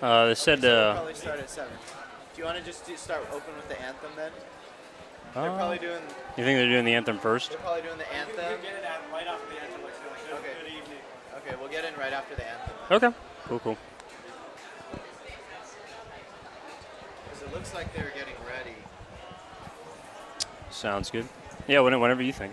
They said, So we'll probably start at 7. Do you want to just start open with the anthem then? They're probably doing. you think they're doing the anthem first? They're probably doing the anthem. Get it out right after the anthem. Okay. Good evening. Okay, we'll get in right after the anthem. Okay. Cool. Because it looks like they're getting ready. Sounds good. Yeah, whenever you think.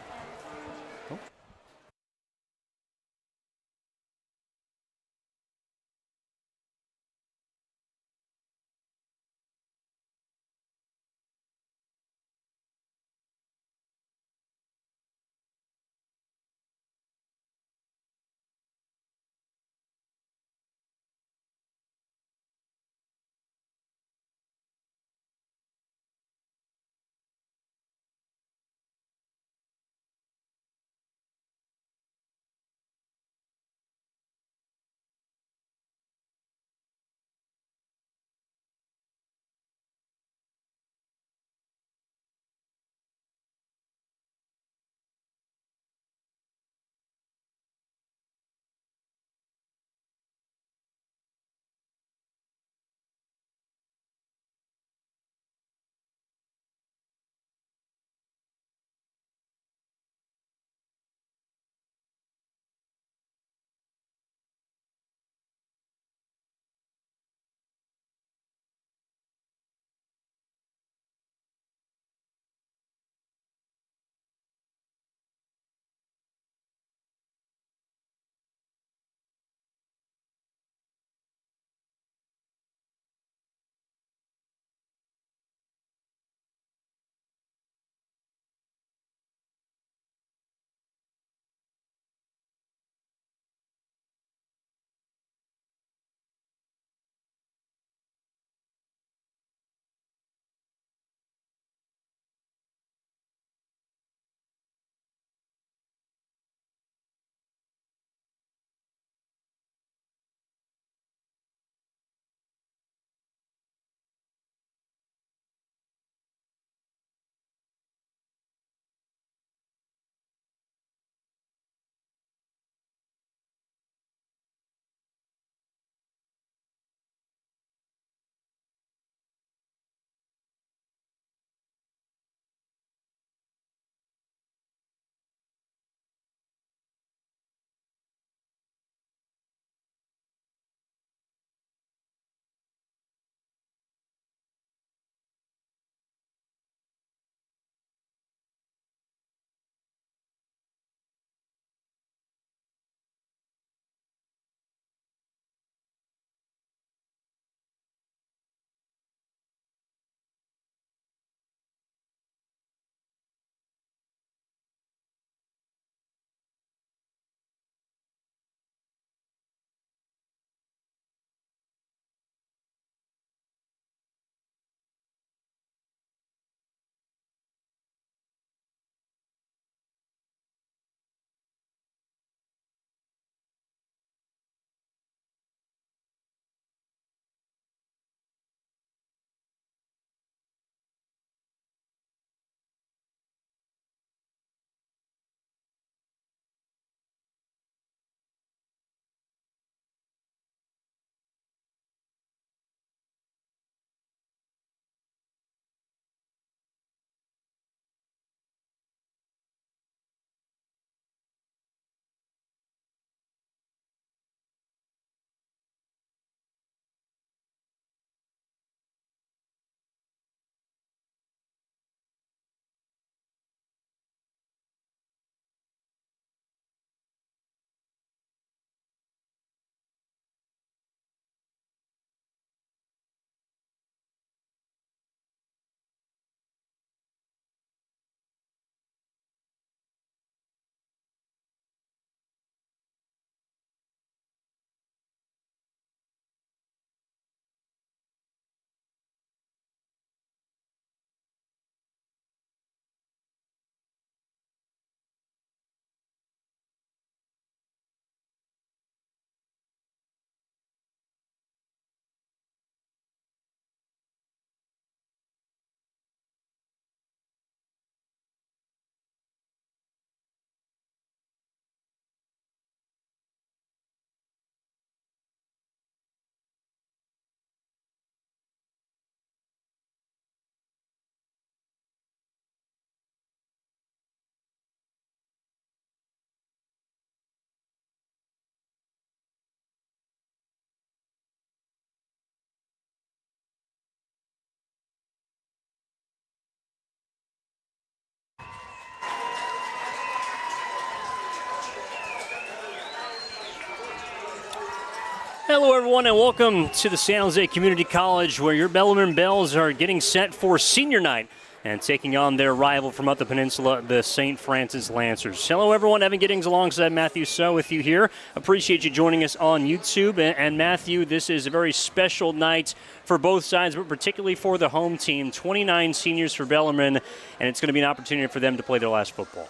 Hello, everyone, and welcome to the San Jose Community College, where your Bellarmine Bells are getting set for senior night and taking on their rival from up the peninsula, the St. Francis Lancers. Hello, everyone. Evan Giddings alongside Matthew So with you here. Appreciate you joining us on YouTube. And Matthew, this is a very special night for both sides, but particularly for the home team. 29 seniors for Bellarmine, and it's going to be an opportunity for them to play their last football.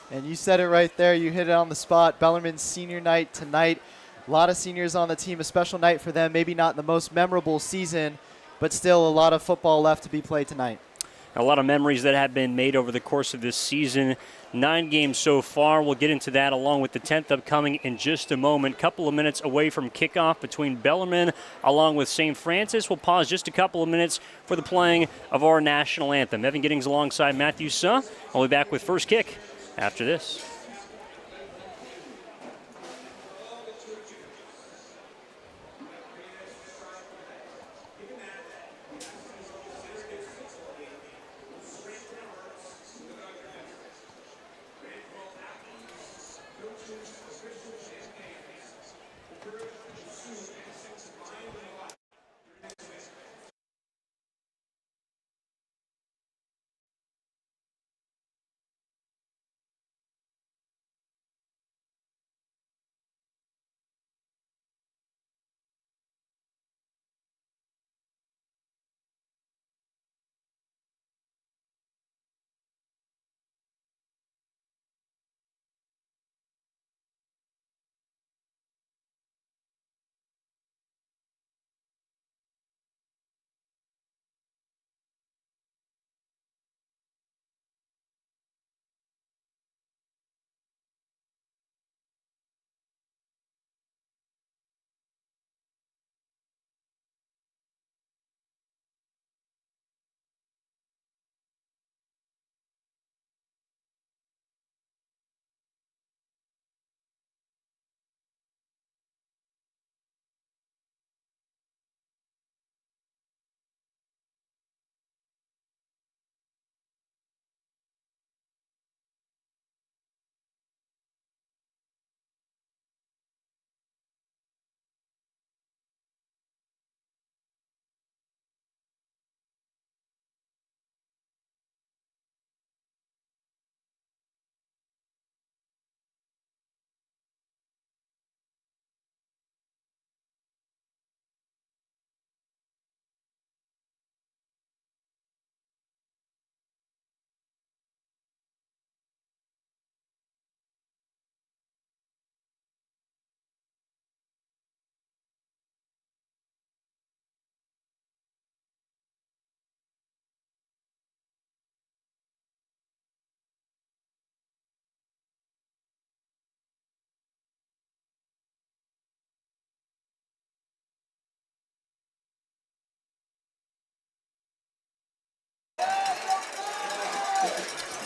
And you said it right there. You hit it on the spot. Bellarmine's senior night tonight. A lot of seniors on the team, a special night for them. Maybe not the most memorable season, but still a lot of football left to be played tonight. A lot of memories that have been made over the course of this season. 9 games so far. We'll get into that along with the 10th upcoming in just a moment. Couple of minutes away from kickoff between Bellarmine along with St. Francis. We'll pause just a couple of minutes for the playing of our national anthem. Evan Giddings alongside Matthew Suh. I'll be back with first kick after this.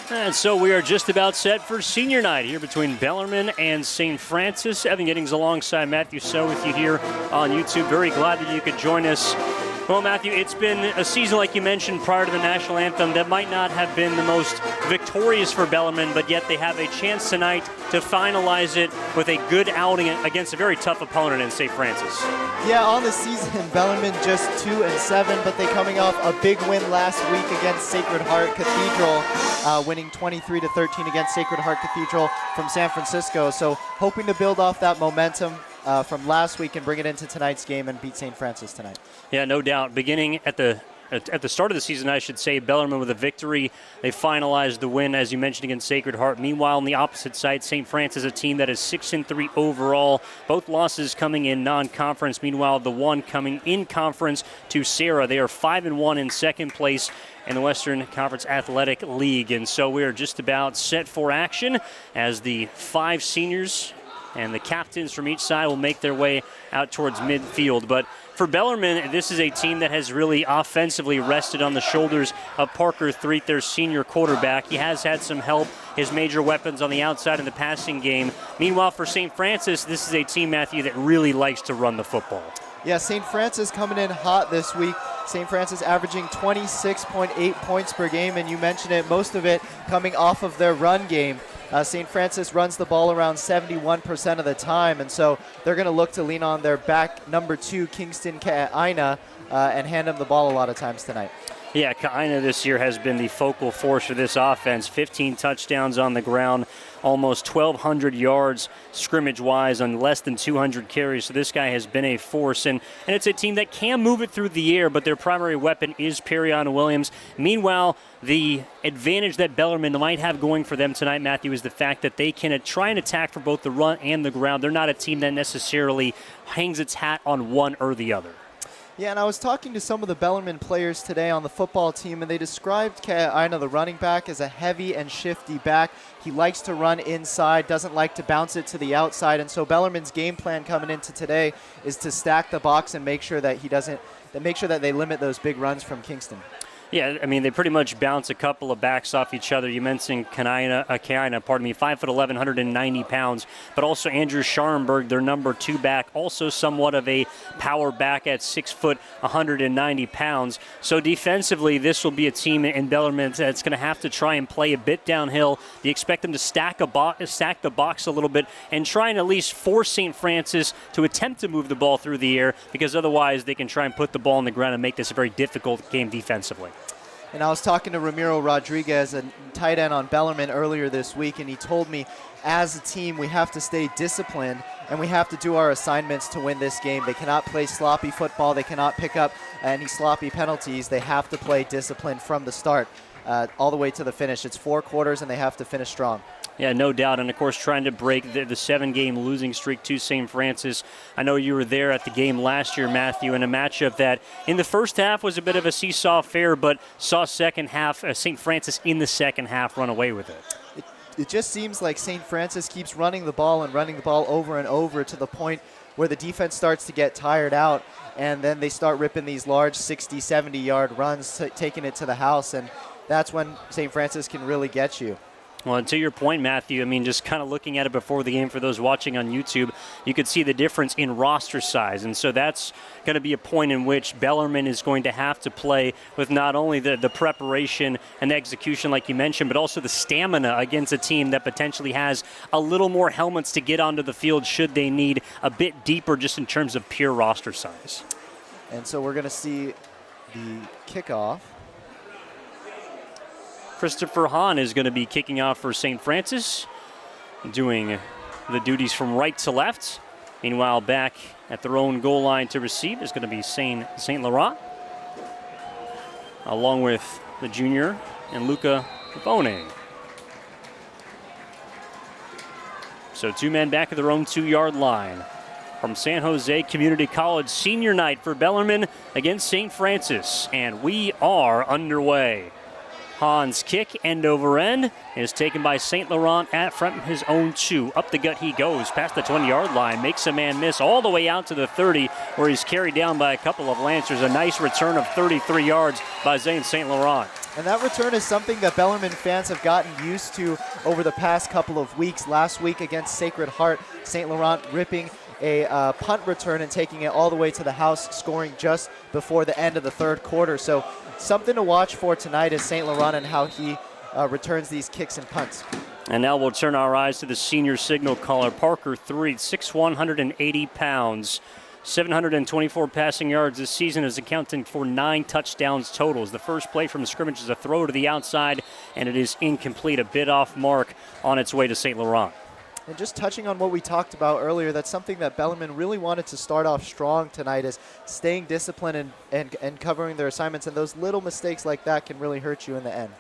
And so we are just about set for senior night here between Bellarmine and St. Francis. Evan Giddings alongside Matthew So with you here on YouTube. Very glad that you could join us. Well, Matthew, it's been a season, like you mentioned, prior to the national anthem that might not have been the most victorious for Bellarmine, but yet they have a chance tonight to finalize it with a good outing against a very tough opponent in St. Francis. Yeah, on the season, Bellarmine just 2-7, but they coming off a big win last week against Sacred Heart Cathedral, winning 23-13 against Sacred Heart Cathedral from San Francisco. So hoping to build off that momentum from last week and bring it into tonight's game and beat St. Francis tonight. Yeah, no doubt. Beginning at the start of the season, I should say, Bellarmine with a victory. They finalized the win, as you mentioned, against Sacred Heart. Meanwhile, on the opposite side, St. Francis, a team that is 6-3 overall. Both losses coming in non-conference. Meanwhile, the one coming in conference to Sarah. They are 5-1 in second place in the Western Conference Athletic League. And so we are just about set for action as the 5 seniors and the captains from each side will make their way out towards midfield. But for Bellarmine, this is a team that has really offensively rested on the shoulders of Parker Threet, their senior quarterback. He has had some help, his major weapons on the outside in the passing game. Meanwhile, for St. Francis, this is a team, Matthew, that really likes to run the football. Yeah, St. Francis coming in hot this week. St. Francis averaging 26.8 points per game, and you mentioned it, most of it coming off of their run game. St. Francis runs the ball around 71% of the time, and so they're going to look to lean on their back number 2, Kingston Ka'aina, and hand him the ball a lot of times tonight. Yeah, Ka'aina this year has been the focal force for this offense. 15 touchdowns on the ground, almost 1,200 yards scrimmage-wise on less than 200 carries. So this guy has been a force. And it's a team that can move it through the air, but their primary weapon is Perion Williams. Meanwhile, the advantage that Bellarmine might have going for them tonight, Matthew, is the fact that they can try and attack for both the run and the ground. They're not a team that necessarily hangs its hat on one or the other. Yeah, and I was talking to some of the Bellarmine players today on the football team, and they described Ka'aina, the running back, as a heavy and shifty back. He likes to run inside, doesn't like to bounce it to the outside, and so Bellarmine's game plan coming into today is to stack the box and make sure that they limit those big runs from Kingston. Yeah, I mean, they pretty much bounce a couple of backs off each other. You mentioned Ka'aina, 5'11", 190 pounds, but also Andrew Scharnberg, their number 2 back, also somewhat of a power back at 6 foot, 190 pounds. So defensively, this will be a team in Bellarmine that's going to have to try and play a bit downhill. You expect them to stack the box a little bit and try and at least force St. Francis to attempt to move the ball through the air, because otherwise they can try and put the ball on the ground and make this a very difficult game defensively. And I was talking to Ramiro Rodriguez, a tight end on Bellarmine, earlier this week, and he told me, as a team, we have to stay disciplined and we have to do our assignments to win this game. They cannot play sloppy football. They cannot pick up any sloppy penalties. They have to play disciplined from the start all the way to the finish. It's 4 quarters, and they have to finish strong. Yeah, no doubt. And, of course, trying to break the 7-game losing streak to St. Francis. I know you were there at the game last year, Matthew, in a matchup that in the first half was a bit of a seesaw affair, but saw second half, St. Francis in the second half run away with it. It just seems like St. Francis keeps running the ball over and over to the point where the defense starts to get tired out, and then they start ripping these large 60, 70-yard runs, taking it to the house, and that's when St. Francis can really get you. Well, and to your point, Matthew, I mean, just kind of looking at it before the game for those watching on YouTube, you could see the difference in roster size. And so that's going to be a point in which Bellarmine is going to have to play with not only the preparation and the execution, like you mentioned, but also the stamina against a team that potentially has a little more helmets to get onto the field should they need a bit deeper just in terms of pure roster size. And so we're going to see the kickoff. Christopher Hahn is going to be kicking off for St. Francis, doing the duties from right to left. Meanwhile, back at their own goal line to receive is going to be Saint Laurent, along with the junior and Luca Bone. So 2 men back at their own 2-yard line. From San Jose Community College, senior night for Bellarmine against St. Francis, and we are underway. Hahn's kick, end over end, is taken by St. Laurent from his own 2. Up the gut he goes, past the 20-yard line, makes a man miss all the way out to the 30, where he's carried down by a couple of Lancers. A nice return of 33 yards by Zane St. Laurent. And that return is something that Bellarmine fans have gotten used to over the past couple of weeks. Last week against Sacred Heart, St. Laurent ripping a punt return and taking it all the way to the house, scoring just before the end of the 3rd quarter. So something to watch for tonight is St. Laurent and how he returns these kicks and punts. And now we'll turn our eyes to the senior signal caller, Parker Threed, 6'1", 180 pounds, 724 passing yards this season, is accounting for 9 touchdowns totals. The first play from the scrimmage is a throw to the outside, and it is incomplete, a bit off mark on its way to St. Laurent. And just touching on what we talked about earlier, that's something that Bellarmine really wanted to start off strong tonight, is staying disciplined and covering their assignments. And those little mistakes like that can really hurt you in the end.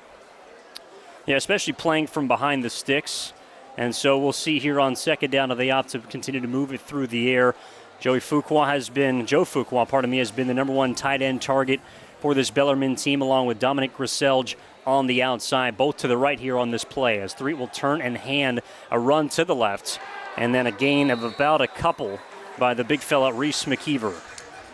Yeah, especially playing from behind the sticks. And so we'll see here on second down if they opt to continue to move it through the air. Joe Fuqua has been the number 1 tight end target for this Bellarmine team, along with Dominic Griselge on the outside, both to the right here on this play, as Threed will turn and hand a run to the left, and then a gain of about a couple by the big fella Reese McKeever.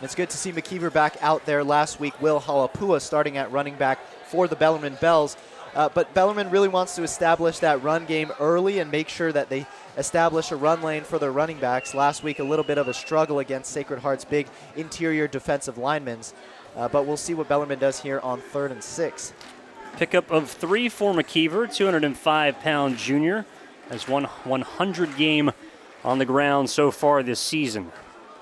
It's good to see McKeever back out there last week. Will Halapua starting at running back for the Bellarmine Bells. But Bellarmine really wants to establish that run game early and make sure that they establish a run lane for their running backs. Last week, a little bit of a struggle against Sacred Heart's big interior defensive linemen. But we'll see what Bellarmine does here on 3rd and 6. Pickup of 3 for McKeever, 205-pound junior, has won 100 game on the ground so far this season.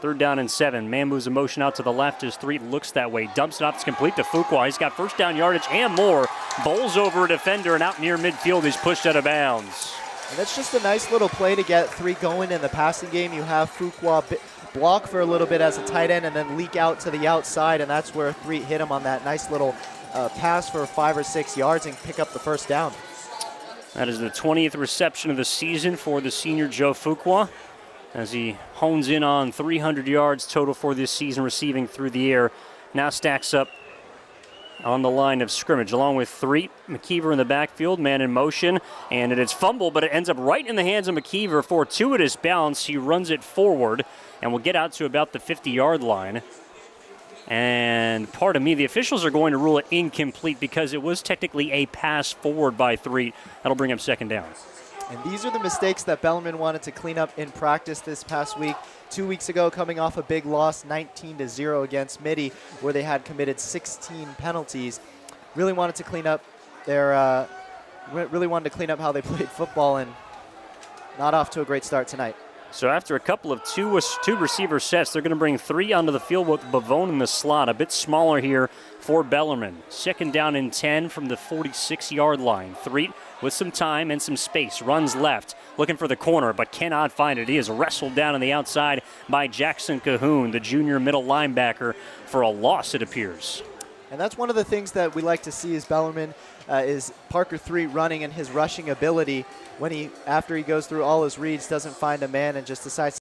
3rd down and 7. Man moves a motion out to the left as Threet looks that way. Dumps it off. It's complete to Fuqua. He's got first down yardage and more. Bowls over a defender and out near midfield. He's pushed out of bounds. And that's just a nice little play to get Threet going in the passing game. You have Fuqua block for a little bit as a tight end and then leak out to the outside, and that's where Threet hit him on that nice little pass for 5 or 6 yards and pick up the first down. That is the 20th reception of the season for the senior Joe Fuqua, as he hones in on 300 yards total for this season receiving through the air. Now stacks up on the line of scrimmage along with Threet. McKeever in the backfield, man in motion, and it is fumble, but it ends up right in the hands of McKeever. Fortuitous bounce. He runs it forward and will get out to about the 50-yard line. And pardon me, the officials are going to rule it incomplete because it was technically a pass forward by Threet. That'll bring up 2nd down. And these are the mistakes that Bellarmine wanted to clean up in practice this past week. 2 weeks ago, coming off a big loss, 19-0 against Midi, where they had committed 16 penalties. Really wanted to clean up how they played football, and not off to a great start tonight. So after a couple of two receiver sets, they're going to bring 3 onto the field with Bavone in the slot. A bit smaller here for Bellarmine. 2nd down and 10 from the 46-yard line. Threet with some time and some space. Runs left, looking for the corner, but cannot find it. He is wrestled down on the outside by Jackson Cahoon, the junior middle linebacker, for a loss, it appears. And that's one of the things that we like to see is Bellarmine is Parker Threet running and his rushing ability when after he goes through all his reads, doesn't find a man and just decides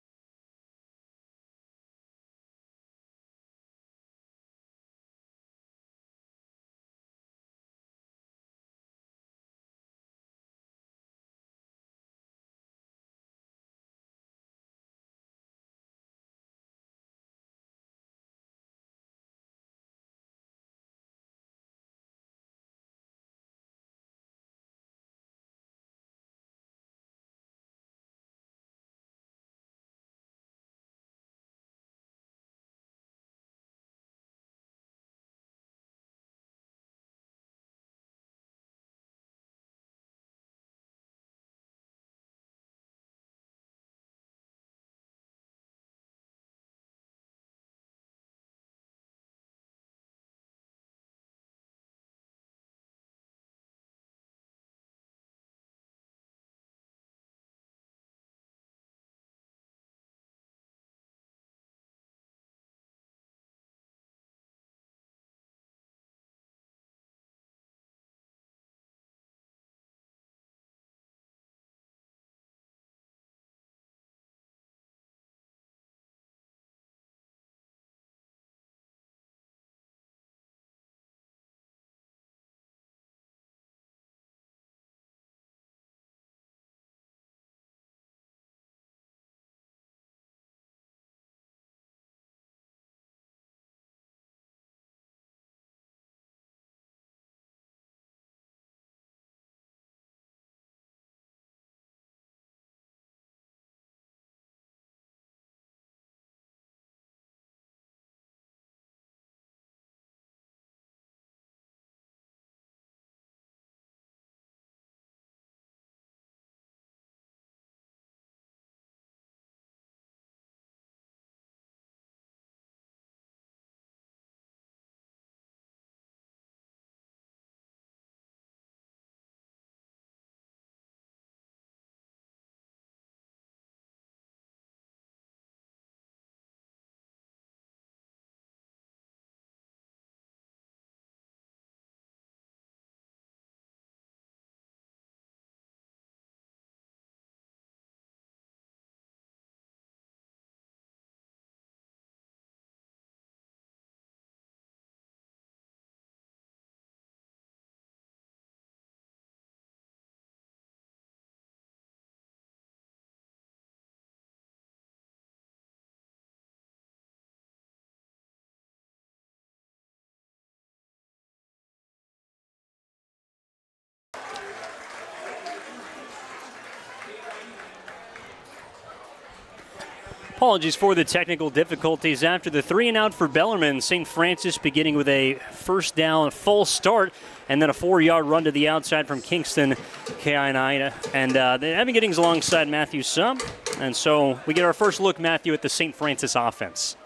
Apologies for the technical difficulties. After the 3-and-out for Bellarmine, St. Francis beginning with a first down full start and then a 4-yard run to the outside from Kingston, Kainaina. And Evan Giddings alongside Matthew Sub. And so we get our first look, Matthew, at the St. Francis offense.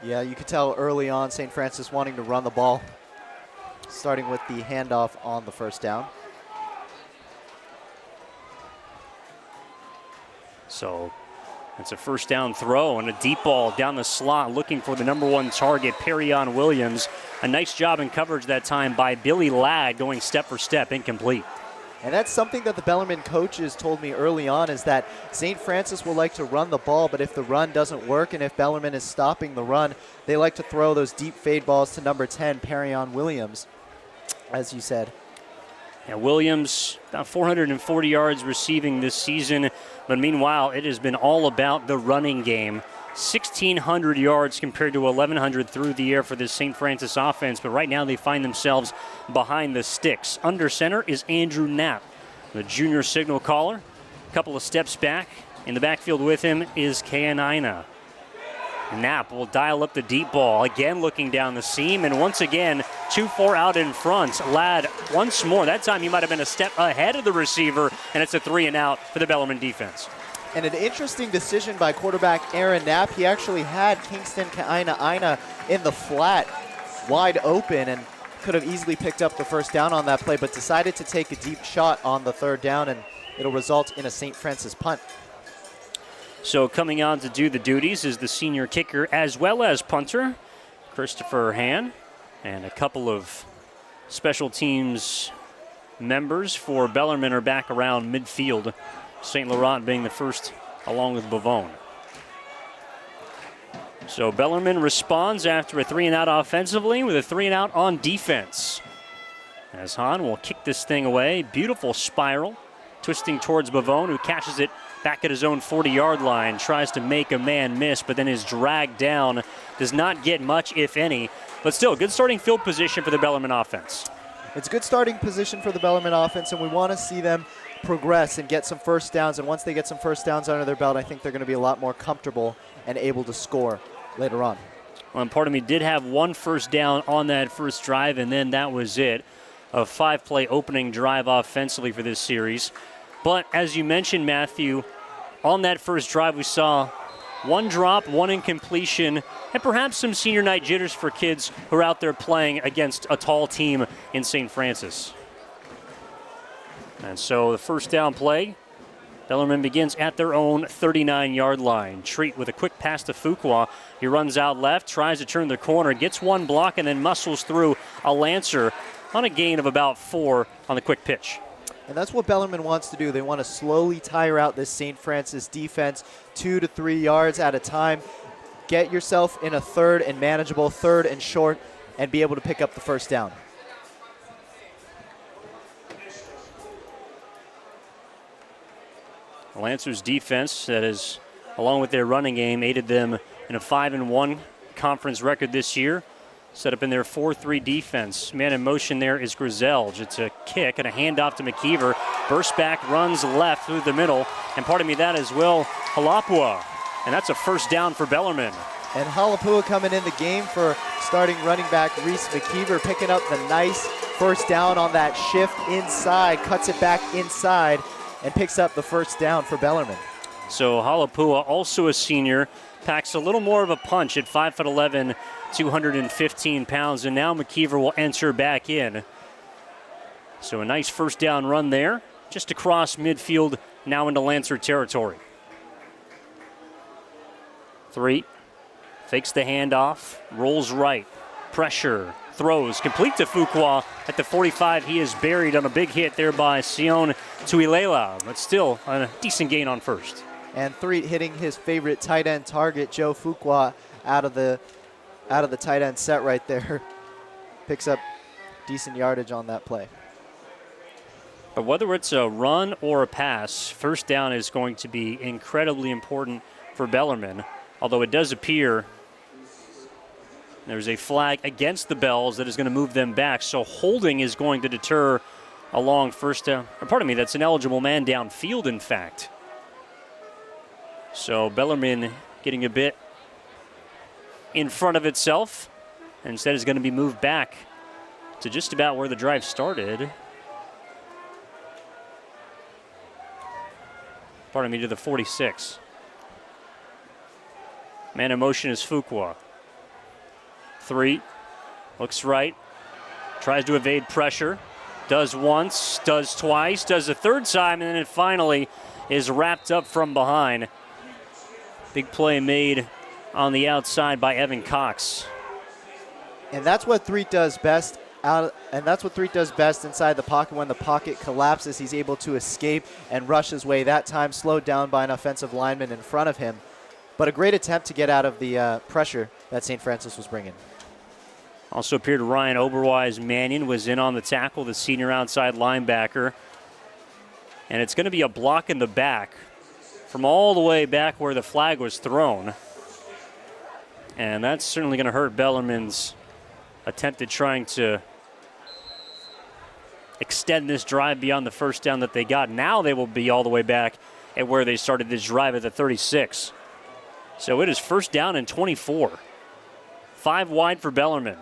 Yeah, you could tell early on St. Francis wanting to run the ball, starting with the handoff on the first down. So it's a first down throw and a deep ball down the slot looking for the number 1 target, Perryon Williams. A nice job in coverage that time by Billy Ladd, going step for step, incomplete. And that's something that the Bellarmine coaches told me early on, is that St. Francis will like to run the ball, but if the run doesn't work and if Bellarmine is stopping the run, they like to throw those deep fade balls to number 10, Perryon Williams, as you said. Yeah, Williams, about 440 yards receiving this season, but meanwhile, it has been all about the running game. 1,600 yards compared to 1,100 through the air for this St. Francis offense, but right now they find themselves behind the sticks. Under center is Andrew Knapp, the junior signal caller. A couple of steps back. In the backfield with him is Kainaina. Knapp will dial up the deep ball, again looking down the seam, and once again, too far out in front. Ladd once more. That time he might have been a step ahead of the receiver, and it's a 3-and-out for the Bellarmine defense. And an interesting decision by quarterback Aaron Knapp. He actually had Kingston Kainaina in the flat, wide open, and could have easily picked up the first down on that play, but decided to take a deep shot on the third down, and it'll result in a St. Francis punt. So coming on to do the duties is the senior kicker as well as punter, Christopher Han, and a couple of special teams members for Bellarmine are back around midfield, St. Laurent being the first along with Bavone. So Bellarmine responds after a 3-and-out offensively with a 3-and-out on defense. As Han will kick this thing away, beautiful spiral, twisting towards Bavone, who catches it back at his own 40-yard line, tries to make a man miss, but then is dragged down. Does not get much, if any, but still, good starting field position for the Bellarmine offense. It's good starting position for the Bellarmine offense, and we want to see them progress and get some first downs. And once they get some first downs under their belt, I think they're going to be a lot more comfortable and able to score later on. Well, and part of me did have one first down on that first drive, and then that was it. A 5-play opening drive offensively for this series. But as you mentioned, Matthew, on that first drive we saw one drop, one incompletion, and perhaps some senior night jitters for kids who are out there playing against a tall team in St. Francis. And so the first down play, Bellarmine begins at their own 39-yard line. Treat with a quick pass to Fuqua. He runs out left, tries to turn the corner, gets one block, and then muscles through a Lancer on a gain of about 4 on the quick pitch. And that's what Bellarmine wants to do. They want to slowly tire out this St. Francis defense 2 to 3 yards at a time. Get yourself in a third and manageable, third and short, and be able to pick up the first down. Lancers defense that is, along with their running game, aided them in a 5-1 conference record this year. Set up in their 4-3 defense. Man in motion there is Griselge. It's a kick and a handoff to McKeever. Burst back, runs left through the middle. And part of me that as well, Halapua. And that's a first down for Bellarmine. And Halapua coming in the game for starting running back Reese McKeever, picking up the nice first down on that shift inside, cuts it back inside, and picks up the first down for Bellarmine. So Halapua, also a senior, packs a little more of a punch at 5'11", 215 pounds, and now McKeever will enter back in. So a nice first down run there, just across midfield, now into Lancer territory. 3, fakes the handoff, rolls right, pressure, throws, complete to Fuqua at the 45. He is buried on a big hit there by Sion Tuilela, but still a decent gain on first. And 3 hitting his favorite tight end target, Joe Fuqua, out of the tight end set right there. Picks up decent yardage on that play. But whether it's a run or a pass, first down is going to be incredibly important for Bellarmine, although it does appear there's a flag against the Bells that is going to move them back, so holding is going to deter a long first down. Or pardon me, that's an eligible man downfield, in fact. So Bellarmine getting a bit in front of itself. Instead is going to be moved back to just about where the drive started. Pardon me, to the 46. Man in motion is Fuqua. 3, looks right, tries to evade pressure, does once, does twice, does a third time, and then it finally is wrapped up from behind. Big play made on the outside by Evan Cox. And that's what Threet does best. Inside the pocket. When the pocket collapses, he's able to escape and rush his way. That time slowed down by an offensive lineman in front of him. But a great attempt to get out of the pressure that St. Francis was bringing. Also appeared Ryan Oberwise-Mannion was in on the tackle, the senior outside linebacker. And it's going to be a block in the back from all the way back where the flag was thrown. And that's certainly going to hurt Bellarmine's attempt at trying to extend this drive beyond the first down that they got. Now they will be all the way back at where they started this drive at the 36. So it is first down and 24. 5 wide for Bellarmine.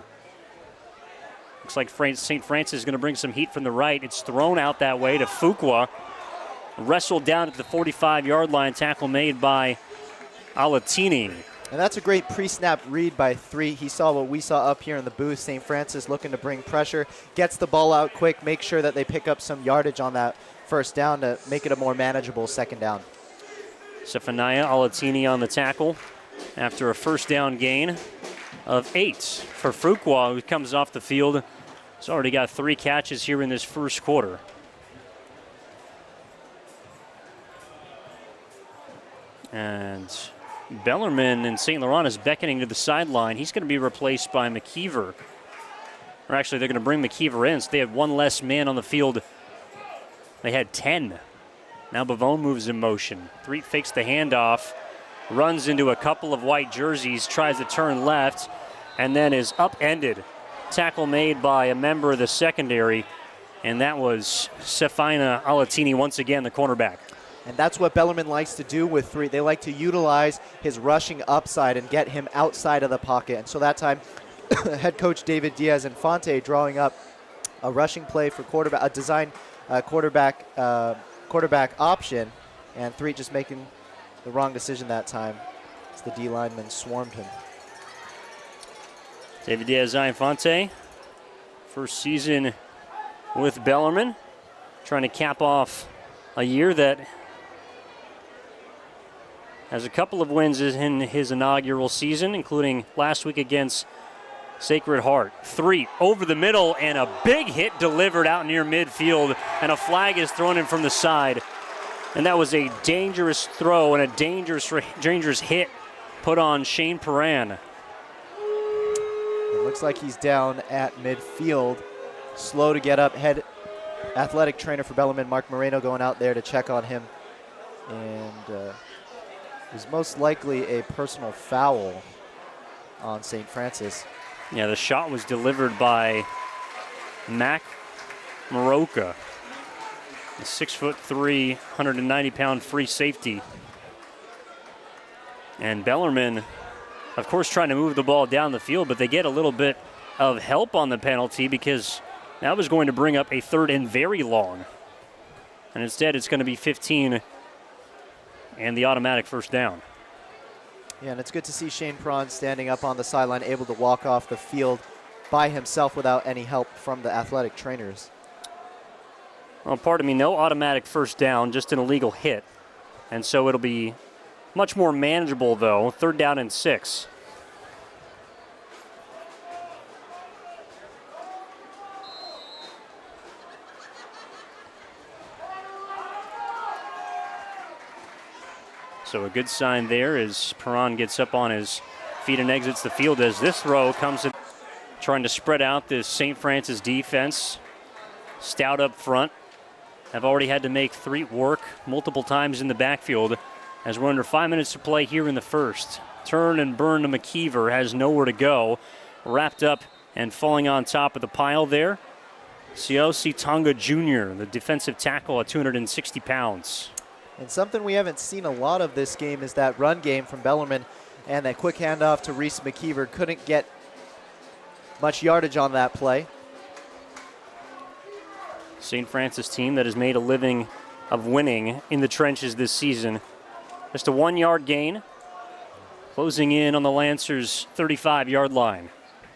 Looks like St. Francis is going to bring some heat from the right. It's thrown out that way to Fuqua. Wrestled down at the 45-yard line. Tackle made by Alatini. And that's a great pre-snap read by Threet. He saw what we saw up here in the booth. St. Francis looking to bring pressure, gets the ball out quick, make sure that they pick up some yardage on that first down to make it a more manageable second down. Zephaniah Alatini on the tackle after a first down gain of 8 for Fuqua, who comes off the field. He's already got 3 catches here in this first quarter. And Bellarmine and St. Laurent is beckoning to the sideline. He's going to be replaced by McKeever. Or actually, they're going to bring McKeever in. So they had 1 less man on the field. They had 10. Now Bavone moves in motion. Threet fakes the handoff, runs into a couple of white jerseys, tries to turn left, and then is upended. Tackle made by a member of the secondary, and that was Zephaniah Alatini once again, the cornerback. And that's what Bellarmine likes to do with Threet. They like to utilize his rushing upside and get him outside of the pocket. And so that time, head coach David Diaz-Infante drawing up a rushing play for quarterback, a design quarterback option, and Threet just making the wrong decision that time as the D lineman swarmed him. David Diaz-Infante, first season with Bellarmine, trying to cap off a year that has a couple of wins in his inaugural season, including last week against Sacred Heart. 3 over the middle, and a big hit delivered out near midfield, and a flag is thrown in from the side. And that was a dangerous throw and a dangerous hit put on Shane Perrin. It looks like he's down at midfield. Slow to get up. Head athletic trainer for Bellarmine, Mark Moreno, going out there to check on him. And it was most likely a personal foul on St. Francis. Yeah, the shot was delivered by Mac Maroka, a 6'3", 190-pound free safety. And Bellarmine, of course, trying to move the ball down the field, but they get a little bit of help on the penalty because that was going to bring up a 3rd and very long. And instead, it's going to be 15 and the automatic first down. Yeah, and it's good to see Shane Perrin standing up on the sideline, able to walk off the field by himself without any help from the athletic trainers. Well, pardon me, no automatic first down, just an illegal hit. And so it'll be much more manageable, though, 3rd down and 6. So a good sign there as Perrin gets up on his feet and exits the field as this throw comes in, trying to spread out this St. Francis defense. Stout up front. Have already had to make Threet work multiple times in the backfield as we're under 5 minutes to play here in the first. Turn and burn to McKeever, has nowhere to go. Wrapped up and falling on top of the pile there. Siosi Tonga Jr., the defensive tackle at 260 pounds. And something we haven't seen a lot of this game is that run game from Bellarmine, and that quick handoff to Reese McKeever. Couldn't get much yardage on that play. St. Francis team that has made a living of winning in the trenches this season. Just a 1-yard gain. Closing in on the Lancers' 35-yard line.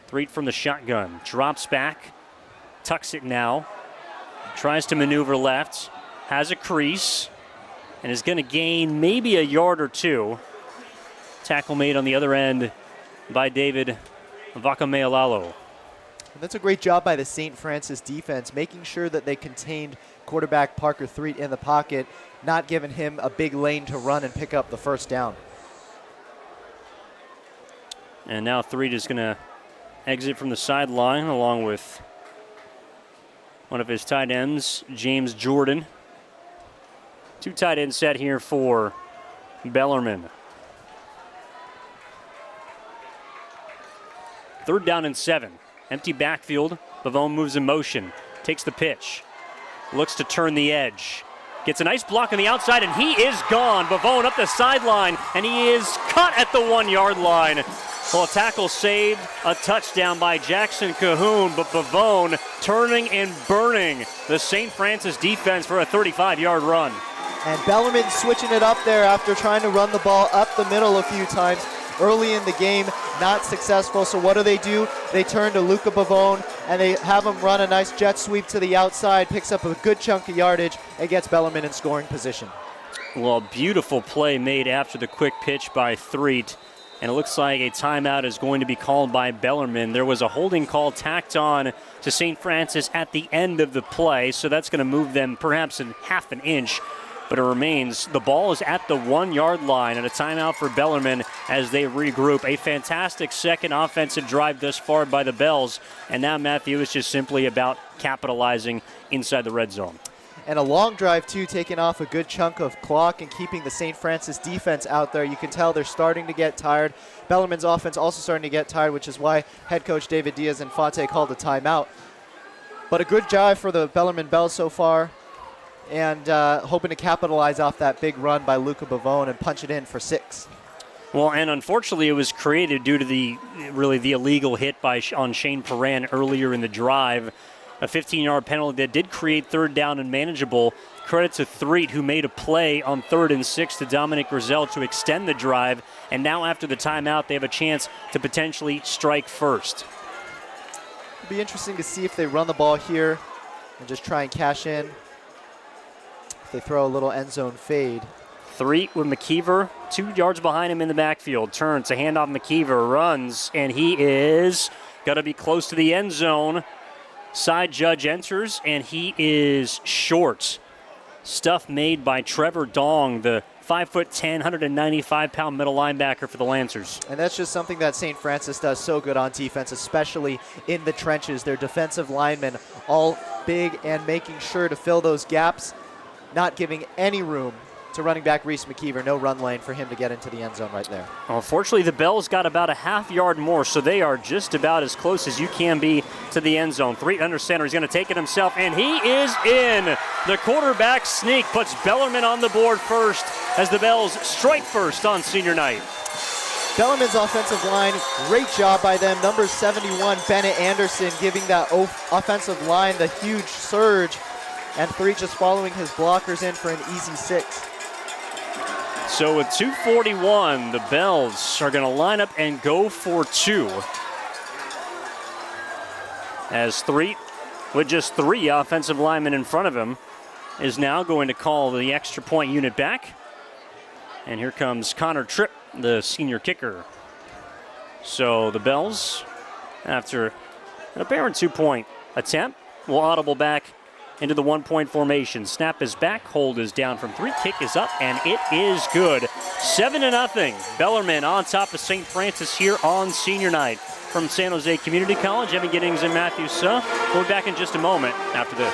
Threet from the shotgun. Drops back. Tucks it now. Tries to maneuver left. Has a crease. And is going to gain maybe a yard or two. Tackle made on the other end by David Vakamealalo. And that's a great job by the St. Francis defense, making sure that they contained quarterback Parker Threet in the pocket, not giving him a big lane to run and pick up the first down. And now Threet is going to exit from the sideline along with one of his tight ends, James Jordan. 2 tight end set here for Bellarmine. 3rd down and 7. Empty backfield. Bavone moves in motion. Takes the pitch. Looks to turn the edge. Gets a nice block on the outside, and he is gone. Bavone up the sideline, and he is cut at the 1-yard line. Well, a tackle saved, a touchdown by Jackson Cahoon, but Bavone turning and burning the St. Francis defense for a 35-yard run. And Bellarmine switching it up there after trying to run the ball up the middle a few times early in the game, not successful. So what do? They turn to Luca Bavone, and they have him run a nice jet sweep to the outside, picks up a good chunk of yardage, and gets Bellarmine in scoring position. Well, beautiful play made after the quick pitch by Threet. And it looks like a timeout is going to be called by Bellarmine. There was a holding call tacked on to St. Francis at the end of the play, so that's going to move them perhaps in half an inch. But it remains, the ball is at the 1-yard line, and a timeout for Bellarmine as they regroup. A fantastic second offensive drive thus far by the Bells, and now Matthew is just simply about capitalizing inside the red zone. And a long drive, too, taking off a good chunk of clock and keeping the St. Francis defense out there. You can tell they're starting to get tired. Bellarmine's offense also starting to get tired, which is why head coach David Diaz-Infante called a timeout. But a good drive for the Bellarmine Bells so far, and hoping to capitalize off that big run by Luca Bavone and punch it in for 6. Well, and unfortunately it was created due to the illegal hit on Shane Perrin earlier in the drive. A 15-yard penalty that did create 3rd down and manageable. Credit to Threet, who made a play on 3rd and 6 to Dominic Grizel to extend the drive. And now after the timeout, they have a chance to potentially strike first. It'll be interesting to see if they run the ball here and just try and cash in. If they throw a little end zone fade. Threet with McKeever, 2 yards behind him in the backfield. Turns to hand off McKeever, runs, and he is going to be close to the end zone. Side judge enters, and he is short. Stuff made by Trevor Dong, the 5'10", 195-pound middle linebacker for the Lancers. And that's just something that St. Francis does so good on defense, especially in the trenches. Their defensive linemen all big and making sure to fill those gaps, not giving any room to running back Reese McKeever. No run lane for him to get into the end zone right there. Unfortunately, the Bells got about a half yard more, so they are just about as close as you can be to the end zone. Threet under center. He's going to take it himself, and he is in. The quarterback sneak puts Bellarmine on the board first as the Bells strike first on senior night. Bellarmine's offensive line, great job by them. Number 71, Bennett Anderson, giving that offensive line the huge surge, and Threet just following his blockers in for an easy 6. So with 2:41, the Bells are going to line up and go for 2. As Threet, with just 3 offensive linemen in front of him, is now going to call the extra point unit back. And here comes Connor Tripp, the senior kicker. So the Bells, after an apparent 2-point attempt, will audible back into the 1-point formation. Snap is back, hold is down from 3, kick is up, and it is good. 7-0. Bellarmine on top of St. Francis here on senior night. From San Jose Community College, Evan Giddings and Matthew Suh. We'll be back in just a moment after this.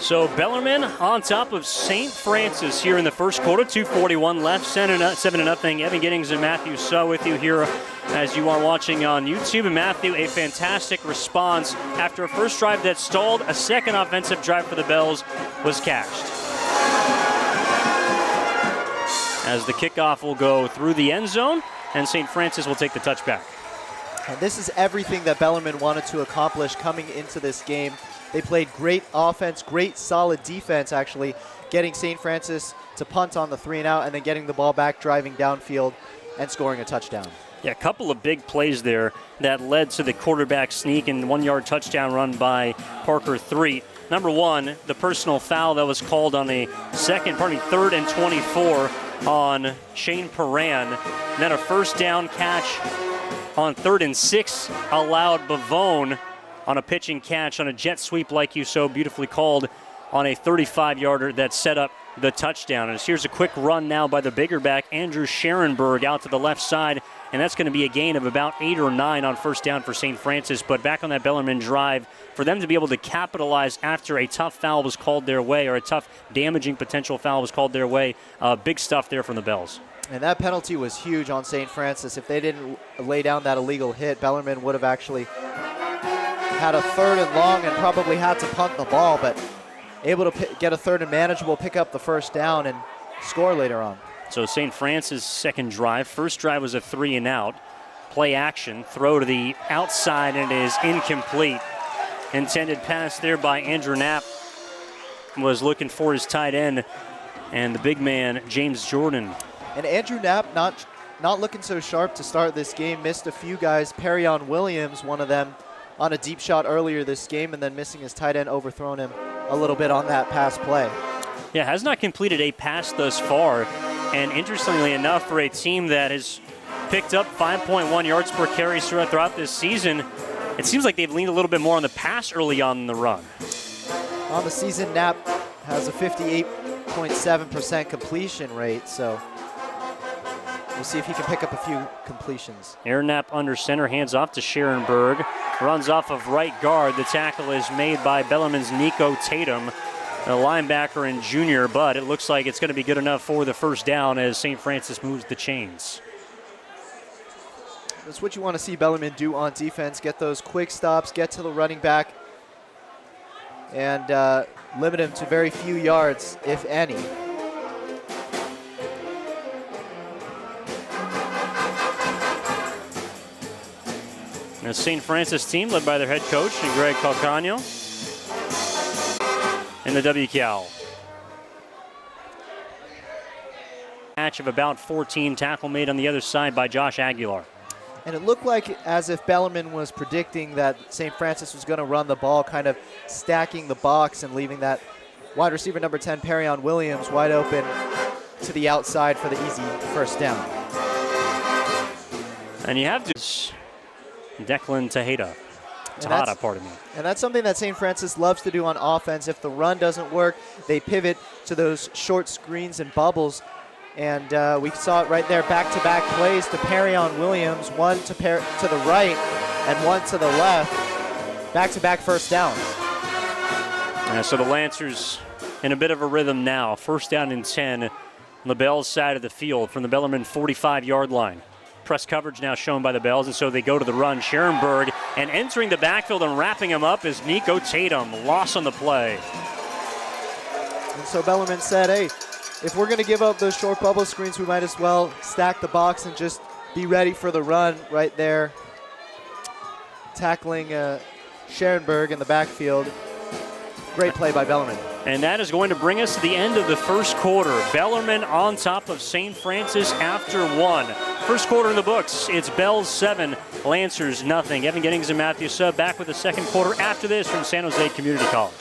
So Bellarmine on top of St. Francis here in the first quarter, 2:41 left, 7-0. Evan Giddings and Matthew Suh with you here as you are watching on YouTube. And Matthew, a fantastic response after a first drive that stalled. A second offensive drive for the Bells was cashed. As the kickoff will go through the end zone, and St. Francis will take the touchback. And this is everything that Bellarmine wanted to accomplish coming into this game. They played great offense, great solid defense actually, getting St. Francis to punt on the 3-and-out and then getting the ball back, driving downfield, and scoring a touchdown. Yeah, a couple of big plays there that led to the quarterback sneak and 1-yard touchdown run by Parker Threet. Number one, the personal foul that was called on a third and 24 on Shane Perran. And then a first down catch on 3rd and 6 allowed Bavone on a pitch and catch on a jet sweep like you so beautifully called on a 35-yarder that set up the touchdown. And here's a quick run now by the bigger back, Andrew Scherenberg, out to the left side, and that's going to be a gain of about 8 or 9 on first down for St. Francis. But back on that Bellarmine drive, for them to be able to capitalize after a tough foul was called their way, or a tough damaging potential foul was called their way, big stuff there from the Bells. And that penalty was huge on St. Francis. If they didn't lay down that illegal hit, Bellarmine would have actually had a 3rd and long and probably had to punt the ball, but able to get a 3rd and manageable, pick up the first down and score later on. So St. Francis' second drive. First drive was a 3-and-out. Play action, throw to the outside, and it is incomplete. Intended pass there by Andrew Knapp. Was looking for his tight end, and the big man, James Jordan. And Andrew Knapp not looking so sharp to start this game. Missed a few guys. Perrion Williams, one of them, on a deep shot earlier this game, and then missing his tight end, overthrown him a little bit on that pass play. Yeah, has not completed a pass thus far. And interestingly enough, for a team that has picked up 5.1 yards per carry throughout this season, it seems like they've leaned a little bit more on the pass early on in the run. On the season, Knapp has a 58.7% completion rate, so we'll see if he can pick up a few completions. Aaron Knapp under center, hands off to Scherenberg. Runs off of right guard. The tackle is made by Bellarmine's Nico Tatum, a linebacker and junior, but it looks like it's going to be good enough for the first down as St. Francis moves the chains. That's what you want to see Bellarmine do on defense. Get those quick stops, get to the running back, and limit him to very few yards, if any. The St. Francis team led by their head coach, Greg Calcagno, and the WCAL. Match of about 14, tackle made on the other side by Josh Aguilar. And it looked like as if Bellarmine was predicting that St. Francis was going to run the ball, kind of stacking the box and leaving that wide receiver number 10, Perrion Williams, wide open to the outside for the easy first down. And you have to Declan Tejada, pardon me. And that's something that St. Francis loves to do on offense. If the run doesn't work, they pivot to those short screens and bubbles. And we saw it right there, back-to-back plays to Perrion Williams, one to the right and one to the left. Back-to-back first downs. So the Lancers in a bit of a rhythm now. First down and 10 on the Bells side of the field from the Bellarmine 45-yard line. Press coverage now shown by the Bells, and so they go to the run. Scherenberg, and entering the backfield and wrapping him up is Nico Tatum. Loss on the play. And so Bellarmine said, hey, if we're going to give up those short bubble screens, we might as well stack the box and just be ready for the run right there. Tackling Scherenberg in the backfield. Great play by Bellarmine. And that is going to bring us to the end of the first quarter. Bellarmine on top of St. Francis after 1. First quarter in the books. It's Bells 7, Lancers nothing. Evan Giddings and Matthew Suh back with the second quarter after this from San Jose Community College.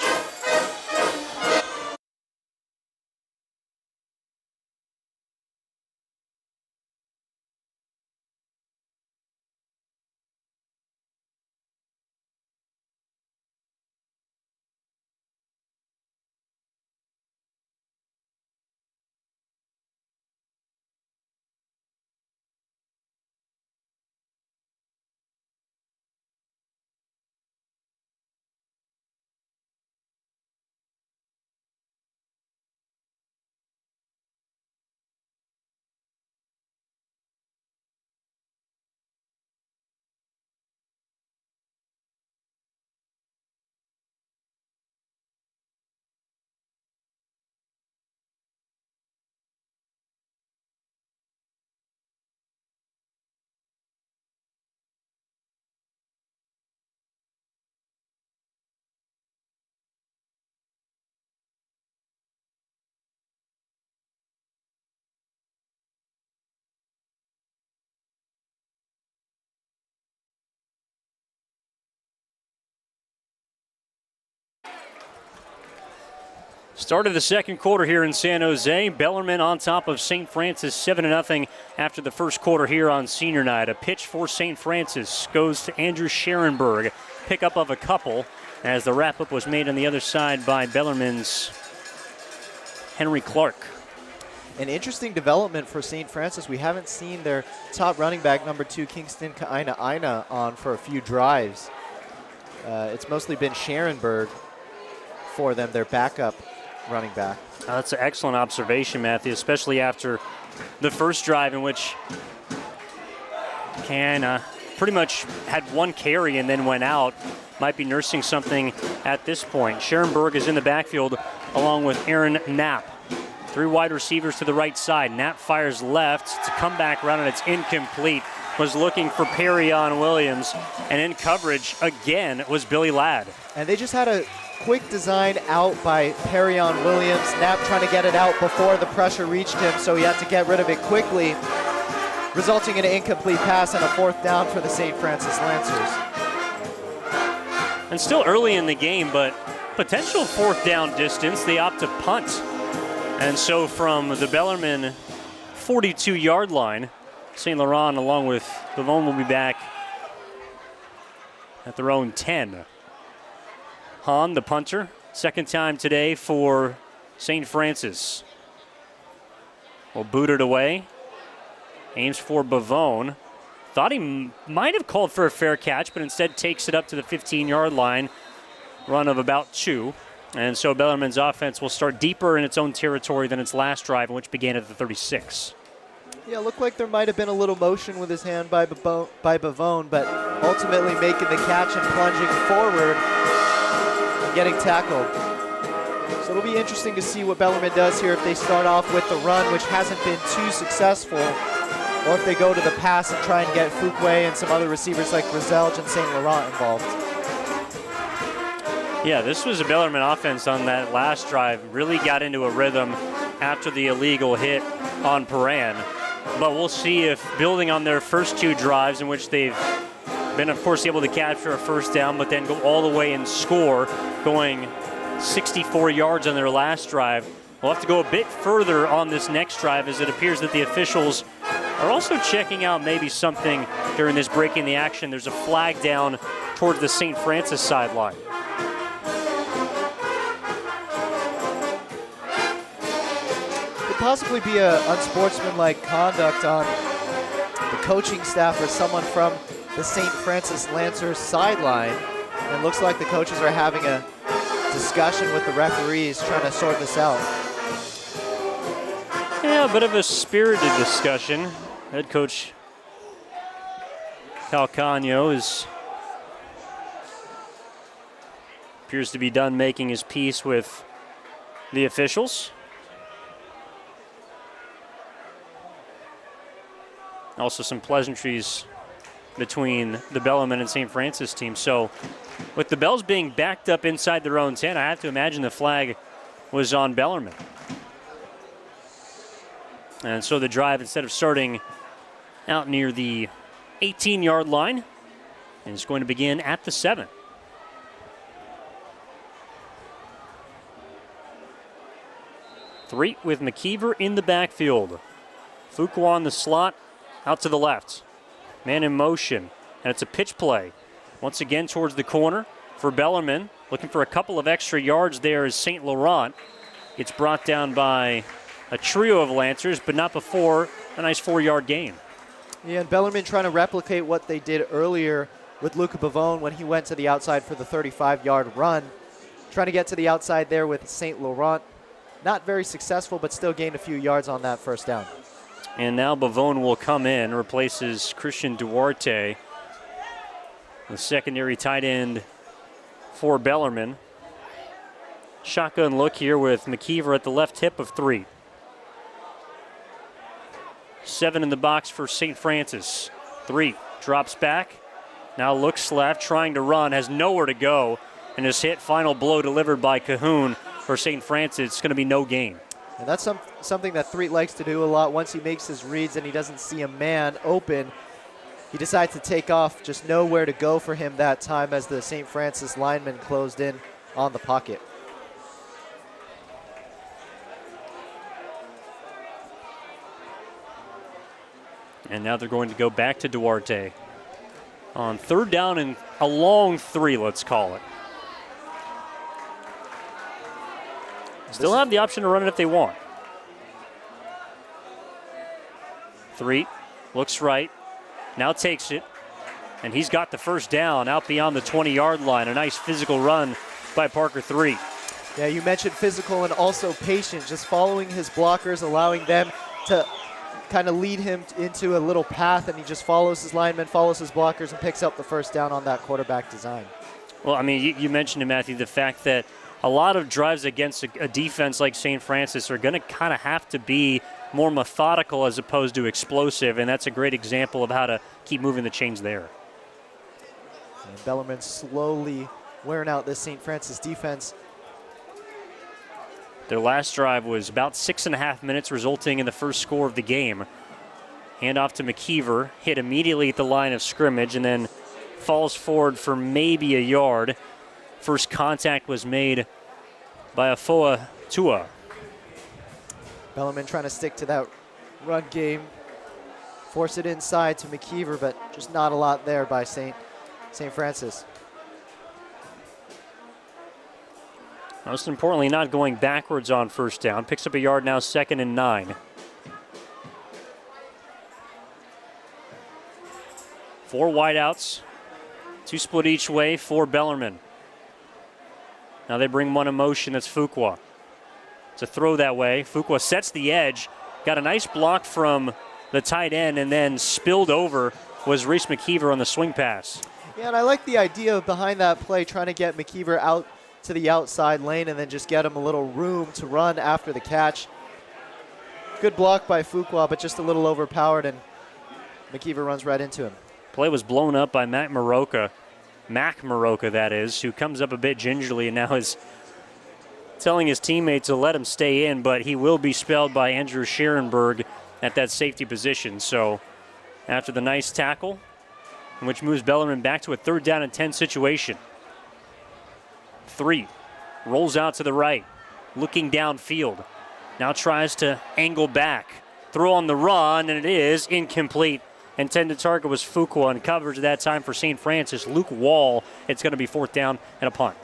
Start of the second quarter here in San Jose. Bellarmine on top of St. Francis 7-0 after the first quarter here on senior night. A pitch for St. Francis goes to Andrew Scherenberg. Pickup of a couple as the wrap-up was made on the other side by Bellarmine's Henry Clark. An interesting development for St. Francis. We haven't seen their top running back, number 2, Kingston Kaina, on for a few drives. It's mostly been Scherenberg for them, their backup running back. That's an excellent observation, Matthew, especially after the first drive in which Kaina pretty much had one carry and then went out. Might be nursing something at this point. Scherenberg is in the backfield along with Aaron Knapp. 3 wide receivers to the right side. Knapp fires left. It's a comeback run and it's incomplete. Was looking for Perrion Williams, and in coverage again was Billy Ladd. And they just had a quick design out by Perrion Williams. Knapp trying to get it out before the pressure reached him, so he had to get rid of it quickly, resulting in an incomplete pass and a 4th down for the St. Francis Lancers. And still early in the game, but potential 4th down distance. They opt to punt. And so from the Bellarmine 42-yard line, St. Laurent along with Bavone will be back at their own 10. Hahn, the punter, second time today for St. Francis. Will boot it away. Aims for Bavone. Thought he might have called for a fair catch, but instead takes it up to the 15-yard line. Run of about 2. And so Bellarmine's offense will start deeper in its own territory than its last drive, which began at the 36. Yeah, looked like there might have been a little motion with his hand by Bavone, but ultimately making the catch and plunging forward and getting tackled. So it'll be interesting to see what Bellarmine does here if they start off with the run, which hasn't been too successful, or if they go to the pass and try and get Fuquay and some other receivers like Griselge and St. Laurent involved. Yeah, this was a Bellarmine offense on that last drive. Really got into a rhythm after the illegal hit on Paran. But we'll see if building on their first 2 drives in which they've been, of course, able to capture a 1st down, but then go all the way and score, going 64 yards on their last drive. We'll have to go a bit further on this next drive as it appears that the officials are also checking out maybe something during this break in the action. There's a flag down towards the St. Francis sideline. Possibly be a unsportsmanlike conduct on the coaching staff or someone from the St. Francis Lancers sideline. And it looks like the coaches are having a discussion with the referees trying to sort this out. Yeah, a bit of a spirited discussion. Head coach Calcagno appears to be done making his peace with the officials. Also some pleasantries between the Bellarmine and St. Francis teams. So with the Bells being backed up inside their own 10, I have to imagine the flag was on Bellarmine. And so the drive, instead of starting out near the 18-yard line, is going to begin at the 7. Three with McKeever in the backfield. Fuqua on the slot. Out to the left. Man in motion. And it's a pitch play. Once again towards the corner for Bellarmine. Looking for a couple of extra yards there is St. Laurent. It's brought down by a trio of Lancers, but not before a nice 4-yard gain. Yeah, and Bellarmine trying to replicate what they did earlier with Luca Bavone when he went to the outside for the 35-yard run. Trying to get to the outside there with St. Laurent. Not very successful, but still gained a few yards on that 1st down. And now Bavone will come in, replaces Christian Duarte, the secondary tight end for Bellarmine. Shotgun look here with McKeever at the left hip of 3. 7 in the box for St. Francis. 3 drops back, now looks left, trying to run, has nowhere to go, and is hit. Final blow delivered by Cahoon for St. Francis. It's going to be no gain. And that's something that Threet likes to do a lot. Once he makes his reads and he doesn't see a man open, he decides to take off. Just nowhere to go for him that time as the St. Francis lineman closed in on the pocket. And now they're going to go back to Duarte on 3rd down and a long 3, let's call it. Still have the option to run it if they want. 3, looks right, now takes it, and he's got the 1st down out beyond the 20-yard line. A nice physical run by Parker 3. Yeah, you mentioned physical and also patient, just following his blockers, allowing them to kind of lead him into a little path, and he just follows his linemen, follows his blockers, and picks up the 1st down on that quarterback design. Well, I mean, you mentioned it, Matthew, the fact that a lot of drives against a defense like St. Francis are going to kind of have to be more methodical as opposed to explosive, and that's a great example of how to keep moving the chains there. And Bellarmine slowly wearing out this St. Francis defense. Their last drive was about 6.5 minutes, resulting in the first score of the game. Handoff to McKeever, hit immediately at the line of scrimmage, and then falls forward for maybe a yard. First contact was made by Afoa Tua. Bellarmine trying to stick to that run game. Force it inside to McKeever, but just not a lot there by St. Francis. Most importantly, not going backwards on 1st down. Picks up a yard now, 2nd and 9. 4 wideouts, 2 split each way for Bellarmine. Now they bring one in motion, that's Fuqua. It's a throw that way. Fuqua sets the edge, got a nice block from the tight end, and then spilled over was Reese McKeever on the swing pass. Yeah, and I like the idea behind that play, trying to get McKeever out to the outside lane and then just get him a little room to run after the catch. Good block by Fuqua, but just a little overpowered, and McKeever runs right into him. Play was blown up by Mac Maroka, that is, who comes up a bit gingerly and now is telling his teammates to let him stay in, but he will be spelled by Andrew Scherenberg at that safety position. So after the nice tackle, which moves Bellarmine back to a 3rd down and 10 situation. 3, rolls out to the right, looking downfield. Now tries to angle back. Throw on the run, and it is incomplete. Intended target was Fuqua, and coverage at that time for St. Francis. Luke Wall, it's going to be 4th down and a punt.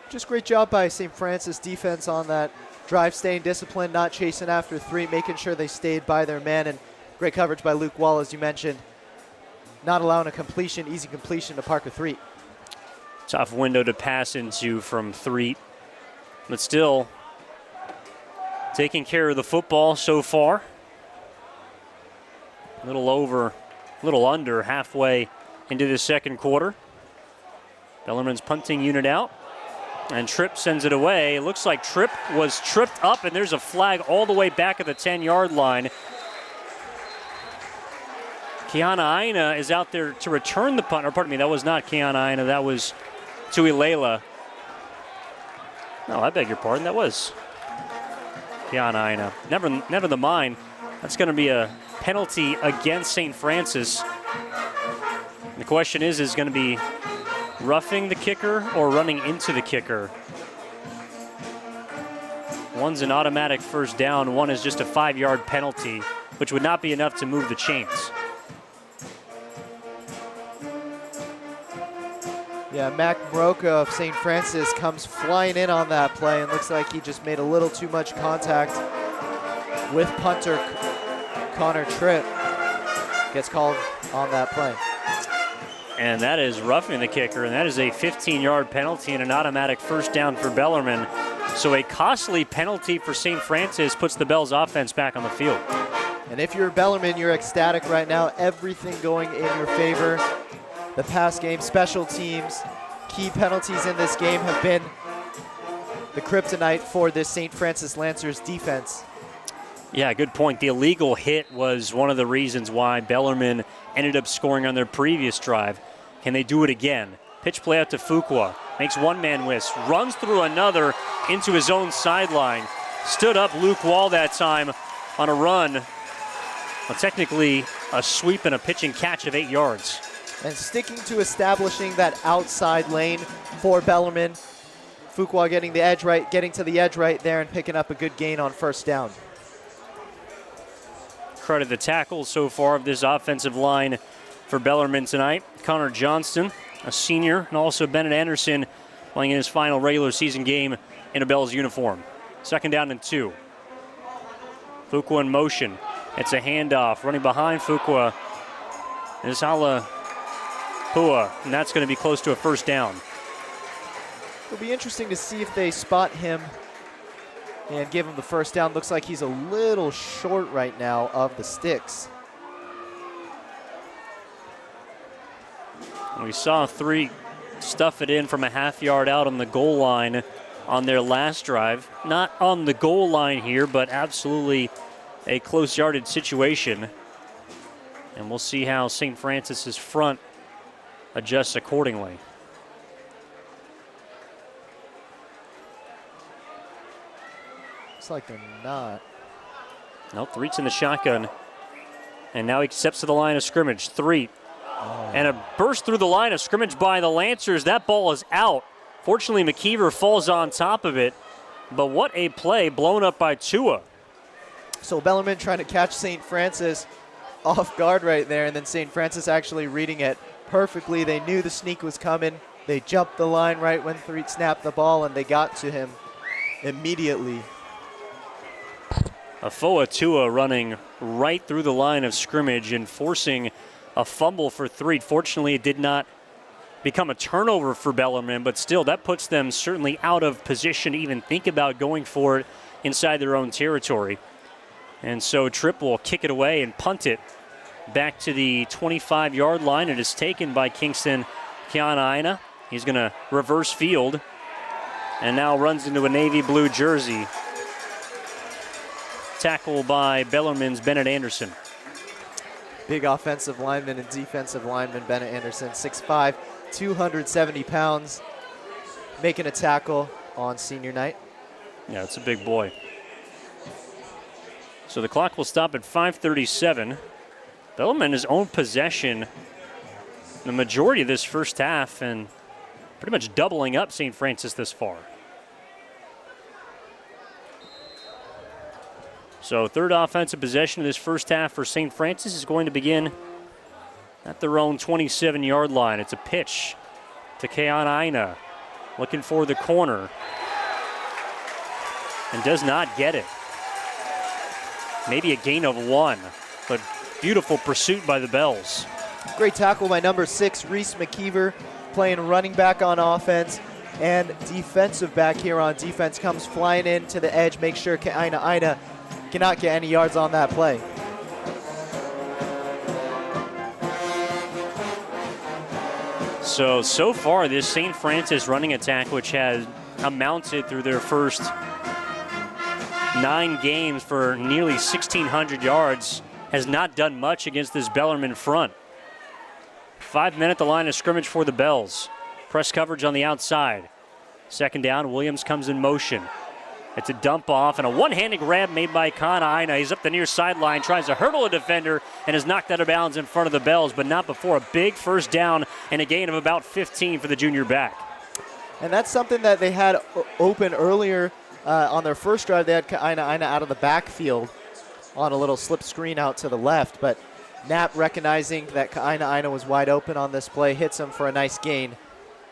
Just great job by St. Francis defense on that drive, staying disciplined, not chasing after 3, making sure they stayed by their man, and great coverage by Luke Wall, as you mentioned. Not allowing a completion, easy completion to Parker 3. Tough window to pass into from 3, but still taking care of the football so far. A little under halfway into the 2nd quarter. Bellarmine's punting unit out, and Tripp sends it away. It looks like Tripp was tripped up, and there's a flag all the way back at the 10-yard line. Kiana Aina is out there to return the punt. Or pardon me, that was not Kiana Aina. That was Tuilela. No, I beg your pardon. That was Kiana Aina. Never the mind. That's going to be a penalty against St. Francis. The question is going to be roughing the kicker or running into the kicker. One's an automatic 1st down. One is just a 5-yard penalty, which would not be enough to move the chains. Yeah, Mac Maroka of St. Francis comes flying in on that play, and looks like he just made a little too much contact with punter Connor Tripp. Gets called on that play. And that is roughing the kicker, and that is a 15-yard penalty and an automatic 1st down for Bellarmine. So a costly penalty for St. Francis puts the Bells offense back on the field. And if you're Bellarmine, you're ecstatic right now. Everything going in your favor. The pass game, special teams, key penalties in this game have been the kryptonite for this St. Francis Lancers defense. Yeah, good point. The illegal hit was one of the reasons why Bellarmine ended up scoring on their previous drive. Can they do it again? Pitch play out to Fuqua. Makes one man miss. Runs through another into his own sideline. Stood up Luke Wall that time on a run. Well, technically a sweep and a pitch and catch of 8 yards. And sticking to establishing that outside lane for Bellarmine. Fuqua getting to the edge right there and picking up a good gain on 1st down. credit the tackles so far of this offensive line for Bellarmine tonight. Connor Johnston, a senior, and also Bennett Anderson playing in his final regular season game in a Bells uniform. 2nd down and 2. Fuqua in motion. It's a handoff. Running behind Fuqua is Halapua, and that's going to be close to a 1st down. It'll be interesting to see if they spot him and give him the 1st down. Looks like he's a little short right now of the sticks. We saw 3 stuff it in from a half-yard out on the goal line on their last drive. Not on the goal line here, but absolutely a close yardage situation. And we'll see how St. Francis's front adjusts accordingly. Looks like they're not. Nope, Threet's in the shotgun. And now he steps to the line of scrimmage. Threet. And a burst through the line of scrimmage by the Lancers. That ball is out. Fortunately, McKeever falls on top of it. But what a play blown up by Tua. So Bellarmine trying to catch St. Francis off guard right there, and then St. Francis actually reading it perfectly. They knew the sneak was coming. They jumped the line right when Threet snapped the ball, and they got to him immediately. Afoa Tua running right through the line of scrimmage and forcing a fumble for Threet. Fortunately, it did not become a turnover for Bellarmine, but still, that puts them certainly out of position to even think about going for it inside their own territory. And so Tripp will kick it away and punt it back to the 25-yard line. It is taken by Kingston Keana. He's going to reverse field and now runs into a navy blue jersey. Tackle by Bellarmine's Bennett Anderson. Big offensive lineman and defensive lineman, Bennett Anderson, 6'5", 270 pounds, making a tackle on senior night. Yeah, it's a big boy. So the clock will stop at 5:37. Bellarmine has owned possession the majority of this first half and pretty much doubling up St. Francis this far. So 3rd offensive possession of this first half for St. Francis is going to begin at their own 27-yard line. It's a pitch to Keana, looking for the corner, and does not get it. Maybe a gain of 1, but beautiful pursuit by the Bells. Great tackle by number 6, Reese McKeever, playing running back on offense and defensive back here on defense. Comes flying in to the edge, make sure Keana cannot get any yards on that play. So far this St. Francis running attack, which has amounted through their first 9 games for nearly 1,600 yards, has not done much against this Bellarmine front. 5 men at the line of scrimmage for the Bells. Press coverage on the outside. 2nd down, Williams comes in motion. It's a dump off and a one-handed grab made by Keana. He's up the near sideline, tries to hurdle a defender and is knocked out of bounds in front of the Bells, but not before a big 1st down and a gain of about 15 for the junior back. And that's something that they had open earlier on their first drive. They had Keana out of the backfield on a little slip screen out to the left, but Knapp recognizing that Keana was wide open on this play, hits him for a nice gain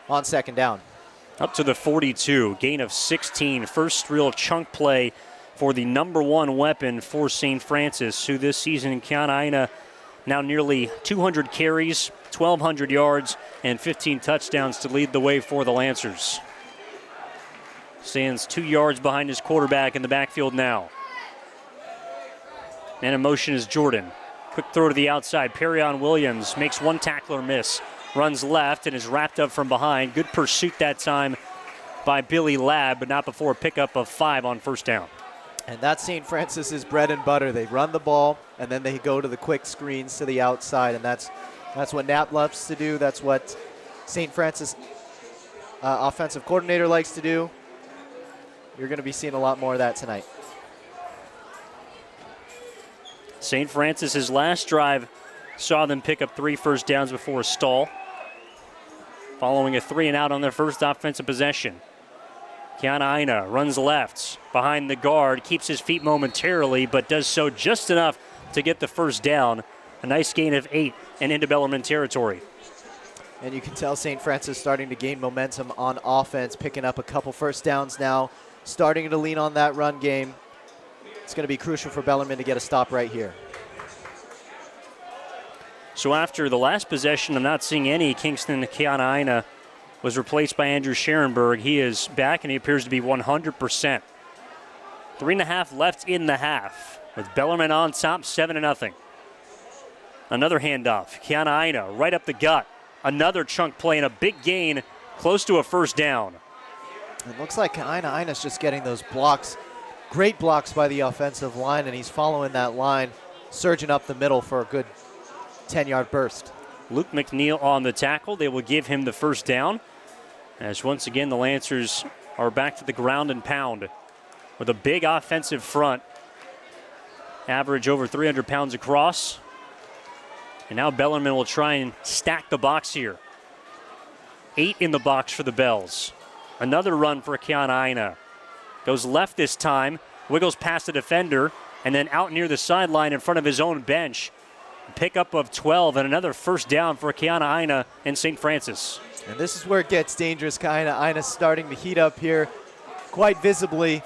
on 2nd down. Up to the 42, gain of 16. First real chunk play for the number 1 weapon for St. Francis, who this season, Keana, now nearly 200 carries, 1,200 yards, and 15 touchdowns to lead the way for the Lancers. Stands 2 yards behind his quarterback in the backfield now. And in motion is Jordan. Quick throw to the outside. Perrion Williams makes one tackler miss. Runs left and is wrapped up from behind. Good pursuit that time by Billy Ladd, but not before a pickup of 5 on 1st down. And that's St. Francis's bread and butter. They run the ball, and then they go to the quick screens to the outside, and that's what Knapp loves to do. That's what St. Francis offensive coordinator likes to do. You're going to be seeing a lot more of that tonight. St. Francis's last drive saw them pick up 3 first downs before a stall, following a 3-and-out on their first offensive possession. Keana runs left behind the guard, keeps his feet momentarily, but does so just enough to get the first down. A nice gain of 8 and into Bellarmine territory. And you can tell St. Francis starting to gain momentum on offense, picking up a couple first downs now, starting to lean on that run game. It's going to be crucial for Bellarmine to get a stop right here. So after the last possession, I'm not seeing any. Kingston Keanaaina was replaced by Andrew Scherenberg. He is back, and he appears to be 100%. 3.5 left in the half, with Bellarmine on top, 7-0. Another handoff. Keanaaina right up the gut. Another chunk play and a big gain, close to a first down. It looks like Keanaaina's just getting those blocks, great blocks by the offensive line, and he's following that line, surging up the middle for a good 10-yard burst. Luke McNeil on the tackle. They will give him the first down, as once again the Lancers are back to the ground and pound with a big offensive front. Average over 300 pounds across. And now Bellarmine will try and stack the box here. 8 in the box for the Bells. Another run for Keanaaina. Goes left this time, wiggles past the defender, and then out near the sideline in front of his own bench. Pickup of 12 and another first down for Keanaaina and St. Francis. And this is where it gets dangerous. Keanaaina's starting to heat up here quite visibly.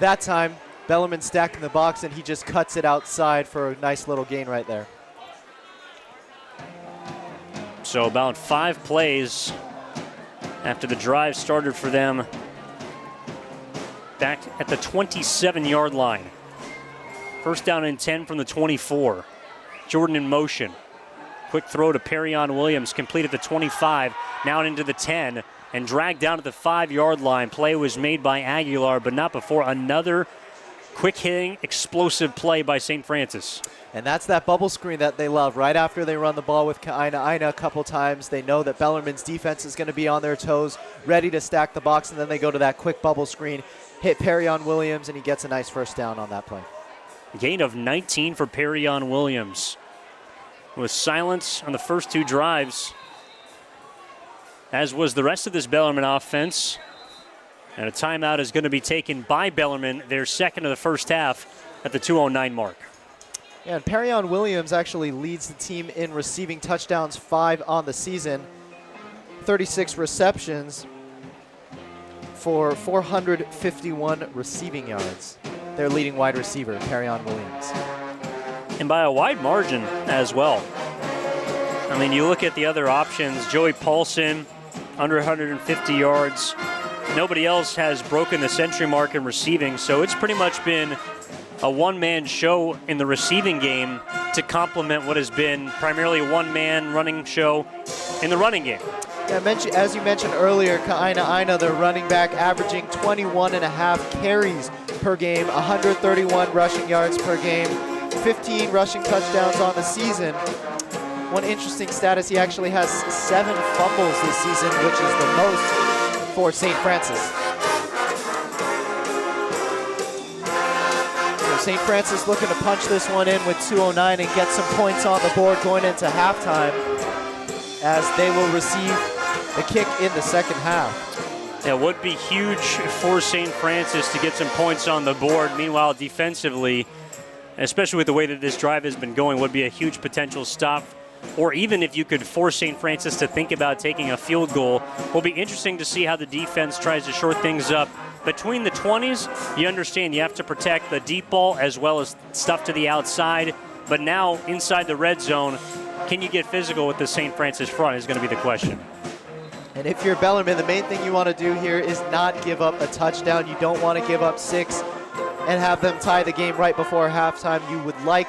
That time, Bellarmine stacking the box, and he just cuts it outside for a nice little gain right there. So about 5 plays after the drive started for them back at the 27-yard line. First down and 10 from the 24. Jordan in motion. Quick throw to Perryon Williams, complete at the 25, now into the 10, and dragged down to the 5-yard line. Play was made by Aguilar, but not before another quick-hitting, explosive play by St. Francis. And that's that bubble screen that they love. Right after they run the ball with Keanaaina a couple times, they know that Bellarmine's defense is going to be on their toes, ready to stack the box, and then they go to that quick bubble screen, hit Perryon Williams, and he gets a nice first down on that play. Gain of 19 for Perryon Williams. With silence on the first 2 drives, as was the rest of this Bellarmine offense. And a timeout is going to be taken by Bellarmine, their second of the first half, at the 2:09 mark. Yeah, and Perryon Williams actually leads the team in receiving touchdowns, 5 on the season, 36 receptions for 451 receiving yards. Their leading wide receiver, Perryon Williams. And by a wide margin as well. I mean, you look at the other options, Joey Paulson, under 150 yards. Nobody else has broken the century mark in receiving, so it's pretty much been a one-man show in the receiving game to complement what has been primarily a one-man running show in the running game. Yeah, as you mentioned earlier, Keanaaina, their running back, averaging 21.5 carries per game, 131 rushing yards per game, 15 rushing touchdowns on the season. One interesting stat is he actually has 7 fumbles this season, which is the most for St. Francis. So St. Francis looking to punch this one in with 2:09 and get some points on the board going into halftime, as they will receive the kick in the second half. It would be huge for St. Francis to get some points on the board. Meanwhile, defensively, especially with the way that this drive has been going, would be a huge potential stop. Or even if you could force St. Francis to think about taking a field goal, will be interesting to see how the defense tries to short things up. Between the 20s, you understand you have to protect the deep ball as well as stuff to the outside. But now, inside the red zone, can you get physical with the St. Francis front is going to be the question. And if you're Bellarmine, the main thing you want to do here is not give up a touchdown. You don't want to give up 6 and have them tie the game right before halftime. You would like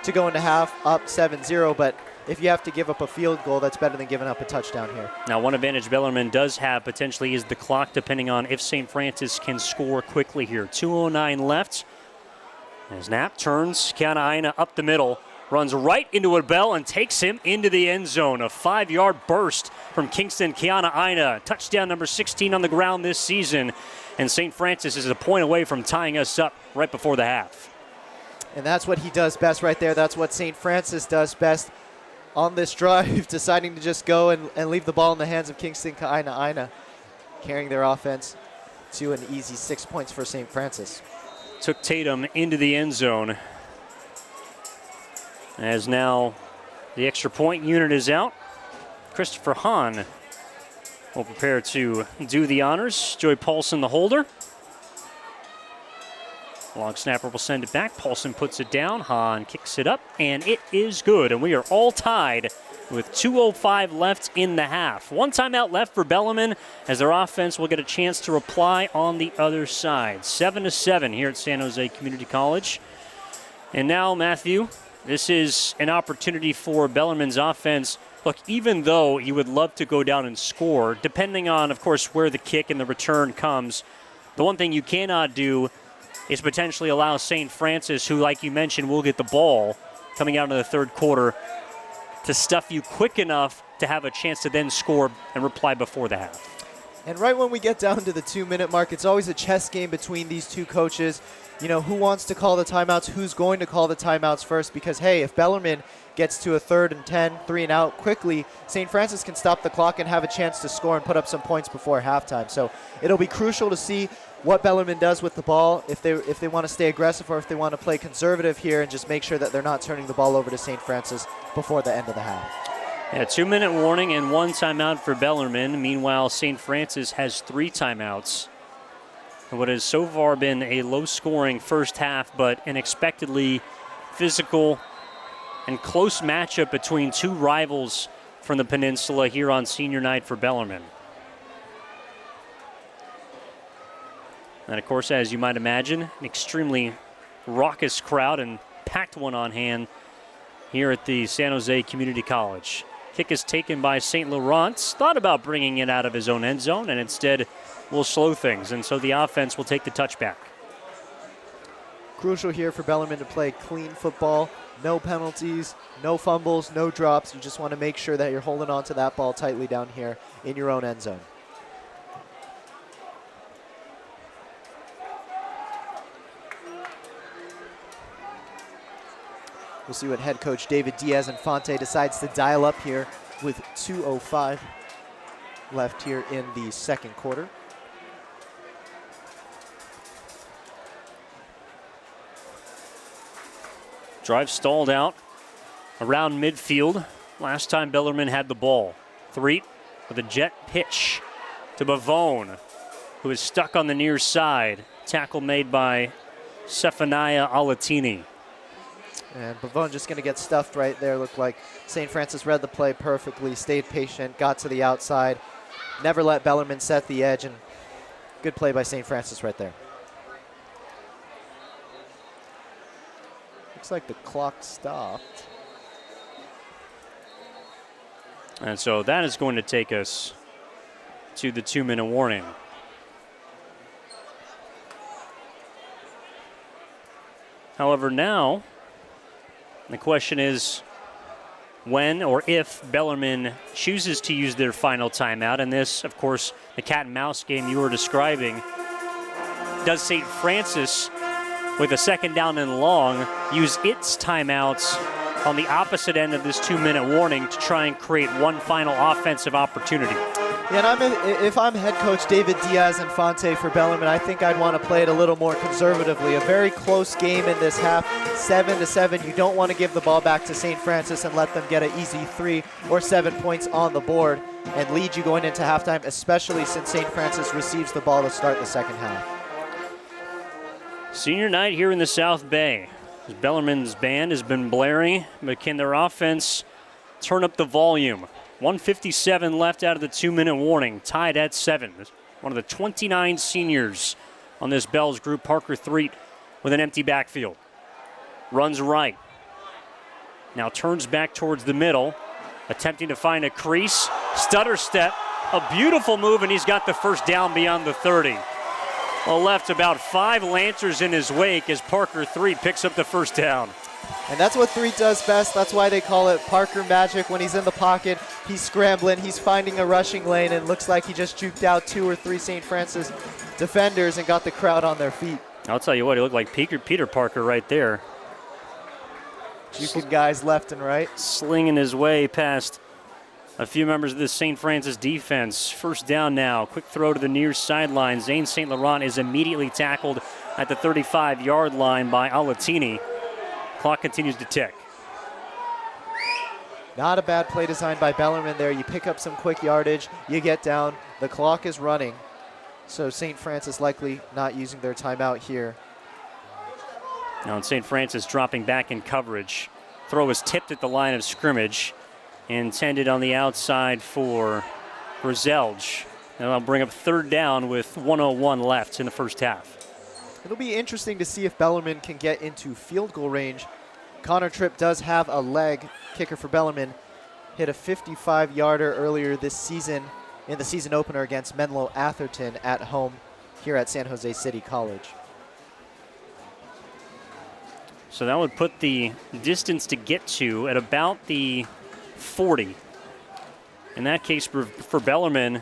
to go into half up 7-0, but if you have to give up a field goal, that's better than giving up a touchdown here. Now, one advantage Bellarmine does have potentially is the clock, depending on if St. Francis can score quickly here. 2:09 left. As Knapp turns, Keanaaina up the middle, runs right into a Bell and takes him into the end zone. A 5-yard burst from Kingston Keanaaina. Touchdown number 16 on the ground this season. And St. Francis is a point away from tying us up right before the half. And that's what he does best right there. That's what St. Francis does best on this drive, deciding to just go and leave the ball in the hands of Kingston Keanaaina, carrying their offense to an easy 6 points for St. Francis. Took Tatum into the end zone. As now the extra point unit is out. Christopher Hahn will prepare to do the honors. Joey Paulson, the holder. Long snapper will send it back. Paulson puts it down. Hahn kicks it up, and it is good. And we are all tied with 2:05 left in the half. One timeout left for Bellarmine as their offense will get a chance to reply on the other side. 7-7 here at San Jose Community College. And now, Matthew, this is an opportunity for Bellarmine's offense. Look, even though you would love to go down and score, depending on, of course, where the kick and the return comes, the one thing you cannot do is potentially allow St. Francis, who, like you mentioned, will get the ball coming out in the third quarter, to stuff you quick enough to have a chance to then score and reply before the half. And right when we get down to the 2-minute mark, it's always a chess game between these two coaches. You know, who wants to call the timeouts, who's going to call the timeouts first, because, hey, if Bellarmine gets to a 3rd and 10, 3 and out quickly, St. Francis can stop the clock and have a chance to score and put up some points before halftime. So it'll be crucial to see what Bellarmine does with the ball, if they want to stay aggressive or if they want to play conservative here and just make sure that they're not turning the ball over to St. Francis before the end of the half. Yeah, 2-minute warning and 1 timeout for Bellarmine. Meanwhile, St. Francis has 3 timeouts. And what has so far been a low-scoring first half, but an expectedly physical and close matchup between two rivals from the peninsula here on senior night for Bellarmine. And of course, as you might imagine, an extremely raucous crowd and packed one on hand here at the San Jose Community College. Kick is taken by St. Laurent's. Thought about bringing it out of his own end zone, and instead will slow things. And so the offense will take the touchback. Crucial here for Bellarmine to play clean football. No penalties, no fumbles, no drops. You just want to make sure that you're holding on to that ball tightly down here in your own end zone. We'll see what head coach David Diaz-Infante decides to dial up here with 2:05 left here in the second quarter. Drive stalled out around midfield. Last time Bellarmine had the ball. Threet with a jet pitch to Bavone, who is stuck on the near side. Tackle made by Stefania Alatini. And Bavone just going to get stuffed right there. Looked like St. Francis read the play perfectly, stayed patient, got to the outside, never let Bellarmine set the edge, and good play by St. Francis right there. Looks like the clock stopped. And so that is going to take us to the 2-minute warning. However, now the question is when or if Bellarmine chooses to use their final timeout. And this, of course, the cat and mouse game you were describing. Does St. Francis, with a 2nd down and long, use its timeouts on the opposite end of this 2-minute warning to try and create one final offensive opportunity? Yeah, and if I'm head coach David Diaz-Infante for Bellarmine, I think I'd want to play it a little more conservatively. A very close game in this half, 7-7. You don't want to give the ball back to St. Francis and let them get an easy 3 or 7 points on the board and lead you going into halftime, especially since St. Francis receives the ball to start the second half. Senior night here in the South Bay. Bellarmine's band has been blaring, but can their offense turn up the volume? 1:57 left out of the 2-minute warning, tied at 7. One of the 29 seniors on this Bells group, Parker Threet, with an empty backfield. Runs right. Now turns back towards the middle, attempting to find a crease. Stutter step, a beautiful move, and he's got the first down beyond the 30. Well, left about 5 Lancers in his wake as Parker Threet picks up the first down. And that's what Threet does best. That's why they call it Parker Magic. When he's in the pocket, he's scrambling, he's finding a rushing lane, and looks like he just juked out 2 or 3 St. Francis defenders and got the crowd on their feet. I'll tell you what, he looked like Peter Parker right there. Juking guys left and right. Slinging his way past a few members of this St. Francis defense. First down now. Quick throw to the near sideline. Zane St. Laurent is immediately tackled at the 35-yard line by Alatini. Clock continues to tick. Not a bad play design by Bellarmine there. You pick up some quick yardage, you get down, the clock is running. So St. Francis likely not using their timeout here. Now St. Francis dropping back in coverage. Throw is tipped at the line of scrimmage. Intended on the outside for Zelge. And I'll bring up third down with 1:01 left in the first half. It'll be interesting to see if Bellarmine can get into field goal range. Connor Tripp does have a leg. Kicker for Bellarmine hit a 55-yarder earlier this season in the season opener against Menlo Atherton at home here at San Jose City College. So that would put the distance to get to at about the 40. In that case, for Bellarmine,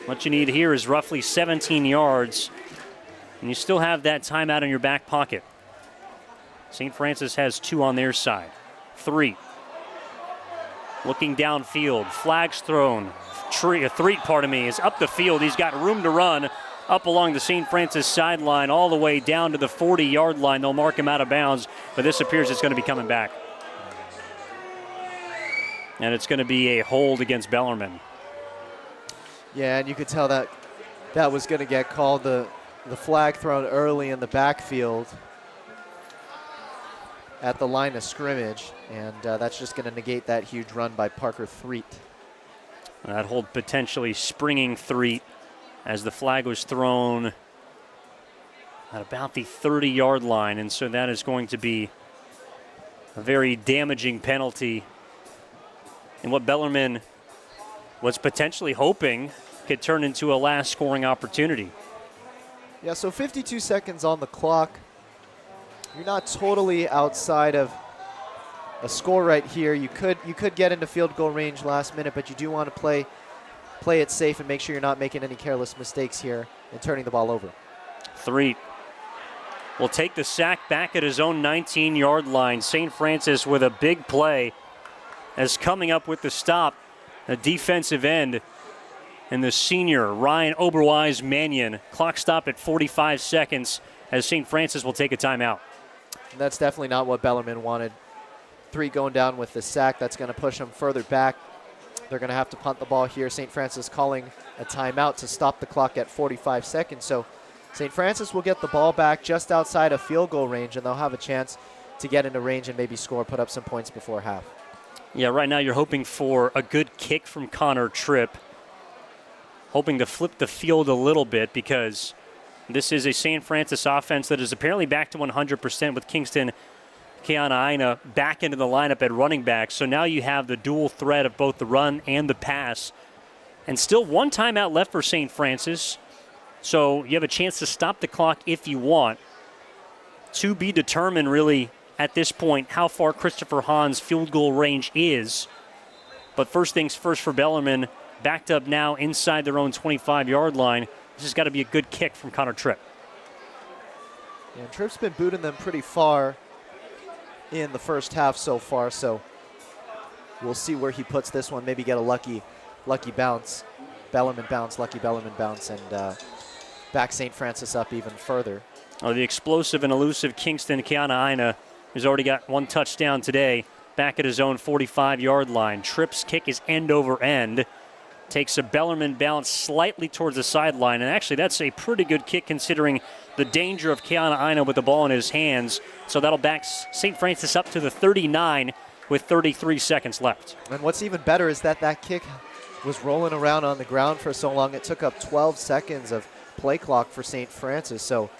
what you need here is roughly 17 yards, and you still have that timeout in your back pocket. St. Francis has 2 on their side. 3. Looking downfield, flags thrown. Three is up the field. He's got room to run up along the St. Francis sideline all the way down to the 40-yard line. They'll mark him out of bounds, but this appears it's going to be coming back. And it's going to be a hold against Bellarmine. Yeah, and you could tell that that was going to get called. The flag thrown early in the backfield at the line of scrimmage, and that's just going to negate that huge run by Parker Threet. That hold potentially springing Threet as the flag was thrown at about the 30-yard line, and so that is going to be a very damaging penalty. And what Bellarmine was potentially hoping could turn into a last scoring opportunity. Yeah, so 52 seconds on the clock. You're not totally outside of a score right here. You could get into field goal range last minute, but you do want to play it safe and make sure you're not making any careless mistakes here and turning the ball over. Threet will take the sack back at his own 19-yard line. St. Francis with a big play as coming up with the stop, a defensive end, and the senior Ryan Oberwise-Mannion. Clock stop at 45 seconds as St. Francis will take a timeout. And that's definitely not what Bellarmine wanted. Threet going down with the sack. That's going to push them further back. They're going to have to punt the ball here. St. Francis calling a timeout to stop the clock at 45 seconds. So St. Francis will get the ball back just outside of field goal range, and they'll have a chance to get into range and maybe score, put up some points before half. Yeah, right now you're hoping for a good kick from Connor Tripp, hoping to flip the field a little bit because this is a St. Francis offense that is apparently back to 100% with Kingston Keana back into the lineup at running back. So now you have the dual threat of both the run and the pass. And still one timeout left for St. Francis. So you have a chance to stop the clock if you want. To be determined really at this point how far Christopher Hahn's field goal range is. But first things first for Bellarmine, backed up now inside their own 25-yard line. This has got to be a good kick from Connor Tripp. Yeah, Tripp's been booting them pretty far in the first half so far, so we'll see where he puts this one. Maybe get a lucky bounce. Bellarmine bounce, lucky Bellarmine bounce, and back St. Francis up even further. Oh, the explosive and elusive Kingston Keana has already got one touchdown today, back at his own 45-yard line. Tripp's kick is end over end. Takes a Bellarmine bounce slightly towards the sideline, and actually that's a pretty good kick considering the danger of Keana with the ball in his hands. So that'll back St. Francis up to the 39 with 33 seconds left. And what's even better is that kick was rolling around on the ground for so long. It took up 12 seconds of play clock for St. Francis. So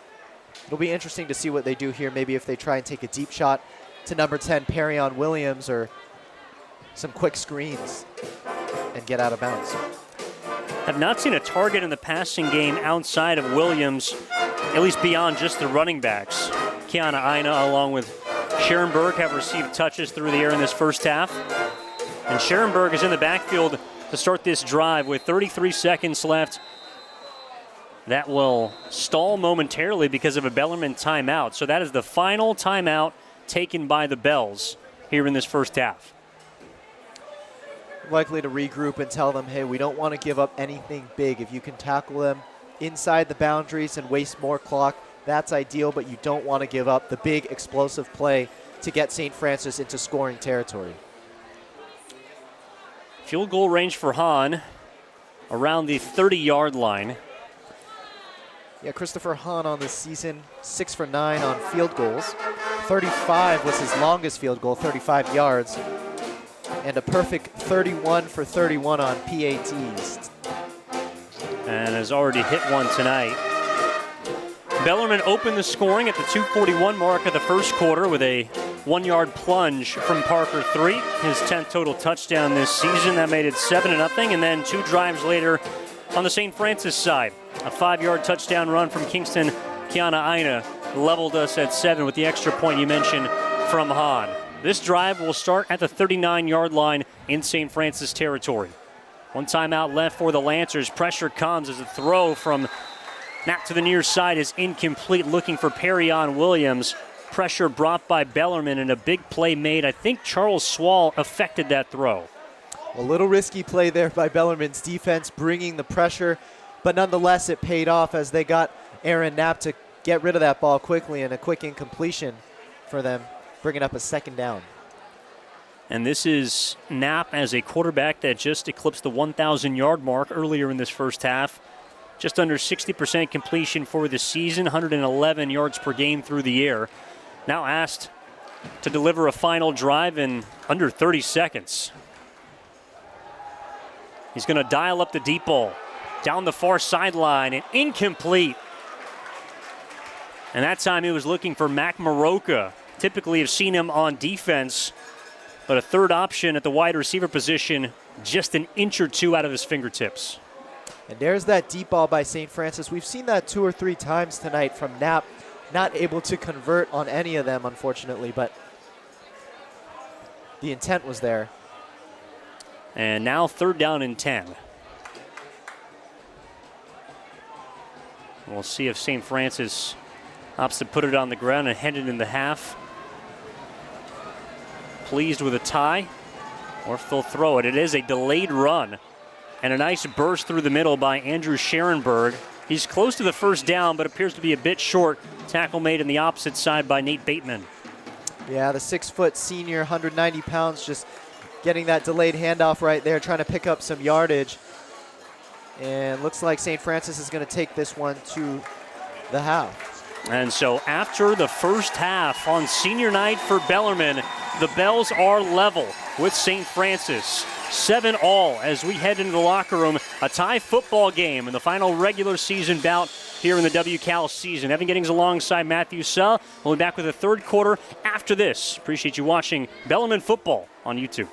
it'll be interesting to see what they do here. Maybe if they try and take a deep shot to number 10, Perryon Williams, or some quick screens and get out of bounds. Have not seen a target in the passing game outside of Williams, at least beyond just the running backs. Keana along with Scherenberg have received touches through the air in this first half. And Scherenberg is in the backfield to start this drive with 33 seconds left. That will stall momentarily because of a Bellarmine timeout. So that is the final timeout taken by the Bells here in this first half. Likely to regroup and tell them, hey, we don't want to give up anything big. If you can tackle them inside the boundaries and waste more clock, that's ideal, but you don't want to give up the big explosive play to get St. Francis into scoring territory. field goal range for Hahn around the 30-yard line. Yeah, Christopher Hahn on this season, 6 for 9 on field goals. 35 was his longest field goal, 35 yards. And a perfect 31 for 31 on PATs. And has already hit one tonight. Bellarmine opened the scoring at the 2:41 mark of the first quarter with a 1-yard plunge from Parker 3. His 10th total touchdown this season. That made it 7-0. And then 2 drives later on the St. Francis side, a 5-yard touchdown run from Kingston Kiana Aina leveled us at 7 with the extra point you mentioned from Hahn. This drive will start at the 39-yard line in St. Francis territory. One timeout left for the Lancers. Pressure comes as a throw from Knapp to the near side is incomplete, looking for Perryon Williams. Pressure brought by Bellarmine and a big play made. I think Charles Swall affected that throw. A little risky play there by Bellarmine's defense, bringing the pressure, but nonetheless it paid off as they got Aaron Knapp to get rid of that ball quickly, and a quick incompletion for them, bringing up a 2nd down. And this is Knapp as a quarterback that just eclipsed the 1,000-yard mark earlier in this first half. Just under 60% completion for the season, 111 yards per game through the air. Now asked to deliver a final drive in under 30 seconds. He's going to dial up the deep ball. Down the far sideline and incomplete. And that time he was looking for Mac Maroka. Typically have seen him on defense, but a third option at the wide receiver position, just an inch or 2 out of his fingertips. And there's that deep ball by St. Francis. We've seen that 2 or 3 times tonight from Knapp. Not able to convert on any of them, unfortunately, but the intent was there. And now 3rd down and 10. We'll see if St. Francis opts to put it on the ground and head it in the half. Pleased with a tie, or if they'll throw it. It is a delayed run. And a nice burst through the middle by Andrew Scherenberg. He's close to the first down, but appears to be a bit short. Tackle made in the opposite side by Nate Bateman. Yeah, the 6-foot senior, 190 pounds, just getting that delayed handoff right there, trying to pick up some yardage. And looks like St. Francis is going to take this one to the half. And so after the first half on senior night for Bellarmine, the Bells are level with St. Francis. 7-all as we head into the locker room. A tie football game in the final regular season bout here in the WCAL season. Evan Giddings alongside Matthew Suh. We'll be back with the 3rd quarter after this. Appreciate you watching Bellarmine football on YouTube.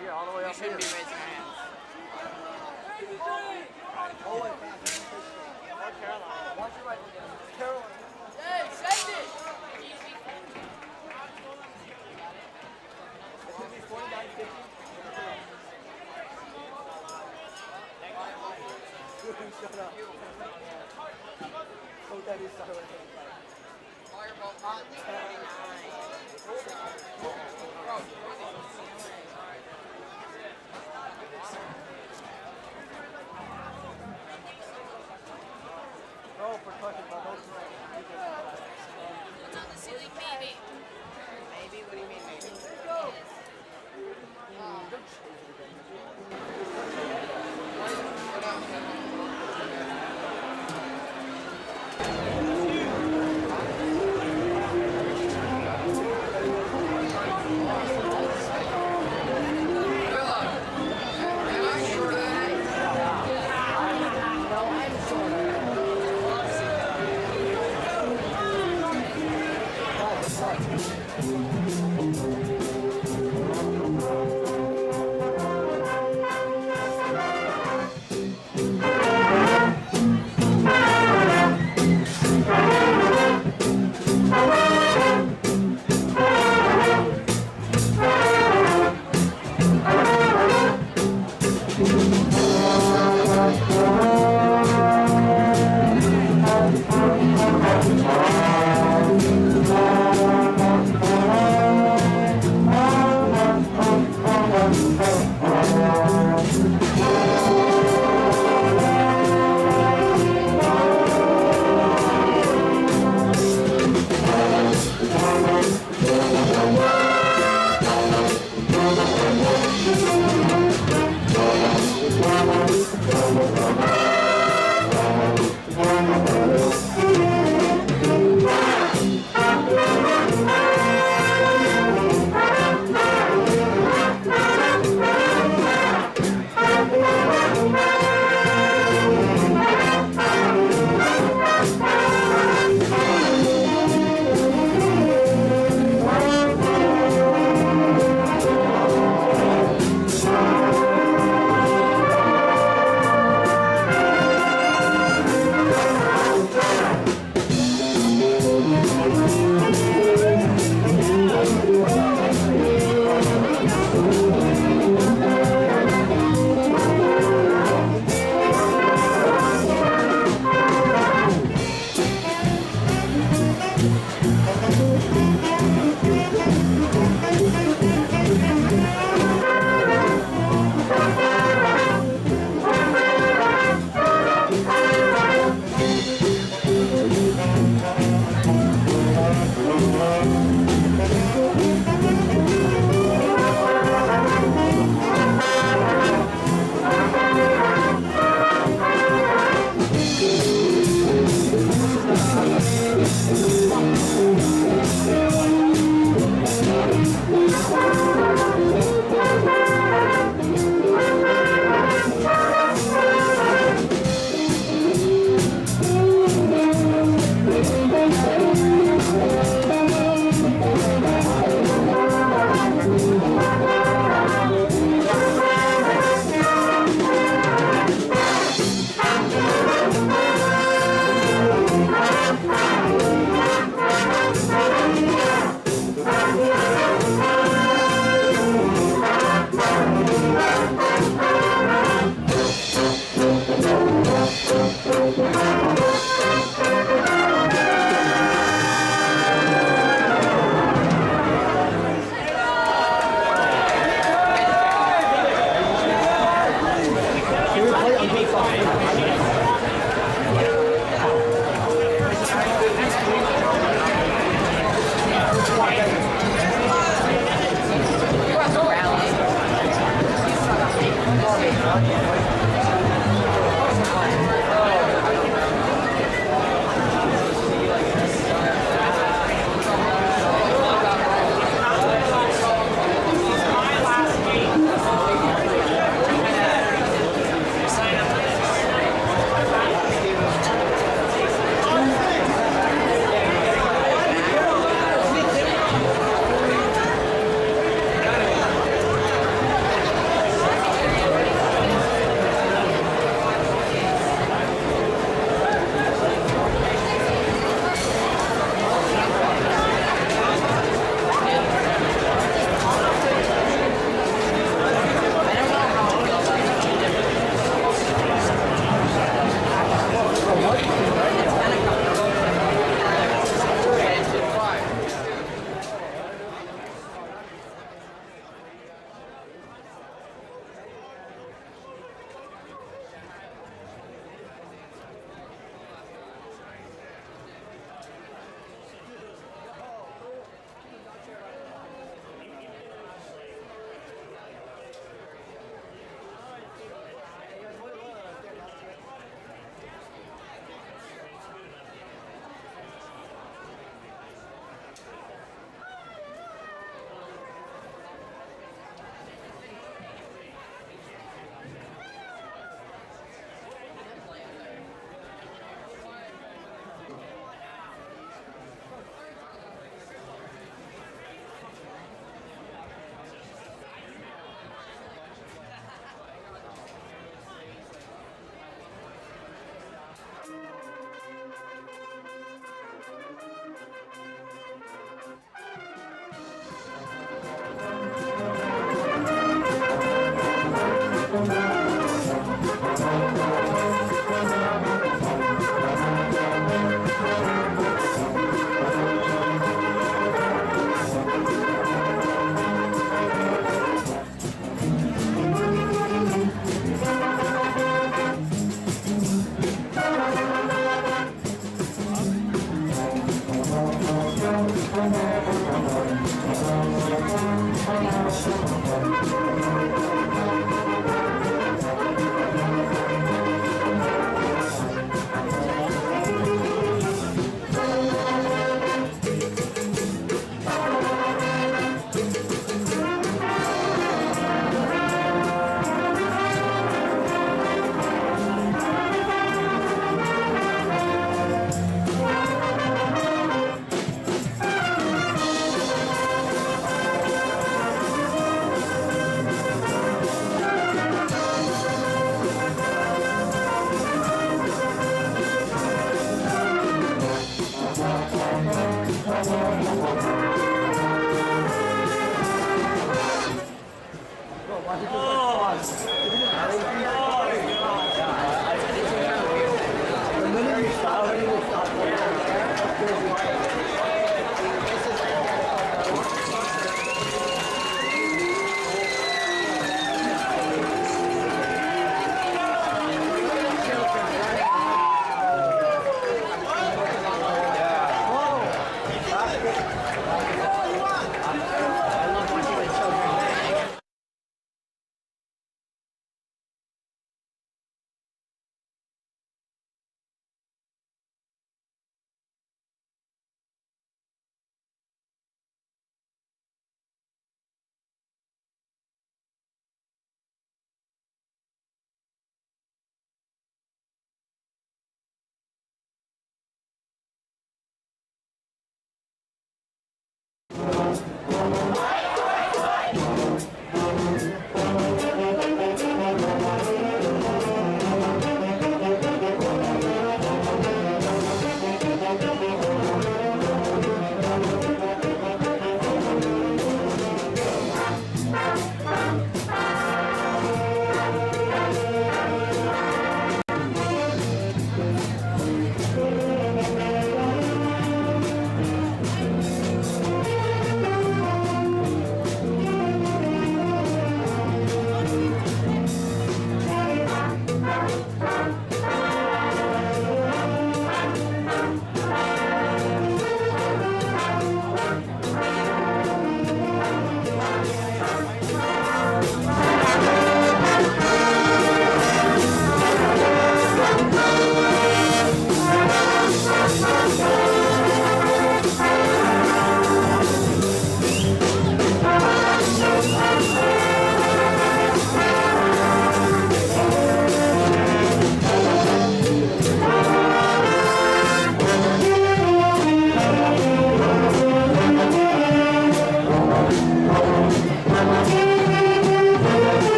We shouldn't be raising our hands. Hey, send it! Shut up. Oh, that is silent. Fireball pot 29. Oh, percussion ball. Those What's on the ceiling? Maybe. Maybe? What do you mean maybe?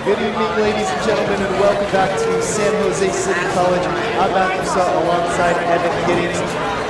Good evening, ladies and gentlemen, and welcome back to San Jose City College. I'm Matthew Sutton alongside Evan Giddings.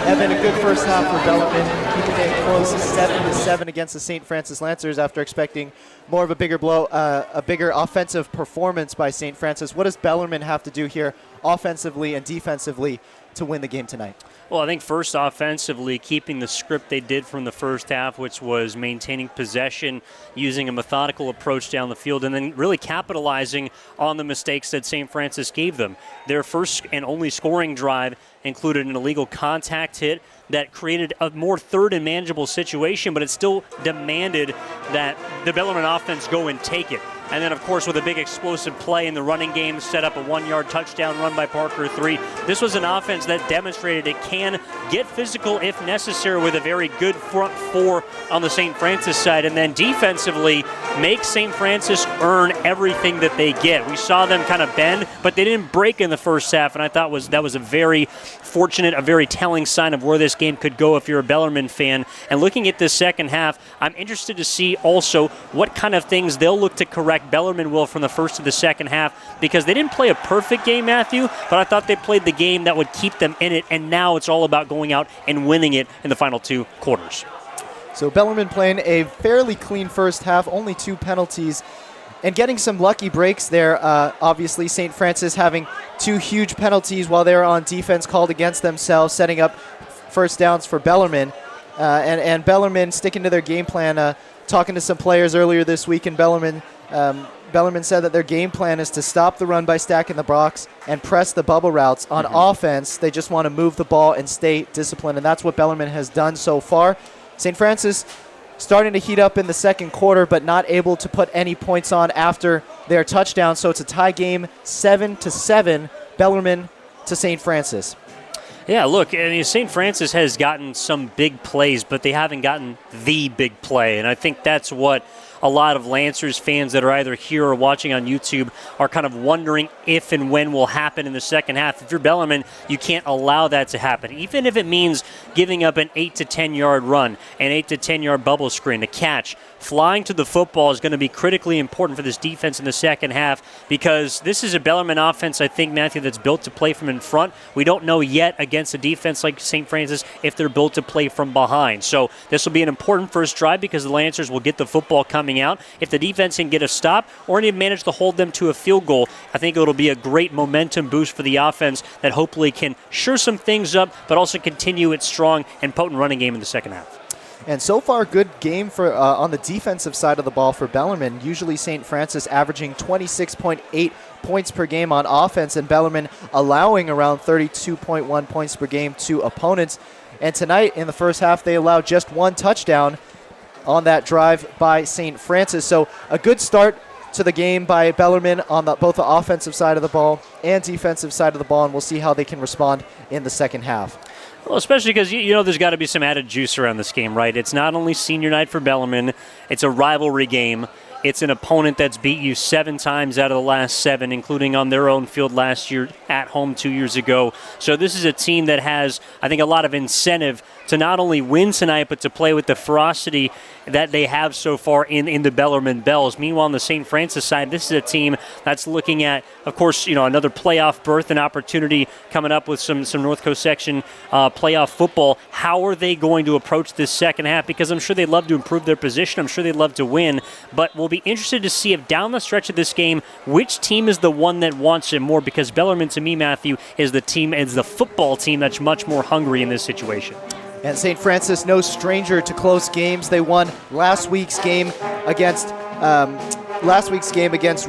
Evan, a good first half for Bellarmine, keeping it close 7-7 against the St. Francis Lancers after expecting more of a bigger offensive performance by St. Francis. What does Bellarmine have to do here offensively and defensively to win the game tonight? Well, I think first offensively, keeping the script they did from the first half, which was maintaining possession, using a methodical approach down the field, and then really capitalizing on the mistakes that St. Francis gave them. Their first and only scoring drive included an illegal contact hit that created a more third and manageable situation, but it still demanded that the Bellarmine offense go and take it. And then, of course, with a big explosive play in the running game, set up a 1-yard touchdown run by Parker 3. This was an offense that demonstrated it can get physical if necessary with a very good front four on the St. Francis side. And then defensively, make St. Francis earn everything that they get. We saw them kind of bend, but they didn't break in the first half. And I thought that was a very fortunate, a very telling sign of where this game could go if you're a Bellarmine fan. And looking at this second half, I'm interested to see also what kind of things they'll look to correct. Bellarmine will from the first to the second half, because they didn't play a perfect game, Matthew, but I thought they played the game that would keep them in it, and now it's all about going out and winning it in the final two quarters. So Bellarmine playing a fairly clean first half, only 2 penalties And getting some lucky breaks there. Obviously, St. Francis having 2 huge penalties while they were on defense called against themselves, setting up first downs for Bellarmine. And Bellarmine sticking to their game plan. Talking to some players earlier this week in Bellarmine, Bellarmine said that their game plan is to stop the run by stacking the box and press the bubble routes. On offense, they just want to move the ball and stay disciplined, and that's what Bellarmine has done so far. St. Francis starting to heat up in the second quarter, but not able to put any points on after their touchdown. So it's a tie game, 7-7, Bellarmine to St. Francis. Yeah, look, I mean, St. Francis has gotten some big plays, but they haven't gotten the big play. And I think that's what a lot of Lancers fans that are either here or watching on YouTube are kind of wondering if and when will happen in the second half. If you're Bellarmine, you can't allow that to happen. Even if it means giving up an 8 to 10 yard run, an 8 to 10 yard bubble screen, a catch, flying to the football is going to be critically important for this defense in the second half, because this is a Bellarmine offense, I think, Matthew, that's built to play from in front. We don't know yet against a defense like St. Francis if they're built to play from behind. So this will be an important first drive because the Lancers will get the football coming out. If the defense can get a stop or even manage to hold them to a field goal, I think it'll be a great momentum boost for the offense that hopefully can shore some things up, but also continue its strong and potent running game in the second half. And so far, good game for on the defensive side of the ball for Bellarmine. Usually St. Francis averaging 26.8 points per game on offense, and Bellarmine allowing around 32.1 points per game to opponents. And tonight, in the first half, they allowed just 1 touchdown on that drive by St. Francis. So a good start to the game by Bellarmine on both the offensive side of the ball and defensive side of the ball, and we'll see how they can respond in the second half. Well, especially because, you know, there's got to be some added juice around this game, right? It's not only senior night for Bellarmine, it's a rivalry game. It's an opponent that's beat you 7 times out of the last 7, including on their own field last year, at home 2 years ago. So this is a team that has, I think, a lot of incentive to not only win tonight, but to play with the ferocity that they have so far in the Bellarmine Bells. Meanwhile, on the St. Francis side, this is a team that's looking at, of course, you know, another playoff berth and opportunity coming up with some North Coast section playoff football. How are they going to approach this second half? Because I'm sure they'd love to improve their position. I'm sure they'd love to win, but we'll be interested to see if down the stretch of this game, which team is the one that wants it more, because Bellarmine, to me, Matthew, is the football team that's much more hungry in this situation. And St. Francis, no stranger to close games. They won last week's game against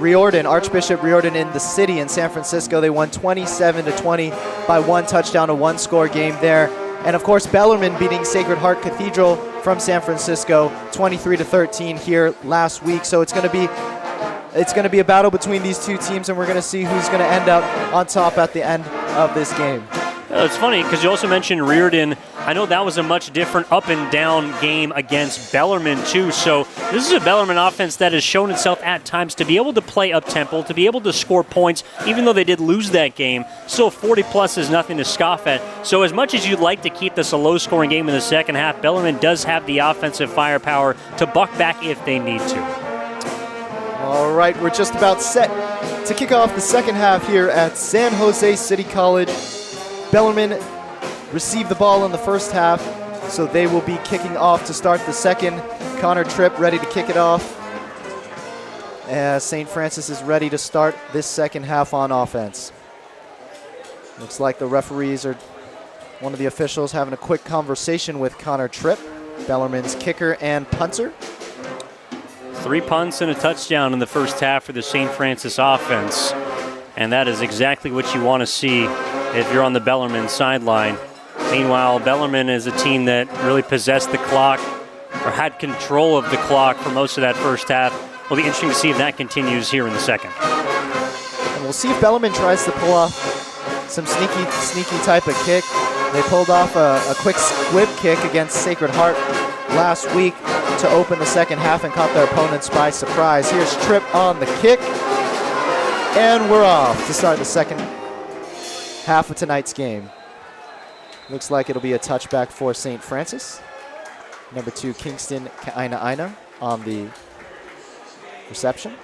Riordan, Archbishop Riordan in the city in San Francisco. They won 27-20 by 1 touchdown, a 1-score game there. And of course, Bellarmine beating Sacred Heart Cathedral from San Francisco 23-13 here last week. So it's going to be a battle between these two teams, and we're going to see who's going to end up on top at the end of this game. It's funny because you also mentioned Riordan. I know that was a much different up and down game against Bellarmine too. So this is a Bellarmine offense that has shown itself at times to be able to play up tempo, to be able to score points, even though they did lose that game. Still 40 plus is nothing to scoff at. So as much as you'd like to keep this a low scoring game in the second half, Bellarmine does have the offensive firepower to buck back if they need to. All right, we're just about set to kick off the second half here at San Jose City College. Bellarmine received the ball in the first half, so they will be kicking off to start the second. Connor Tripp ready to kick it off, as St. Francis is ready to start this second half on offense. Looks like the referees or one of the officials having a quick conversation with Connor Tripp, Bellarmine's kicker and punter. 3 punts and a touchdown in the first half for the St. Francis offense. And that is exactly what you want to see if you're on the Bellarmine sideline. Meanwhile, Bellarmine is a team that really possessed the clock or had control of the clock for most of that first half. It'll be interesting to see if that continues here in the second. And we'll see if Bellarmine tries to pull off some sneaky type of kick. They pulled off a quick squib kick against Sacred Heart last week to open the second half and caught their opponents by surprise. Here's Tripp on the kick. And we're off to start the second half of tonight's game. Looks like it'll be a touchback for St. Francis. Number 2, Kingston Kaina on the reception.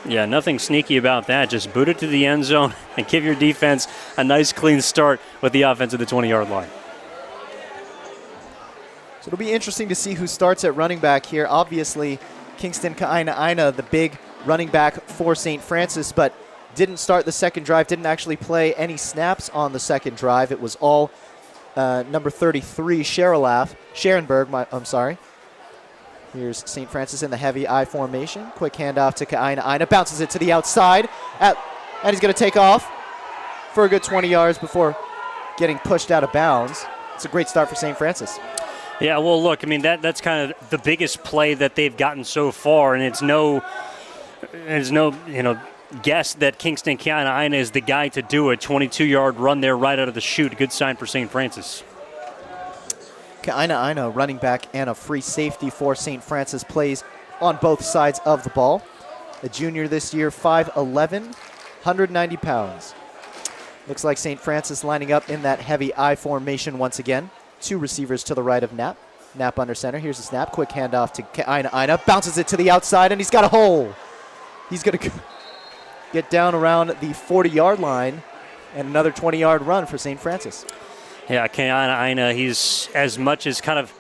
Yeah, nothing sneaky about that. Just boot it to the end zone and give your defense a nice clean start with the offense at the 20-yard line. So it'll be interesting to see who starts at running back here. Obviously, Kingston Kaina, the big running back for St. Francis, but didn't start the second drive, didn't actually play any snaps on the second drive. It was all number 33, Scherenberg, I'm sorry. Here's St. Francis in the heavy I formation. Quick handoff to Ka'aina. Bounces it to the outside, and he's going to take off for a good 20 yards before getting pushed out of bounds. It's a great start for St. Francis. Yeah, well, look, I mean, that's kind of the biggest play that they've gotten so far, and it's no guess that Kingston Ka'aina is the guy to do it. 22-yard run there right out of the chute. Good sign for St. Francis. Ka'aina, running back and a free safety for St. Francis, plays on both sides of the ball. A junior this year, 5'11", 190 pounds. Looks like St. Francis lining up in that heavy I formation once again. Two receivers to the right of Knapp. Knapp under center. Here's the snap. Quick handoff to Ka'aina. Bounces it to the outside, and he's got a hole. He's going to get down around the 40-yard line, and another 20-yard run for St. Francis. Yeah, Ka'aina, he's as much as kind of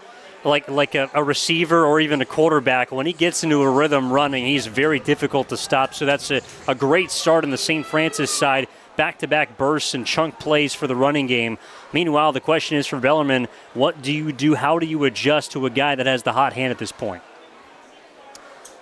like a receiver or even a quarterback. When he gets into a rhythm running, he's very difficult to stop. So that's a great start on the St. Francis side. Back-to-back bursts and chunk plays for the running game. Meanwhile, the question is for Bellarmine, what do you do? How do you adjust to a guy that has the hot hand at this point?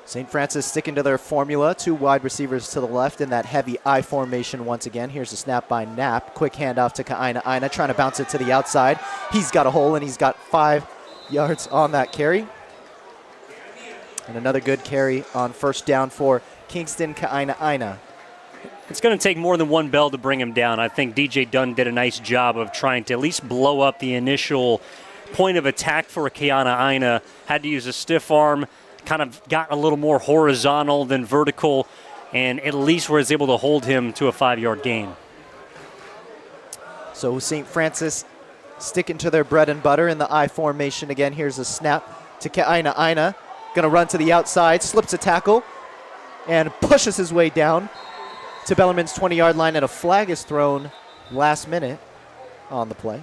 St. Francis sticking to their formula. Two wide receivers to the left in that heavy I formation once again. Here's a snap by Knapp. Quick handoff to Ka'aina, trying to bounce it to the outside. He's got a hole, and he's got 5 yards on that carry. And another good carry on first down for Kingston Ka'aina. It's going to take more than one bell to bring him down. I think DJ Dunn did a nice job of trying to at least blow up the initial point of attack for Ka'aina. Had to use a stiff arm, kind of got a little more horizontal than vertical, and at least was able to hold him to a 5-yard gain. So St. Francis sticking to their bread and butter in the I formation again. Here's a snap to Ka'aina. Going to run to the outside, slips a tackle, and pushes his way down to Bellarmine's 20-yard line, and a flag is thrown last minute on the play.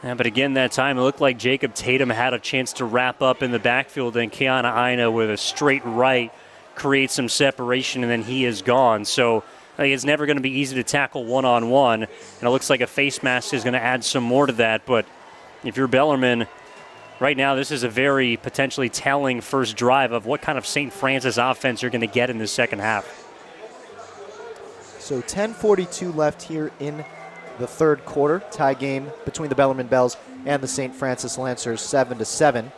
Yeah, but again, that time it looked like Jacob Tatum had a chance to wrap up in the backfield, and Ka'aina with a straight right creates some separation, and then he is gone. So it's never going to be easy to tackle one-on-one, and it looks like a face mask is going to add some more to that. But if you're Bellarmine, right now this is a very potentially telling first drive of what kind of St. Francis offense you're going to get in the second half. So 10:42 left here in the third quarter. Tie game between the Bellarmine Bells and the St. Francis Lancers, 7-7.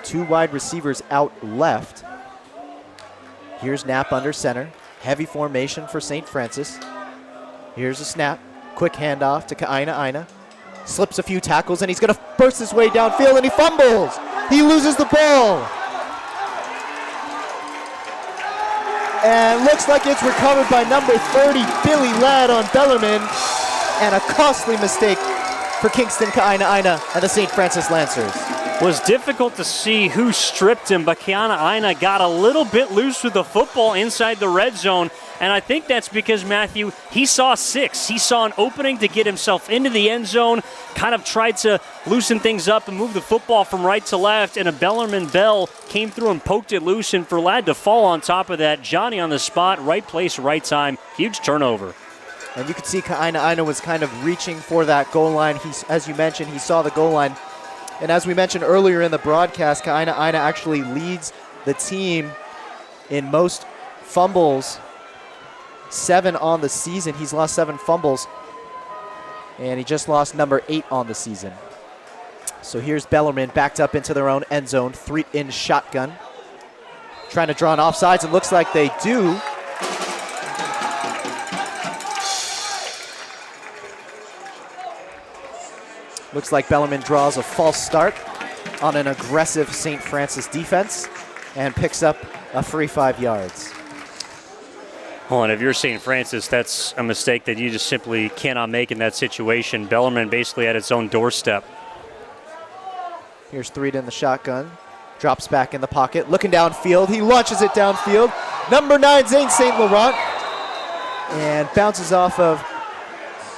Two wide receivers out left. Here's Knapp under center. Heavy formation for St. Francis. Here's a snap. Quick handoff to Ka'aina. Slips a few tackles, and he's going to burst his way downfield, and he fumbles. He loses the ball. And looks like it's recovered by number 30, Billy Ladd on Bellarmine. And a costly mistake for Kingston Ka'aina and the St. Francis Lancers. Was difficult to see who stripped him, but Ka'aina got a little bit loose with the football inside the red zone. And I think that's because, Matthew, he saw 6. He saw an opening to get himself into the end zone, kind of tried to loosen things up and move the football from right to left, and a Bellarmine Bell came through and poked it loose, and for Ladd to fall on top of that, Johnny on the spot, right place, right time, huge turnover. And you could see Ka'aina was kind of reaching for that goal line. As you mentioned, he saw the goal line. And as we mentioned earlier in the broadcast, Ka'aina actually leads the team in most fumbles, 7 on the season. He's lost 7 fumbles, and he just lost number 8 on the season. So here's Bellarmine backed up into their own end zone, 3 in shotgun. Trying to draw an offsides, and looks like they do. Looks like Bellarmine draws a false start on an aggressive St. Francis defense and picks up a free 5 yards. Well, and if you're St. Francis, that's a mistake that you just simply cannot make in that situation. Bellarmine basically at its own doorstep. Here's Threed in the shotgun. Drops back in the pocket. Looking downfield. He launches it downfield. Number 9, Zane St. Laurent. And bounces off of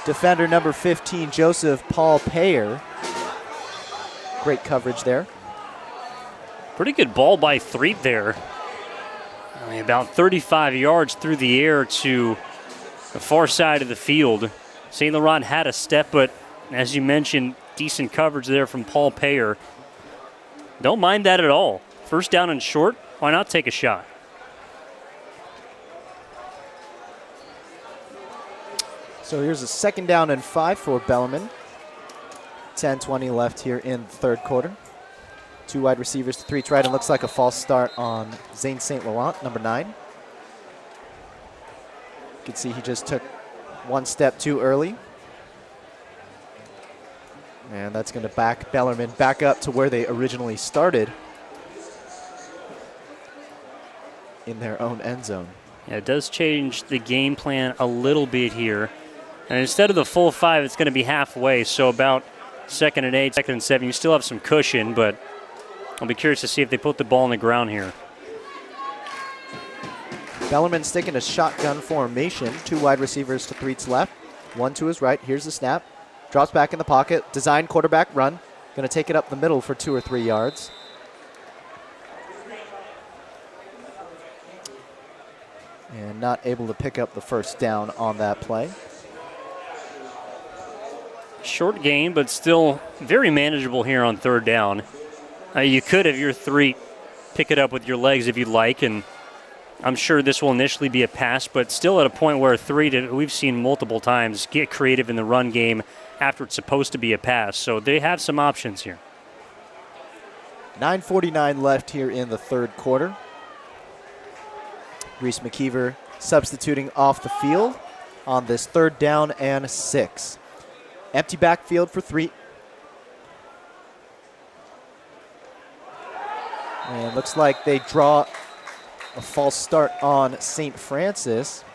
defender number 15, Joseph Paul Payer. Great coverage there. Pretty good ball by Threet there. I mean, about 35 yards through the air to the far side of the field. St. Laurent had a step, but as you mentioned, decent coverage there from Paul Payer. Don't mind that at all. First down and short, why not take a shot? So here's a 2nd down and 5 for Bellarmine. 10:20 left here in the 3rd quarter. 2 wide receivers to Threet's right, and looks like a false start on Zane St. Laurent, number 9. You can see he just took 1 step too early. And that's going to back Bellarmine back up to where they originally started in their own end zone. Yeah, it does change the game plan a little bit here. And instead of the full 5, it's going to be halfway, so about 2nd and 8, 2nd and 7. You still have some cushion, but I'll be curious to see if they put the ball on the ground here. Bellarmine sticking a shotgun formation. 2 wide receivers to Threet's left, 1 to his right. Here's the snap. Drops back in the pocket. Design quarterback run. Going to take it up the middle for 2 or 3 yards. And not able to pick up the first down on that play. Short gain, but still very manageable here on 3rd down. You could, if you're Threet, pick it up with your legs if you'd like, and I'm sure this will initially be a pass, but still at a point where Threet, we've seen multiple times, get creative in the run game after it's supposed to be a pass. So they have some options here. 9:49 left here in the 3rd quarter. Reese McKeever substituting off the field on this 3rd down and 6. Empty backfield for Threet. And looks like they draw a false start on St. Francis.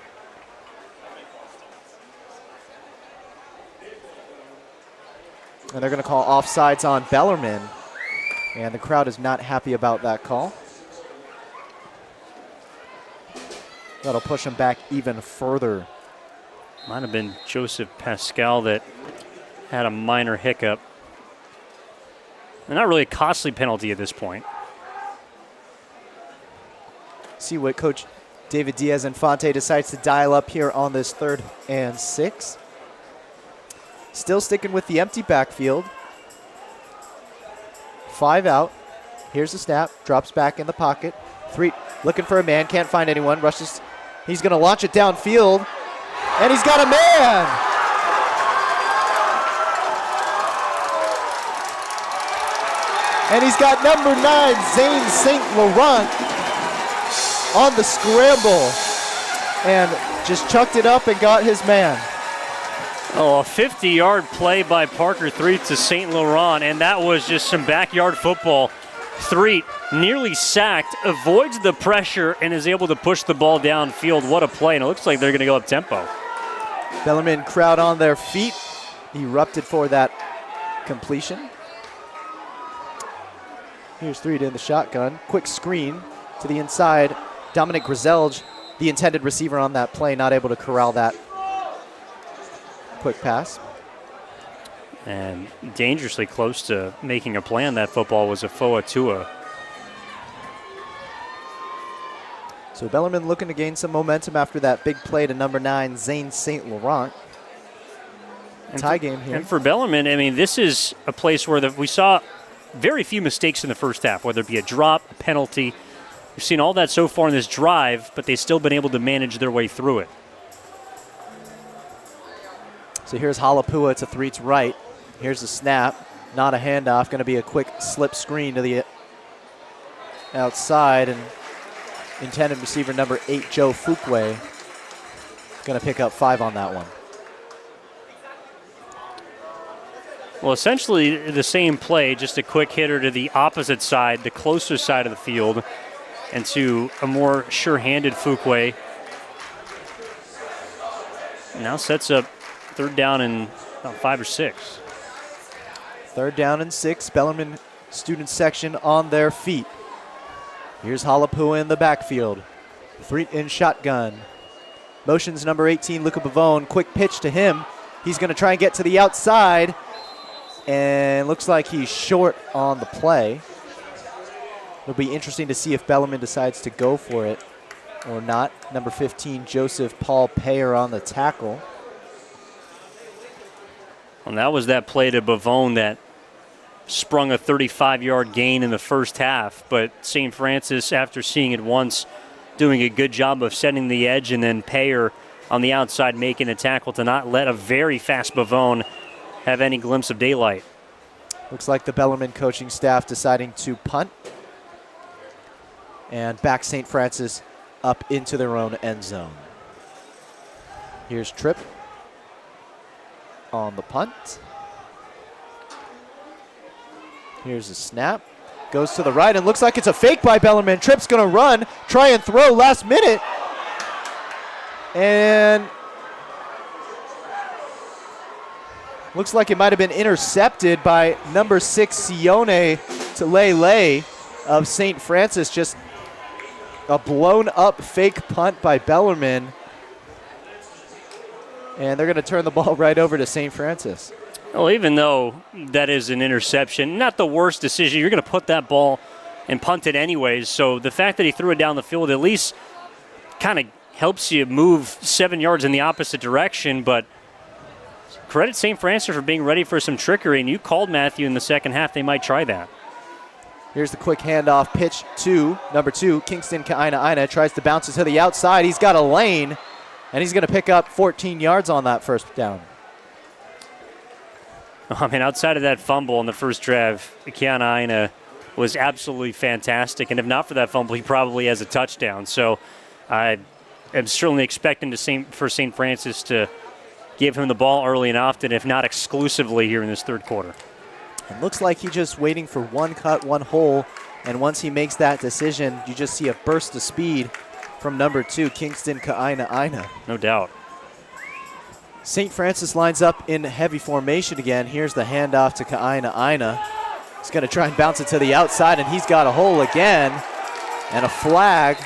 And they're going to call offsides on Bellarmine. And the crowd is not happy about that call. That'll push them back even further. Might have been Joseph Pascal that had a minor hiccup. And not really a costly penalty at this point. See what Coach David Diaz-Infante decides to dial up here on this 3rd and 6. Still sticking with the empty backfield. 5 out. Here's the snap. Drops back in the pocket. Threet looking for a man. Can't find anyone. Rushes. He's going to launch it downfield. And he's got a man. And he's got number 9, Zane St. Laurent, on the scramble. And just chucked it up and got his man. Oh, a 50-yard play by Parker Threet to St. Laurent, and that was just some backyard football. Threet nearly sacked, avoids the pressure, and is able to push the ball downfield. What a play, and it looks like they're going to go up tempo. Bellarmine crowd on their feet, erupted for that completion. Here's Threet in the shotgun. Quick screen to the inside. Dominic Griselge, the intended receiver on that play, not able to corral that quick pass. And dangerously close to making a play on that football was Afoa Tua. So Bellarmine looking to gain some momentum after that big play to number 9, Zane St. Laurent. Tie game here. And for Bellarmine, I mean, this is a place where we saw very few mistakes in the first half, whether it be a drop, a penalty. We've seen all that so far in this drive, but they've still been able to manage their way through it. So here's Halapua to Threet's right. Here's the snap. Not a handoff. Going to be a quick slip screen to the outside. And intended receiver number 8, Joe Fuqua, going to pick up 5 on that one. Well, essentially the same play, just a quick hitter to the opposite side, the closer side of the field, and to a more sure-handed Fuqua. Now sets up 3rd down and about 5 or 6. 3rd down and 6. Bellarmine student section on their feet. Here's Halapua in the backfield. Threet in shotgun. Motions number 18, Luca Bavone. Quick pitch to him. He's going to try and get to the outside. And looks like he's short on the play. It'll be interesting to see if Bellarmine decides to go for it or not. Number 15, Joseph Paul Payer on the tackle. And that was that play to Bavone that sprung a 35-yard gain in the first half. But St. Francis, after seeing it once, doing a good job of setting the edge, and then Payer on the outside making a tackle to not let a very fast Bavone have any glimpse of daylight. Looks like the Bellarmine coaching staff deciding to punt and back St. Francis up into their own end zone. Here's Tripp on the punt. Here's a snap. Goes to the right and looks like it's a fake by Bellarmine. Tripp's going to run, try and throw last minute. And looks like it might have been intercepted by number 6, Sione Talele of St. Francis. Just a blown up fake punt by Bellarmine. And they're going to turn the ball right over to St. Francis. Well, even though that is an interception, not the worst decision. You're going to put that ball and punt it anyways. So the fact that he threw it down the field at least kind of helps you move 7 yards in the opposite direction. But credit St. Francis for being ready for some trickery. And you called, Matthew, in the second half they might try that. Here's the quick handoff pitch to number 2, Kingston Ka'aina. Tries to bounce it to the outside. He's got a lane, and he's going to pick up 14 yards on that first down. I mean, outside of that fumble in the first drive, Ka'aina was absolutely fantastic. And if not for that fumble, he probably has a touchdown. So I am certainly expecting for St. Francis to give him the ball early and often, if not exclusively here in this third quarter. It looks like he's just waiting for one cut, one hole. And once he makes that decision, you just see a burst of speed from number 2, Kingston Ka'aina. No doubt. St. Francis lines up in heavy formation again. Here's the handoff to Ka'aina. He's going to try and bounce it to the outside, and he's got a hole again. And a flag.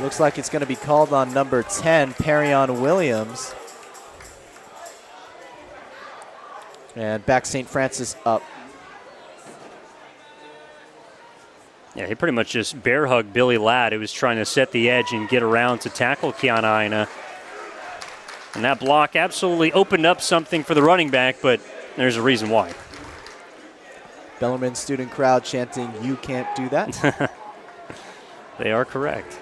Looks like it's going to be called on number 10, Perion Williams. And back St. Francis up. Yeah, he pretty much just bear hugged Billy Ladd, who was trying to set the edge and get around to tackle Ka'aina. And that block absolutely opened up something for the running back, but there's a reason why. Bellarmine student crowd chanting, "You can't do that." They are correct.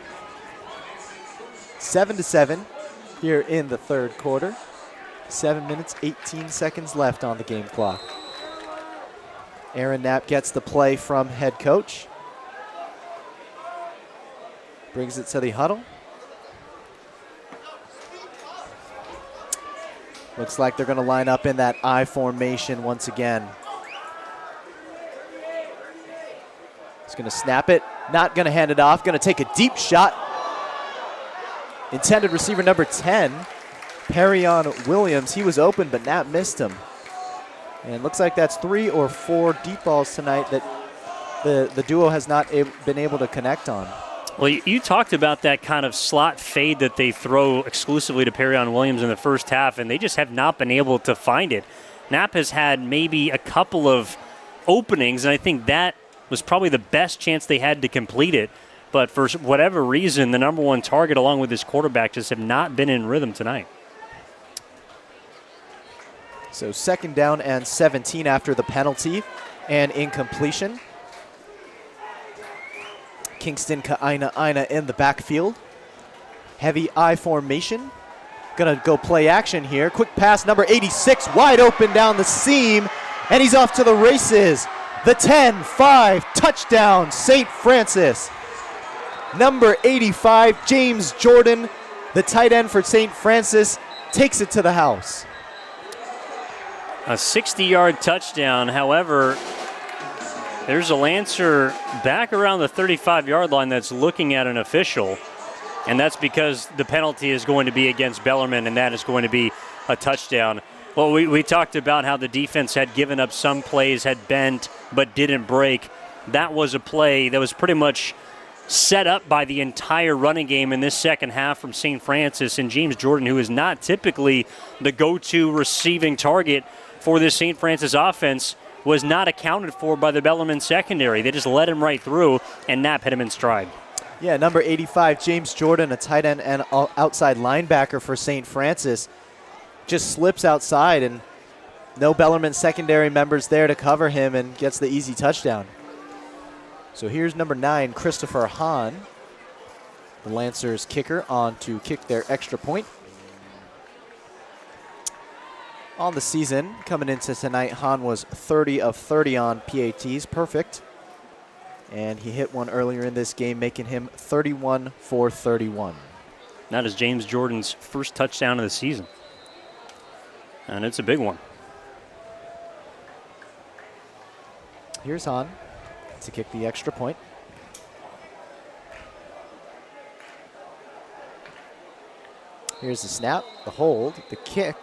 7-7 here in the third quarter. 7 minutes, 18 seconds left on the game clock. Aaron Knapp gets the play from head coach. Brings it to the huddle. Looks like they're going to line up in that I formation once again. He's going to snap it. Not going to hand it off. Going to take a deep shot. Intended receiver number 10, Perion Williams. He was open, but Knapp missed him. And looks like that's 3 or 4 deep balls tonight that the duo has not been able to connect on. Well, you talked about that kind of slot fade that they throw exclusively to Perion Williams in the first half, and they just have not been able to find it. Knapp has had maybe a couple of openings, and I think that was probably the best chance they had to complete it. But for whatever reason, the number 1 target along with his quarterback just have not been in rhythm tonight. So 2nd down and 17 after the penalty and incompletion. Kingston Ka'aina in the backfield. Heavy I formation. Gonna go play action here. Quick pass, number 86, wide open down the seam, and he's off to the races. The 10-5 touchdown, St. Francis. Number 85, James Jordan, the tight end for St. Francis, takes it to the house. A 60-yard touchdown. However, there's a Lancer back around the 35-yard line that's looking at an official, and that's because the penalty is going to be against Bellarmine, and that is going to be a touchdown. Well, we talked about how the defense had given up some plays, had bent, but didn't break. That was a play that was pretty much set up by the entire running game in this second half from St. Francis, and James Jordan, who is not typically the go-to receiving target for this St. Francis offense, was not accounted for by the Bellarmine secondary. They just let him right through, and Knapp hit him in stride. Yeah, number 85, James Jordan, a tight end and outside linebacker for St. Francis, just slips outside, and no Bellarmine secondary members there to cover him, and gets the easy touchdown. So here's number 9, Christopher Hahn, the Lancers kicker, on to kick their extra point. On the season, coming into tonight, Hahn was 30 of 30 on PATs, perfect. And he hit one earlier in this game, making him 31 for 31. That is James Jordan's first touchdown of the season. And it's a big one. Here's Hahn to kick the extra point. Here's the snap, the hold, the kick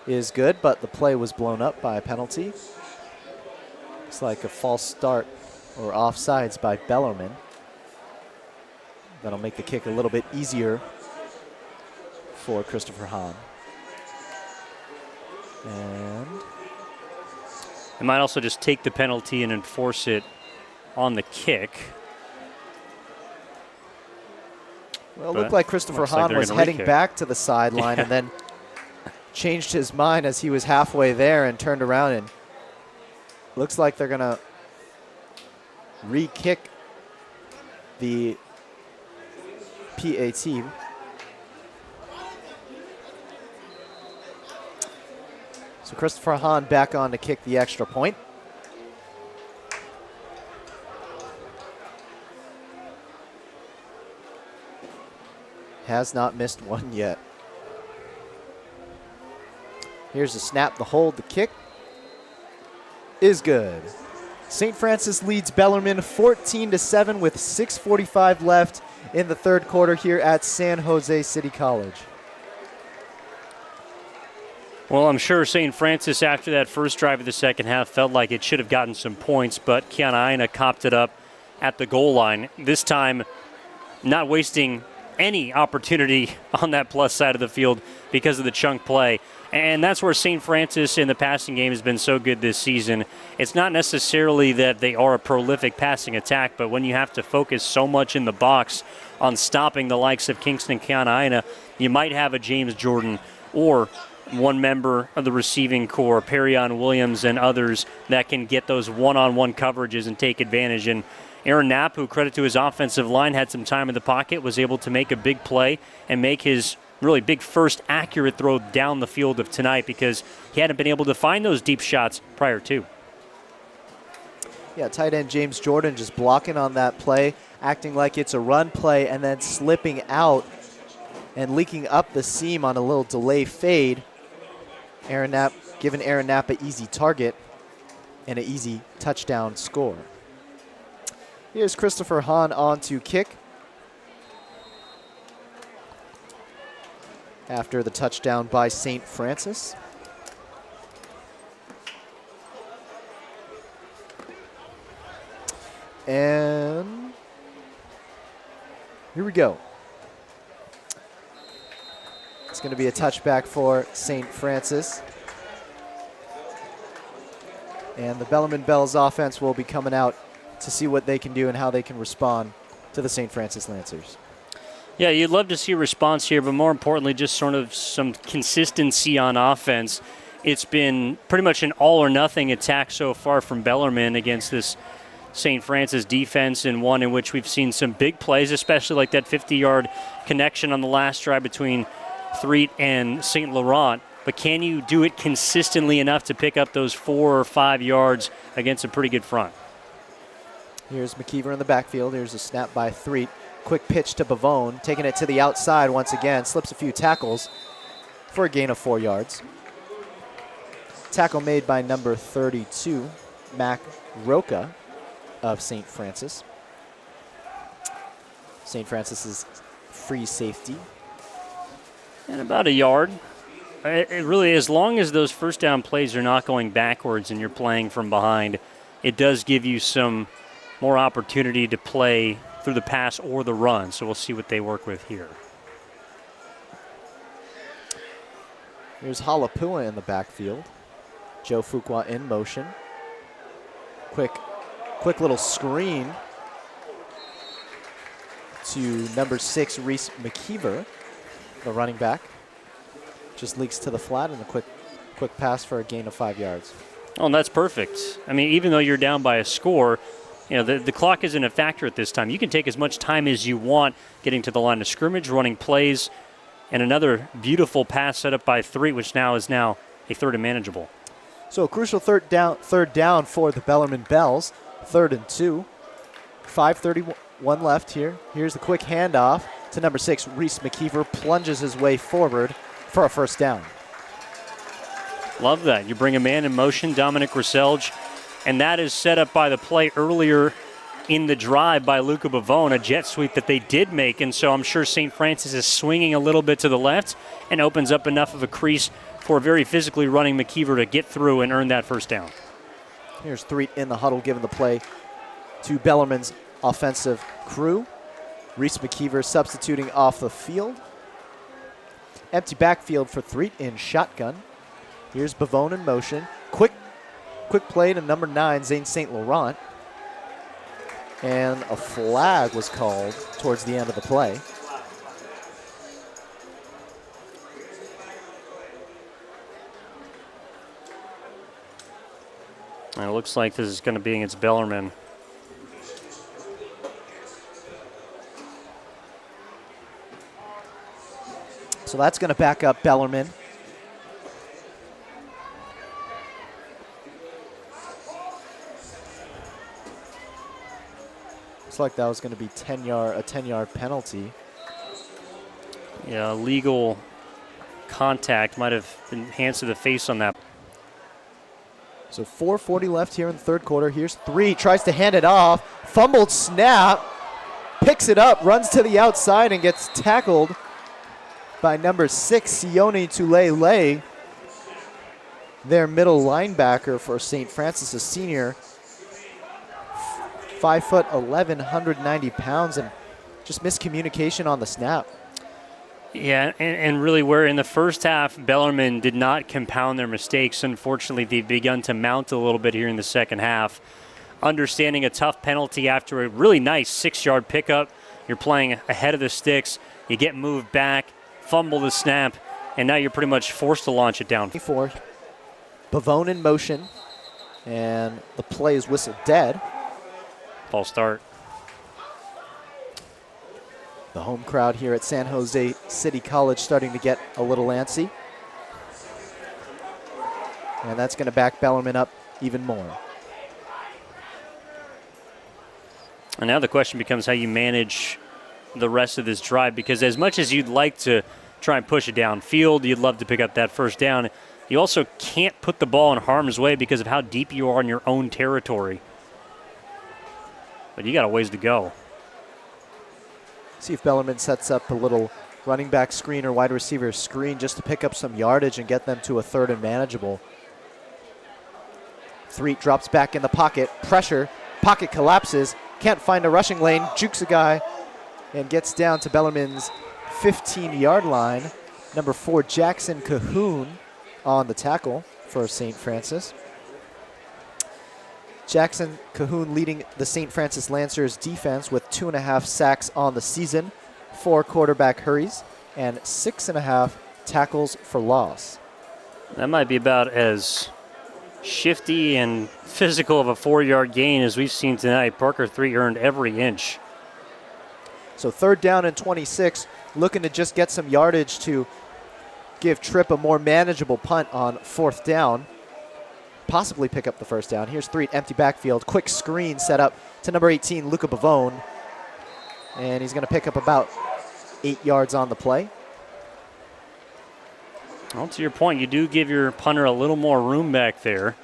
is good, but the play was blown up by a penalty. Looks like a false start or offsides by Bellarmine. That'll make the kick a little bit easier for Christopher Hahn. And they might also just take the penalty and enforce it on the kick. Well, it looked like Christopher Hahn was heading back to the sideline and then changed his mind as he was halfway there and turned around, and looks like they're going to re-kick the PAT. So Christopher Hahn back on to kick the extra point. Has not missed one yet. Here's the snap, the hold, the kick is good. St. Francis leads Bellarmine 14-7 with 6:45 left in the third quarter here at San Jose City College. Well, I'm sure St. Francis, after that first drive of the second half, felt like it should have gotten some points, but Kiana copped it up at the goal line. This time, not wasting any opportunity on that plus side of the field because of the chunk play. And that's where St. Francis in the passing game has been so good this season. It's not necessarily that they are a prolific passing attack, but when you have to focus so much in the box on stopping the likes of Kingston Kiana, you might have a James Jordan or one member of the receiving core, Perrion Williams and others, that can get those one-on-one coverages and take advantage. And Aaron Knapp, who credit to his offensive line, had some time in the pocket, was able to make a big play and make his really big first accurate throw down the field of tonight, because he hadn't been able to find those deep shots prior to. Yeah, tight end James Jordan just blocking on that play, acting like it's a run play, and then slipping out and leaking up the seam on a little delay fade. Aaron Knapp, giving Aaron Knapp an easy target and an easy touchdown score. Here's Christopher Hahn on to kick after the touchdown by St. Francis. And here we go. It's going to be a touchback for St. Francis. And the Bellarmine Bells offense will be coming out to see what they can do and how they can respond to the St. Francis Lancers. Yeah, you'd love to see a response here, but more importantly, just sort of some consistency on offense. It's been pretty much an all-or-nothing attack so far from Bellarmine against this St. Francis defense, and one in which we've seen some big plays, especially like that 50-yard connection on the last drive between Threet and St. Laurent. But can you do it consistently enough to pick up those 4 or 5 yards against a pretty good front? Here's McKeever in the backfield. Here's a snap by Threet. Quick pitch to Bavone, taking it to the outside once again. Slips a few tackles for a gain of 4 yards. Tackle made by number 32, Mac Roca of St. Francis. St. Francis's free safety. And about a yard. It really, as long as those first down plays are not going backwards and you're playing from behind, it does give you some more opportunity to play through the pass or the run. So we'll see what they work with here. Here's Halapua in the backfield. Joe Fuqua in motion. Quick little screen to number 6, Reese McKeever, the running back. Just leaks to the flat and a quick pass for a gain of 5 yards. Oh, and that's perfect. I mean, even though you're down by a score, you know, the clock isn't a factor at this time. You can take as much time as you want getting to the line of scrimmage, running plays, and another beautiful pass set up by Threet, which now is a third and manageable. So a crucial third down for the Bellarmine Bells. 3rd and 2. 5:31 left here. Here's the quick handoff to number 6, Reese McKeever. Plunges his way forward for a first down. Love that. You bring a man in motion, Dominic Roselge, and that is set up by the play earlier in the drive by Luca Bavone, a jet sweep that they did make, and so I'm sure St. Francis is swinging a little bit to the left and opens up enough of a crease for a very physically running McKeever to get through and earn that first down. Here's Threet in the huddle, giving the play to Bellarmine's offensive crew. Reese McKeever substituting off the field. Empty backfield for Threet in shotgun. Here's Bavone in motion. Quick play to number 9, Zane St. Laurent. And a flag was called towards the end of the play. And it looks like this is going to be against Bellarmine. So that's going to back up Bellarmine. Looks like that was going to be a 10-yard penalty. Yeah, legal contact might have been hands to the face on that. So 4:40 left here in the third quarter. Here's Threet, tries to hand it off. Fumbled snap, picks it up, runs to the outside and gets tackled by number 6, Sione Tulele, their middle linebacker for St. Francis, a senior. 5'11", 190 pounds, and just miscommunication on the snap. Yeah, and really where in the first half, Bellarmine did not compound their mistakes. Unfortunately, they've begun to mount a little bit here in the second half. Understanding a tough penalty after a really nice 6-yard pickup. You're playing ahead of the sticks. You get moved back, fumble the snap, and now you're pretty much forced to launch it down. Bavone in motion, and the play is whistled dead. False start. The home crowd here at San Jose City College starting to get a little antsy. And that's going to back Bellarmine up even more. And now the question becomes how you manage the rest of this drive, because as much as you'd like to try and push it downfield, you'd love to pick up that first down, you also can't put the ball in harm's way because of how deep you are in your own territory. But you got a ways to go. See if Bellarmine sets up a little running back screen or wide receiver screen just to pick up some yardage and get them to a third and manageable. Threet drops back in the pocket. Pressure. Pocket collapses. Can't find a rushing lane. Jukes a guy and gets down to Bellarmine's 15-yard line. Number 4, Jackson Cahoon on the tackle for St. Francis. Jackson Cahoon leading the St. Francis Lancers defense with 2.5 sacks on the season, 4 quarterback hurries, and 6.5 tackles for loss. That might be about as shifty and physical of a 4-yard gain as we've seen tonight. Parker Threet earned every inch. So 3rd down and 26, looking to just get some yardage to give Tripp a more manageable punt on 4th down. Possibly pick up the first down. Here's Threet, empty backfield. Quick screen set up to number 18, Luca Bavone. And he's going to pick up about 8 yards on the play. Well, to your point, you do give your punter a little more room back there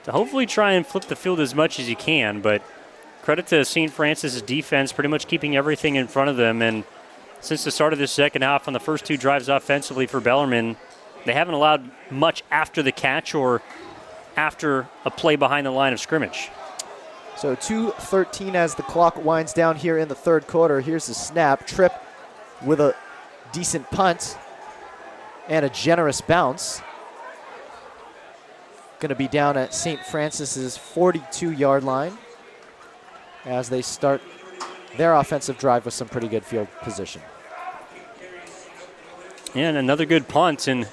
to hopefully try and flip the field as much as you can. But credit to St. Francis' defense, pretty much keeping everything in front of them. And since the start of this second half, on the first 2 drives offensively for Bellarmine, they haven't allowed much after the catch or after a play behind the line of scrimmage. So 2:13 as the clock winds down here in the 3rd quarter. Here's the snap. Tripp with a decent punt and a generous bounce. going to be down at St. Francis's 42-yard line as they start their offensive drive with some pretty good field position. And another good punt. And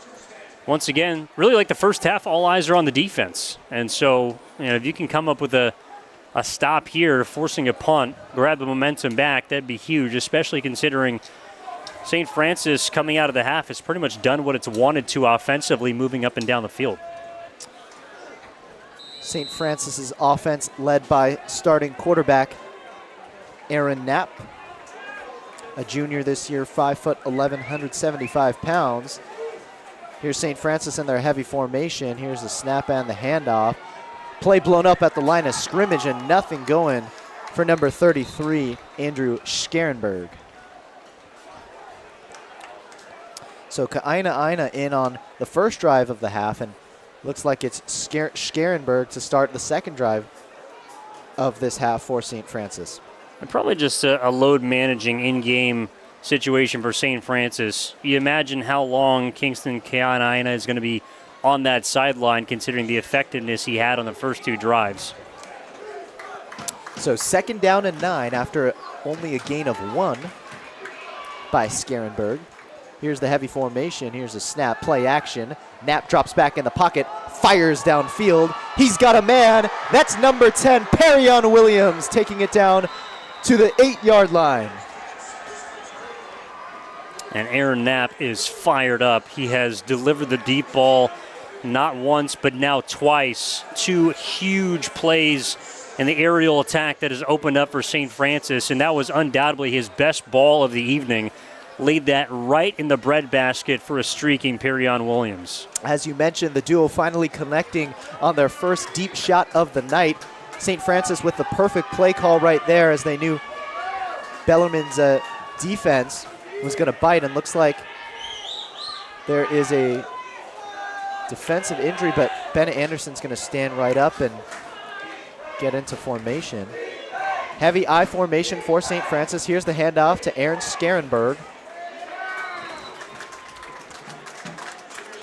once again, really like the first half, all eyes are on the defense. And so, if you can come up with a stop here, forcing a punt, grab the momentum back, that'd be huge, especially considering St. Francis coming out of the half has pretty much done what it's wanted to offensively, moving up and down the field. St. Francis's offense led by starting quarterback Aaron Knapp, a junior this year, 5'11", 175 pounds. Here's St. Francis in their heavy formation. Here's the snap and the handoff. Play blown up at the line of scrimmage and nothing going for number 33, Andrew Scarenberg. So Ka'aina in on the first drive of the half, and looks like it's Scarenberg to start the second drive of this half for St. Francis. And probably just a load managing in-game situation for St. Francis. You imagine how long Kingston Ka'aina is going to be on that sideline considering the effectiveness he had on the first two drives. So 2nd down and 9 after only a gain of 1 by Scarenberg. Here's the heavy formation. Here's a snap, play action. Knapp drops back in the pocket, fires downfield. He's got a man. That's number 10, Perion Williams, taking it down to the 8-yard line. And Aaron Knapp is fired up. He has delivered the deep ball not once, but now twice. 2 huge plays in the aerial attack that has opened up for St. Francis, and that was undoubtedly his best ball of the evening. Laid that right in the breadbasket for a streaking Perion Williams. As you mentioned, the duo finally connecting on their first deep shot of the night. St. Francis with the perfect play call right there, as they knew Bellarmine's defense was going to bite, and looks like there is a defensive injury, but Bennett Anderson's going to stand right up and get into formation. Heavy I formation for St. Francis. Here's the handoff to Aaron Scarenberg.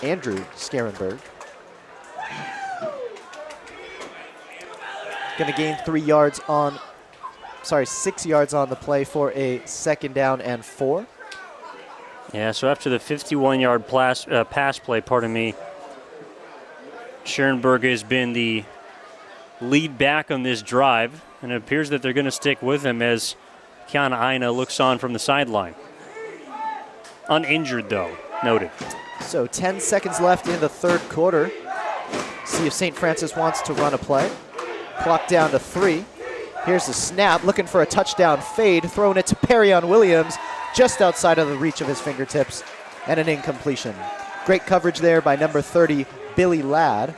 Andrew Scarenberg. Going to gain 6 yards on the play for a 2nd down and 4. Yeah, so after the 51-yard pass play, Scarenberg has been the lead back on this drive, and it appears that they're going to stick with him as Ka'aina looks on from the sideline. Uninjured, though, noted. So 10 seconds left in the 3rd quarter. See if St. Francis wants to run a play. Clock down to 3. Here's the snap, looking for a touchdown fade, throwing it to Perion Williams, just outside of the reach of his fingertips, and an incompletion. Great coverage there by number 30, Billy Ladd.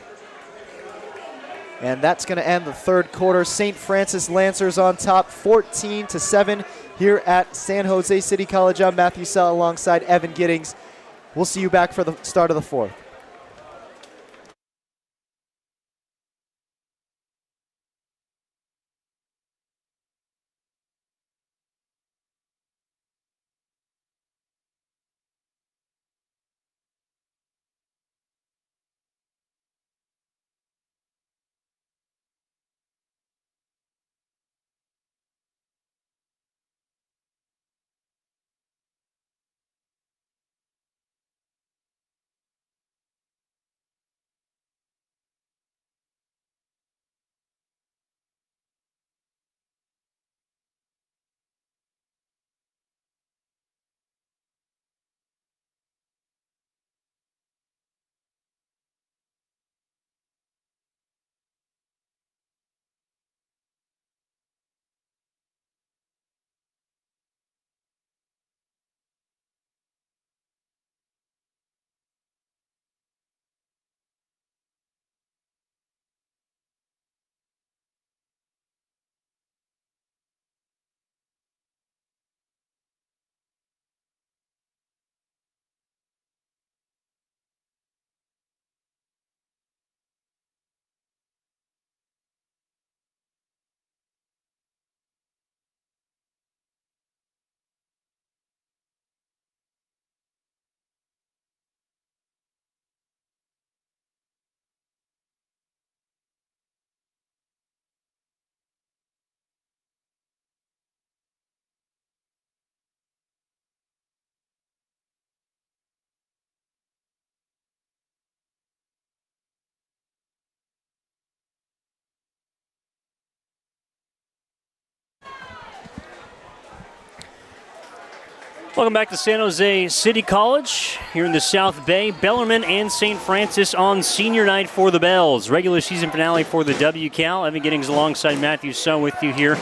And that's going to end the 3rd quarter. St. Francis Lancers on top, 14-7 here at San Jose City College. I'm Matthew Sell alongside Evan Giddings. We'll see you back for the start of the 4th. Welcome back to San Jose City College here in the South Bay. Bellarmine and St. Francis on senior night for the Bells. Regular season finale for the WCal. Evan Giddings alongside Matthew Sun with you here.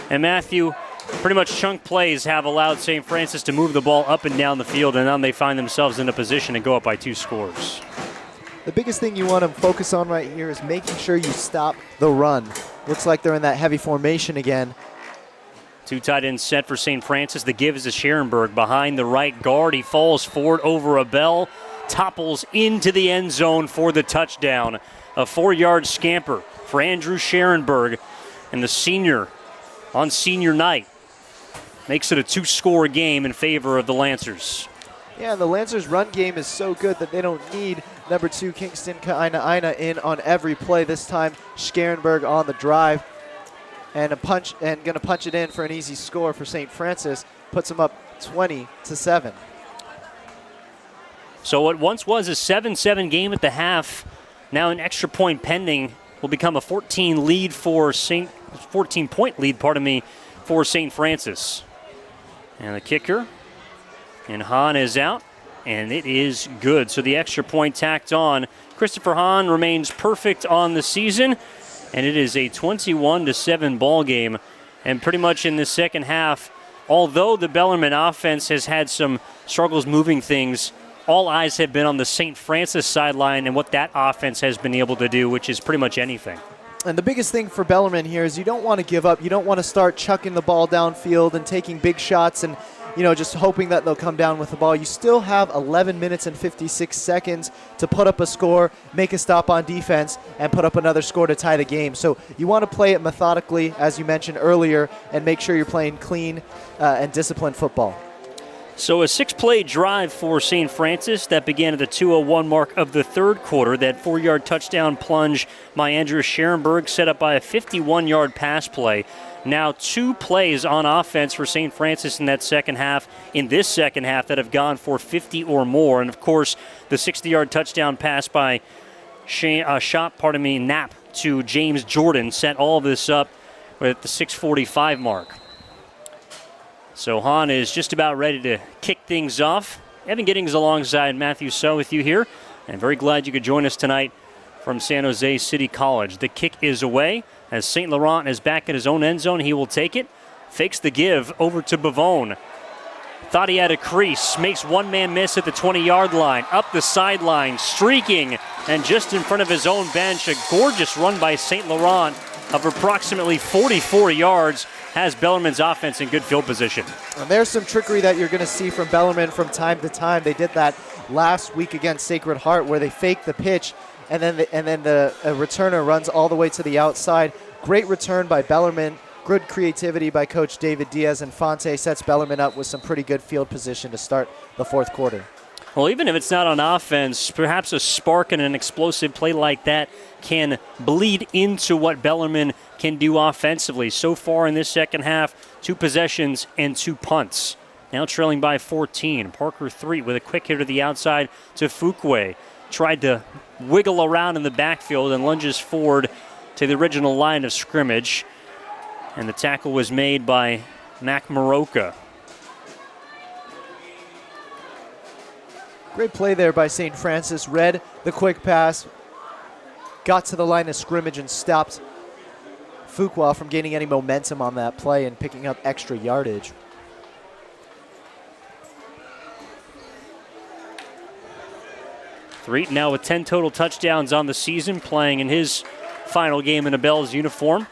And Matthew, pretty much chunk plays have allowed St. Francis to move the ball up and down the field, and now they find themselves in a position to go up by 2 scores. The biggest thing you want to focus on right here is making sure you stop the run. Looks like they're in that heavy formation again. 2 tight ends set for St. Francis. The give is to Scherenberg behind the right guard. He falls forward over a Bell, topples into the end zone for the touchdown. A 4-yard scamper for Andrew Scherenberg, and the senior on senior night makes it a 2-score game in favor of the Lancers. Yeah, the Lancers' run game is so good that they don't need number 2 Kingston Kaina in on every play. This time, Scherenberg on the drive. And going to punch it in for an easy score for St. Francis, puts them up 20-7. So what once was a 7-7 game at the half, now an extra point pending, will become a 14-point lead for St. Francis. And the kicker, and Hahn is out, and it is good. So the extra point tacked on. Christopher Hahn remains perfect on the season. And it is a 21-7 ball game. And pretty much in the second half, although the Bellarmine offense has had some struggles moving things, all eyes have been on the St. Francis sideline and what that offense has been able to do, which is pretty much anything. And the biggest thing for Bellarmine here is you don't want to give up. You don't want to start chucking the ball downfield and taking big shots and just hoping that they'll come down with the ball. You still have 11 minutes and 56 seconds to put up a score, make a stop on defense, and put up another score to tie the game. So you want to play it methodically, as you mentioned earlier, and make sure you're playing clean and disciplined football. So a 6-play drive for St. Francis that began at the 2:01 mark of the third quarter. That 4-yard touchdown plunge by Andrew Scherenberg, set up by a 51-yard pass play. Now 2 plays on offense for St. Francis in this second half that have gone for 50 or more. And, of course, the 60-yard touchdown pass by Knapp to James Jordan set all of this up at the 6:45 mark. So Hahn is just about ready to kick things off. Evan Giddings alongside Matthew So with you here. And very glad you could join us tonight from San Jose City College. The kick is away. As St. Laurent is back at his own end zone, he will take it. Fakes the give over to Bavone. Thought he had a crease. Makes one-man miss at the 20-yard line. Up the sideline, streaking. And just in front of his own bench, a gorgeous run by St. Laurent of approximately 44 yards has Bellarmine's offense in good field position. And there's some trickery that you're going to see from Bellarmine from time to time. They did that last week against Sacred Heart where they faked the pitch and then the returner runs all the way to the outside. Great return by Bellarmine. Good creativity by Coach David Diaz, and Fonte sets Bellarmine up with some pretty good field position to start the fourth quarter. Well, even if it's not on offense, perhaps a spark and an explosive play like that can bleed into what Bellarmine can do offensively. So far in this second half, 2 possessions and 2 punts. Now trailing by 14. Parker 3 with a quick hit to the outside to Fuqua. Tried to wiggle around in the backfield and lunges forward to the original line of scrimmage. And the tackle was made by Mac Maroka. Great play there by St. Francis. Read the quick pass, got to the line of scrimmage and stopped Fuqua from gaining any momentum on that play and picking up extra yardage. Threet now with 10 total touchdowns on the season, playing in his final game in a Bell's uniform.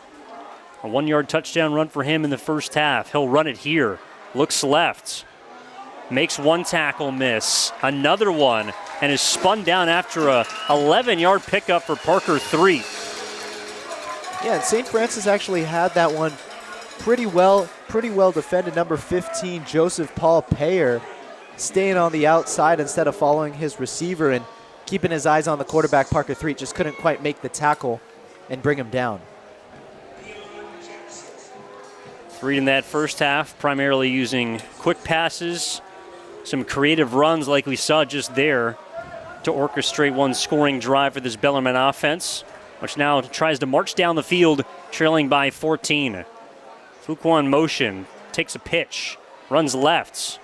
A 1-yard touchdown run for him in the first half. He'll run it here. Looks left. Makes one tackle miss. Another one. And is spun down after a 11-yard pickup for Parker 3. Yeah, and St. Francis actually had that one pretty well defended. Number 15, Joseph Paul Payer, staying on the outside instead of following his receiver and keeping his eyes on the quarterback. Parker 3 just couldn't quite make the tackle and bring him down. Threet in that first half, primarily using quick passes, some creative runs like we saw just there to orchestrate one scoring drive for this Bellarmine offense, which now tries to march down the field, trailing by 14. Fuqua in motion, takes a pitch, runs left,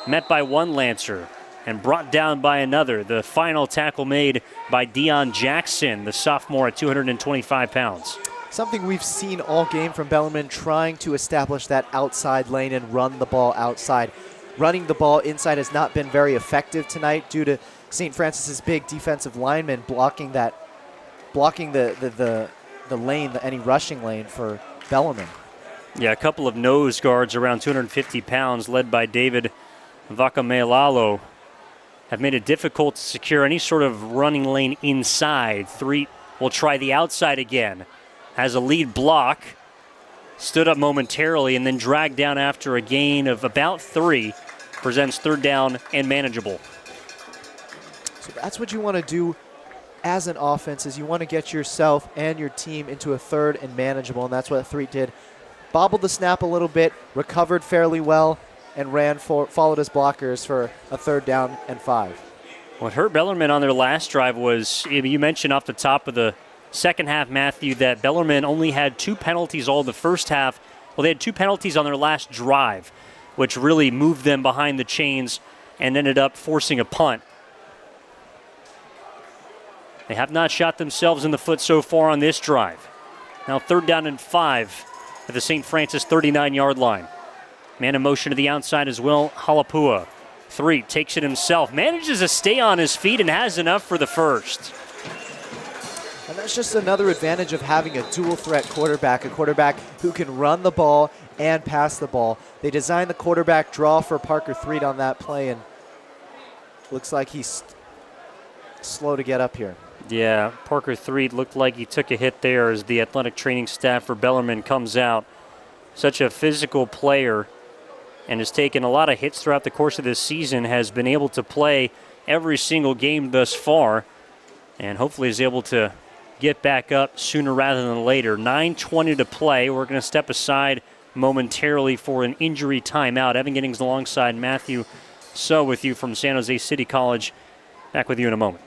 met by one Lancer and brought down by another. The final tackle made by Deion Jackson, the sophomore at 225 pounds. Something we've seen all game from Bellarmine, trying to establish that outside lane and run the ball outside. Running the ball inside has not been very effective tonight due to St. Francis's big defensive linemen blocking the lane, any rushing lane for Bellarmine. Yeah, a couple of nose guards around 250 pounds, led by David Vakamealalo, have made it difficult to secure any sort of running lane inside. Threet will try the outside again. Has a lead block, stood up momentarily, and then dragged down after a gain of about 3. Presents third down and manageable. So that's what you want to do as an offense, is you want to get yourself and your team into a third and manageable, and that's what Threet did. Bobbled the snap a little bit, recovered fairly well, and followed his blockers for a third down and 5. What hurt Bellarmine on their last drive was, you mentioned off the top of the second half, Matthew, that Bellarmine only had 2 penalties all the first half. Well, they had 2 penalties on their last drive, which really moved them behind the chains and ended up forcing a punt. They have not shot themselves in the foot so far on this drive. Now third down and 5 at the St. Francis 39-yard line. Man in motion to the outside as well, Halapua. Threet takes it himself, manages to stay on his feet and has enough for the first. And that's just another advantage of having a dual threat quarterback, a quarterback who can run the ball and pass the ball. They designed the quarterback draw for Parker Threet on that play, and looks like he's slow to get up here. Yeah, Parker Threet looked like he took a hit there as the athletic training staff for Bellarmine comes out. Such a physical player and has taken a lot of hits throughout the course of this season, has been able to play every single game thus far, and hopefully is able to get back up sooner rather than later. 9:20 to play. We're going to step aside momentarily for an injury timeout. Evan Giddings alongside Matthew So with you from San Jose City College. Back with you in a moment.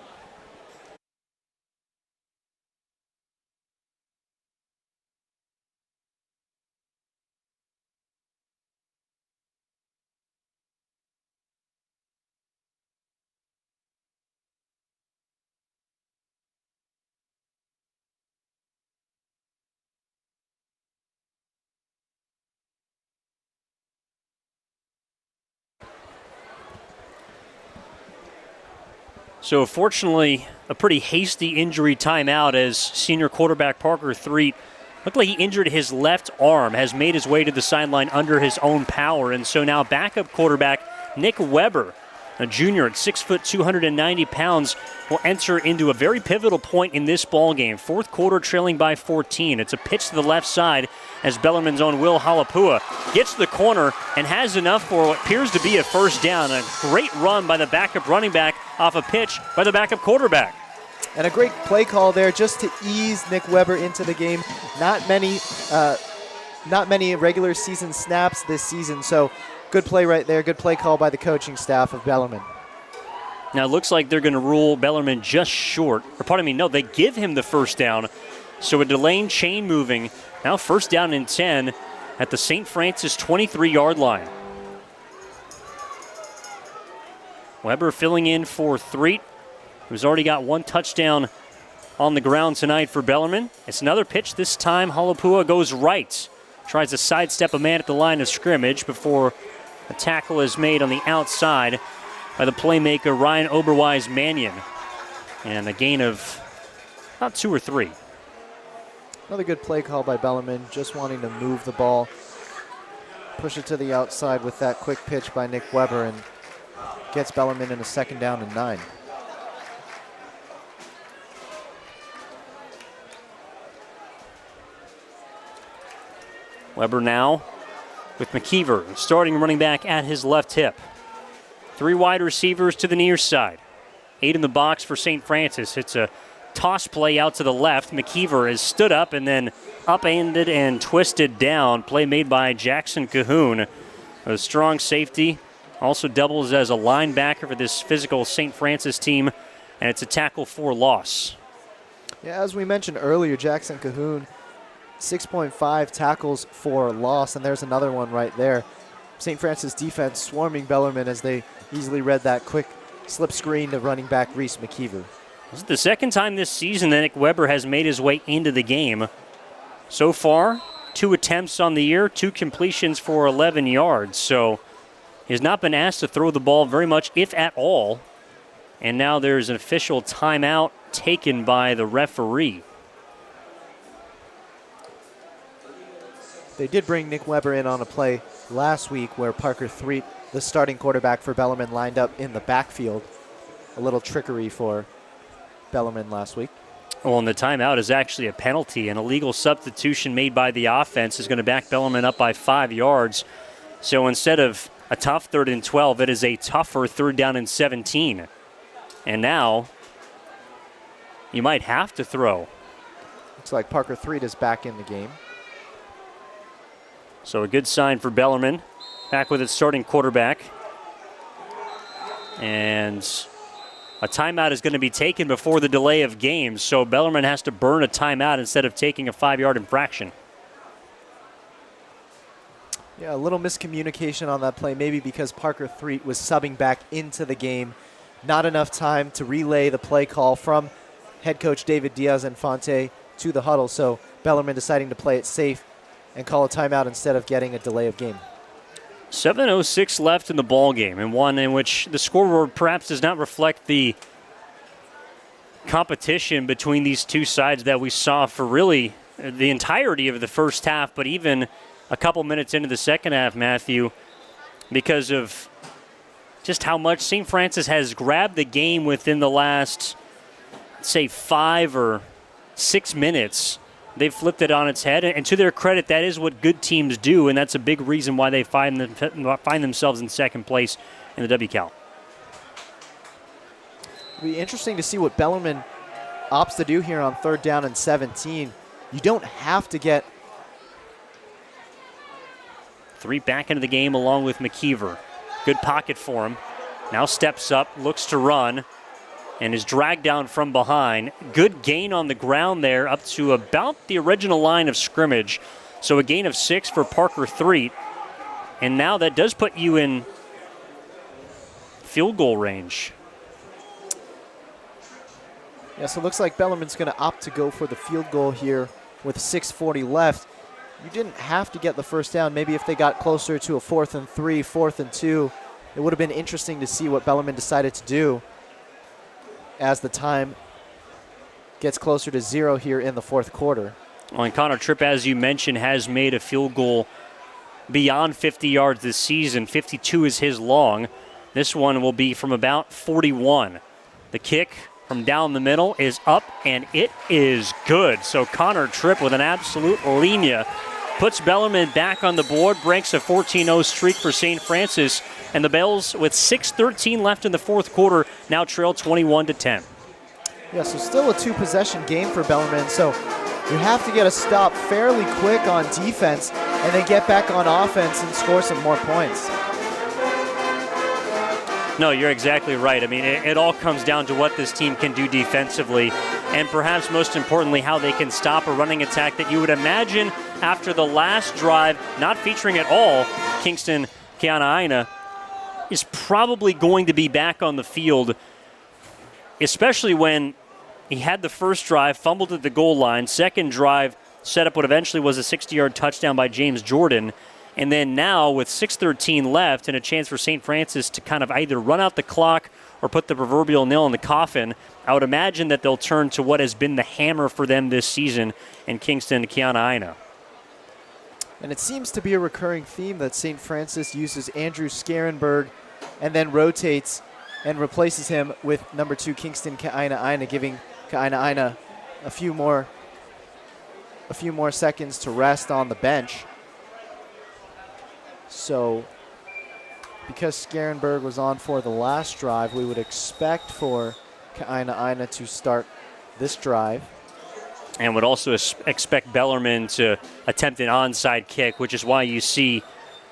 So fortunately, a pretty hasty injury timeout as senior quarterback Parker Threet looked like he injured his left arm, has made his way to the sideline under his own power. And so now backup quarterback Nick Weber, a junior at 6 foot, 290 pounds, will enter into a very pivotal point in this ball game. Fourth quarter trailing by 14. It's a pitch to the left side as Bellarmine's own Will Halapua gets to the corner and has enough for what appears to be a first down. A great run by the backup running back off a pitch by the backup quarterback. And a great play call there just to ease Nick Weber into the game. Not many regular season snaps this season, so good play right there. Good play call by the coaching staff of Bellarmine. Now it looks like they're going to rule Bellarmine just short. Or pardon me, no, they give him the first down. So a delaying chain moving. Now first down and 10 at the St. Francis 23-yard line. Weber filling in for Threet, who's already got one touchdown on the ground tonight for Bellarmine. It's another pitch. This time Halapua goes right. Tries to sidestep a man at the line of scrimmage before a tackle is made on the outside by the playmaker Ryan Oberwise-Mannion. And a gain of about 2 or 3. Another good play call by Bellarmine, just wanting to move the ball. Push it to the outside with that quick pitch by Nick Weber and gets Bellarmine in a second down and 9. Weber now with McKeever, starting running back at his left hip. 3 wide receivers to the near side. 8 in the box for St. Francis. It's a toss play out to the left. McKeever is stood up and then upended and twisted down. Play made by Jackson Cahoon. A strong safety. Also doubles as a linebacker for this physical St. Francis team. And it's a tackle for loss. Yeah, as we mentioned earlier, Jackson Cahoon, 6.5 tackles for loss, and there's another one right there. St. Francis defense swarming Bellarmine as they easily read that quick slip screen to running back Reese McKeever. This is the second time this season that Nick Weber has made his way into the game. So far, 2 attempts on the year, 2 completions for 11 yards. So he has not been asked to throw the ball very much, if at all. And now there's an official timeout taken by the referee. They did bring Nick Weber in on a play last week where Parker Threet, the starting quarterback for Bellarmine, lined up in the backfield. A little trickery for Bellarmine last week. Well, and the timeout is actually a penalty. An illegal substitution made by the offense is going to back Bellarmine up by 5 yards. So instead of a tough 3rd and 12, it is a tougher 3rd down and 17. And now you might have to throw. Looks like Parker Threet is back in the game. So a good sign for Bellarmine, back with its starting quarterback. And a timeout is going to be taken before the delay of games, so Bellarmine has to burn a timeout instead of taking a 5-yard infraction. Yeah, a little miscommunication on that play, maybe because Parker Threet was subbing back into the game. Not enough time to relay the play call from head coach David Diaz-Infante to the huddle, so Bellarmine deciding to play it safe and call a timeout instead of getting a delay of game. 7:06 left in the ball game, and one in which the scoreboard perhaps does not reflect the competition between these two sides that we saw for really the entirety of the first half, but even a couple minutes into the second half, Matthew, because of just how much St. Francis has grabbed the game within the last, say, 5 or 6 minutes. They've flipped it on its head, and to their credit, that is what good teams do, and that's a big reason why they find themselves in second place in the WCAL. It'll be interesting to see what Bellarmine opts to do here on 3rd down and 17. You don't have to get... Threet back into the game along with McKeever. Good pocket for him. Now steps up, looks to run, and is dragged down from behind. Good gain on the ground there up to about the original line of scrimmage. So a gain of 6 for Parker Threet. And now that does put you in field goal range. Yeah, so it looks like Bellarmine's going to opt to go for the field goal here with 6:40 left. You didn't have to get the first down. Maybe if they got closer to a 4th and 3, 4th and 2, it would have been interesting to see what Bellarmine decided to do as the time gets closer to 0 here in the 4th quarter. Well, and Connor Tripp, as you mentioned, has made a field goal beyond 50 yards this season. 52 is his long. This one will be from about 41. The kick from down the middle is up, and it is good. So Connor Tripp with an absolute linea puts Bellarmine back on the board, breaks a 14-0 streak for St. Francis, and the Bells, with 6:13 left in the 4th quarter, now trail 21-10. Yeah, so still a 2-possession game for Bellarmine, so you have to get a stop fairly quick on defense and then get back on offense and score some more points. No, you're exactly right. I mean, it all comes down to what this team can do defensively, and perhaps most importantly, how they can stop a running attack that you would imagine after the last drive, not featuring at all Kingston Ke'anaaina, is probably going to be back on the field, especially when he had the first drive, fumbled at the goal line, second drive set up what eventually was a 60-yard touchdown by James Jordan. And then now with 6:13 left and a chance for St. Francis to kind of either run out the clock or put the proverbial nail in the coffin, I would imagine that they'll turn to what has been the hammer for them this season in Kingston Ke'anaaina. And it seems to be a recurring theme that St. Francis uses Andrew Scarenberg and then rotates and replaces him with number 2 Kingston Ke'anaaina, giving Ke'anaaina a few more seconds to rest on the bench. So because Scarenberg was on for the last drive, we would expect for Ke'anaaina to start this drive. And would also expect Bellarmine to attempt an onside kick, which is why you see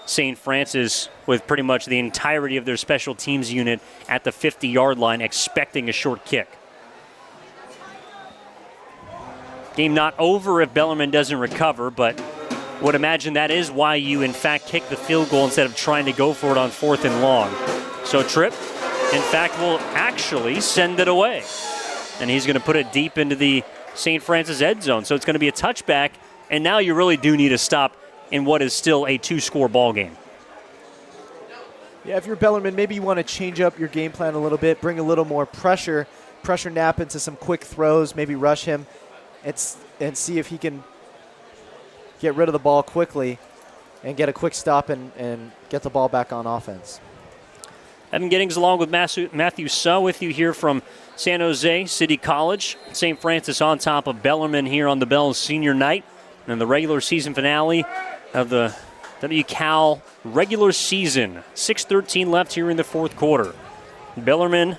St. Francis with pretty much the entirety of their special teams unit at the 50-yard line expecting a short kick. Game not over if Bellarmine doesn't recover, but would imagine that is why you, in fact, kick the field goal instead of trying to go for it on 4th and long. So Tripp, in fact, will actually send it away. And he's going to put it deep into the St. Francis end zone. So it's going to be a touchback, and now you really do need a stop in what is still a 2-score ball game. Yeah, if you're Bellarmine, maybe you want to change up your game plan a little bit, bring a little more pressure Knapp into some quick throws, maybe rush him and see if he can get rid of the ball quickly and get a quick stop and get the ball back on offense. Evan Giddings along with Matthew Suh with you here from San Jose City College. St. Francis on top of Bellarmine here on the Bell's senior night and the regular season finale of the WCAL regular season. 6:13 left here in the fourth quarter. Bellarmine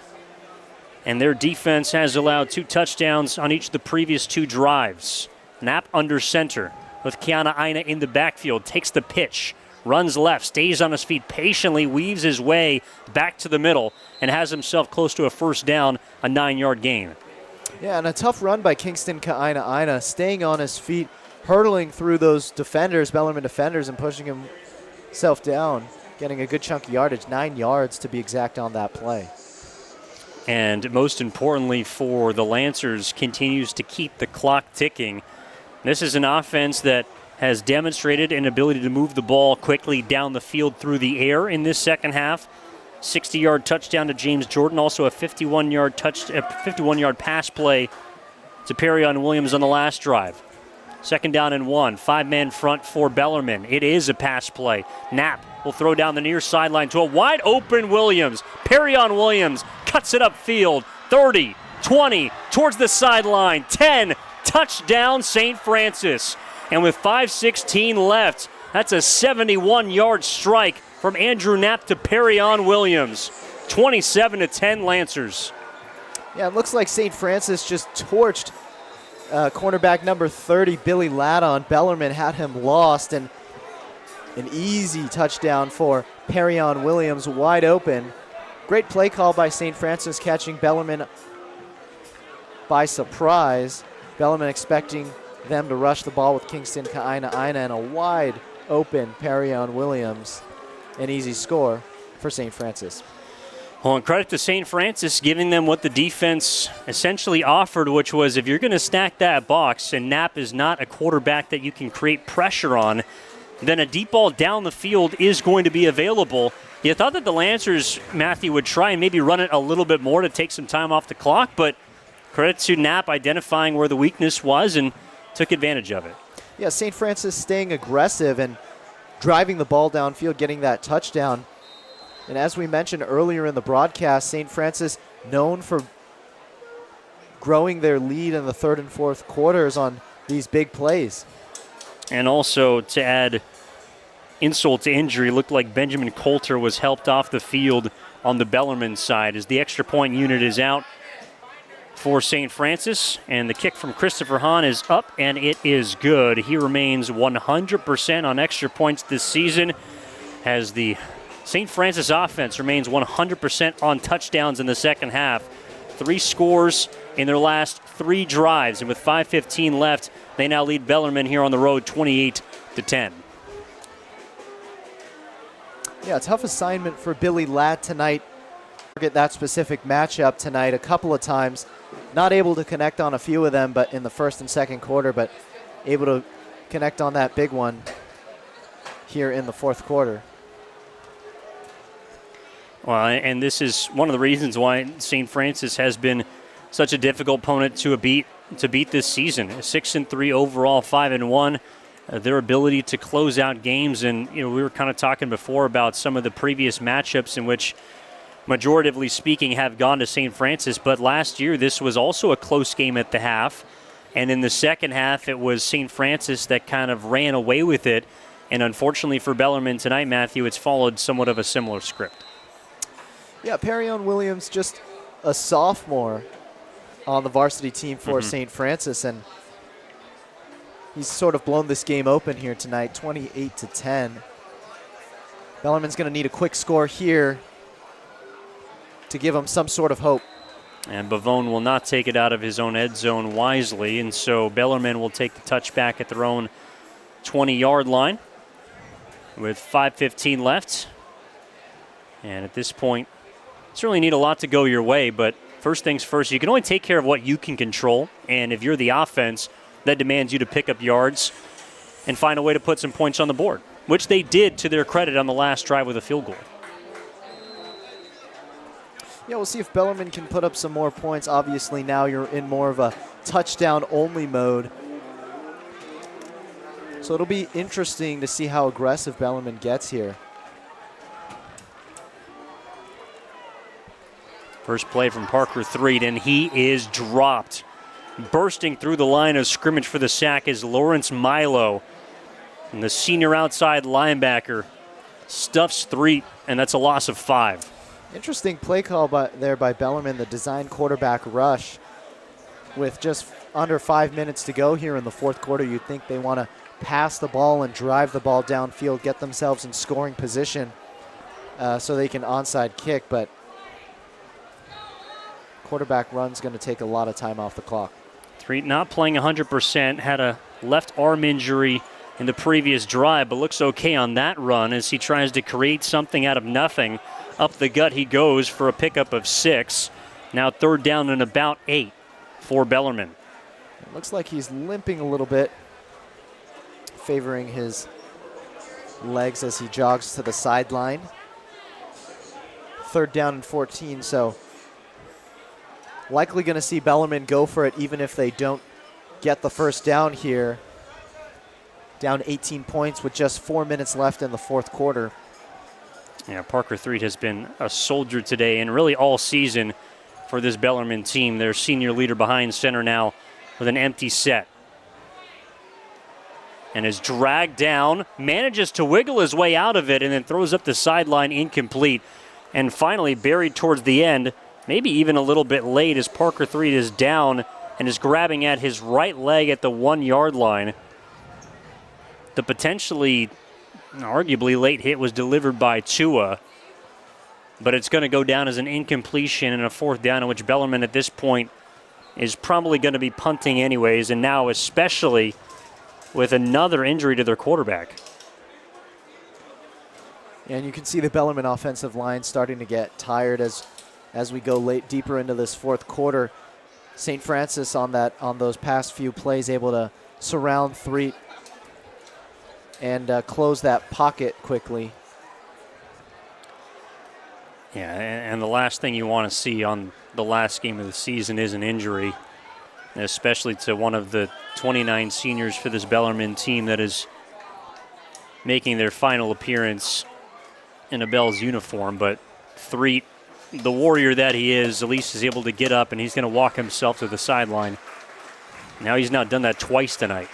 and their defense has allowed 2 touchdowns on each of the previous 2 drives. Knapp under center with Kiana Aina in the backfield, takes the pitch, runs left, stays on his feet patiently, weaves his way back to the middle, and has himself close to a first down, a 9-yard gain. Yeah, and a tough run by Kingston Ka'aina, staying on his feet, hurdling through those defenders, Bellarmine defenders, and pushing himself down, getting a good chunk of yardage, 9 yards to be exact on that play. And most importantly for the Lancers, continues to keep the clock ticking. This is an offense that has demonstrated an ability to move the ball quickly down the field through the air in this second half. 60-yard touchdown to James Jordan, also a 51-yard pass play to Perryon Williams on the last drive. 2nd down and 1, 5-man front for Bellarmine. It is a pass play. Knapp will throw down the near sideline to a wide open Williams. Perryon Williams cuts it upfield. 30, 20, towards the sideline. 10, touchdown St. Francis. And with 5:16 left, that's a 71-yard strike from Andrew Knapp to Perryon Williams. 27-10 Lancers. Yeah, it looks like St. Francis just torched cornerback number 30, Billy Laddon. Bellarmine had him lost, and an easy touchdown for Perryon Williams, wide open. Great play call by St. Francis, catching Bellarmine by surprise. Bellarmine expecting them to rush the ball with Kingston Ka'aina and a wide open Perryon Williams. An easy score for St. Francis. Well, and credit to St. Francis giving them what the defense essentially offered, which was if you're going to stack that box and Knapp is not a quarterback that you can create pressure on, then a deep ball down the field is going to be available. You thought that the Lancers, Matthew, would try and maybe run it a little bit more to take some time off the clock, but credit to Knapp identifying where the weakness was and took advantage of it. Yeah, St. Francis staying aggressive and driving the ball downfield, getting that touchdown. And as we mentioned earlier in the broadcast, St. Francis known for growing their lead in the 3rd and 4th quarters on these big plays. And also to add insult to injury, looked like Benjamin Coulter was helped off the field on the Bellarmine side as the extra point unit is out for St. Francis, and the kick from Christopher Hahn is up, and it is good. He remains 100% on extra points this season as the St. Francis offense remains 100% on touchdowns in the second half. 3 scores in their last 3 drives, and with 5:15 left, they now lead Bellarmine here on the road 28-10. Yeah, tough assignment for Billy Ladd tonight. Target that specific matchup tonight a couple of times. Not able to connect on a few of them, but in the 1st and 2nd quarter, but able to connect on that big one here in the 4th quarter. Well, and this is one of the reasons why St. Francis has been such a difficult opponent to beat this season. 6-3 overall, 5-1. Their ability to close out games, and we were kind of talking before about some of the previous matchups in which, majoritively speaking, have gone to St. Francis. But last year, this was also a close game at the half, and in the second half, it was St. Francis that kind of ran away with it. And unfortunately for Bellarmine tonight, Matthew, it's followed somewhat of a similar script. Yeah, Perryon Williams, just a sophomore on the varsity team for St. Francis, and he's sort of blown this game open here tonight, 28-10. Bellarmine's going to need a quick score here to give him some sort of hope. And Bavone will not take it out of his own end zone wisely, and so Bellarmine will take the touchback at their own 20-yard line with 5:15 left. And at this point, certainly need a lot to go your way, but first things first, you can only take care of what you can control. And if you're the offense, that demands you to pick up yards and find a way to put some points on the board, which they did to their credit on the last drive with a field goal. Yeah, we'll see if Bellarmine can put up some more points. Obviously, now you're in more of a touchdown-only mode. So it'll be interesting to see how aggressive Bellarmine gets here. First play from Parker Threed, and he is dropped. Bursting through the line of scrimmage for the sack is Lawrence Milo. And the senior outside linebacker stuffs Threed, and that's a loss of 5. Interesting play call there by Bellarmine, the design quarterback rush. With just under 5 minutes to go here in the fourth quarter, you'd think they want to pass the ball and drive the ball downfield, get themselves in scoring position so they can onside kick, but quarterback run's going to take a lot of time off the clock. Threed not playing 100%, had a left arm injury in the previous drive, but looks okay on that run as he tries to create something out of nothing. Up the gut he goes for a pickup of 6. Now third down and about 8 for Bellarmine. It looks like he's limping a little bit, favoring his legs as he jogs to the sideline. Third down and 14, so likely going to see Bellarmine go for it even if they don't get the first down here. Down 18 points with just 4 minutes left in the fourth quarter. Yeah, Parker Threed has been a soldier today and really all season for this Bellarmine team. Their senior leader behind center now with an empty set. And is dragged down, manages to wiggle his way out of it, and then throws up the sideline incomplete. And finally buried towards the end, maybe even a little bit late as Parker Threed is down and is grabbing at his right leg at the 1-yard line. The potentially, arguably late hit was delivered by Tua, but it's going to go down as an incompletion and a fourth down in which Bellarmine at this point is probably going to be punting anyways, and now especially with another injury to their quarterback. And you can see the Bellarmine offensive line starting to get tired as we go deeper into this fourth quarter. St. Francis on those past few plays able to surround Threed and close that pocket quickly. Yeah, and the last thing you want to see on the last game of the season is an injury, especially to one of the 29 seniors for this Bellarmine team that is making their final appearance in a Bell's uniform. But Threed, the warrior that he is, at least is able to get up, and he's going to walk himself to the sideline. Now he's now done that twice tonight.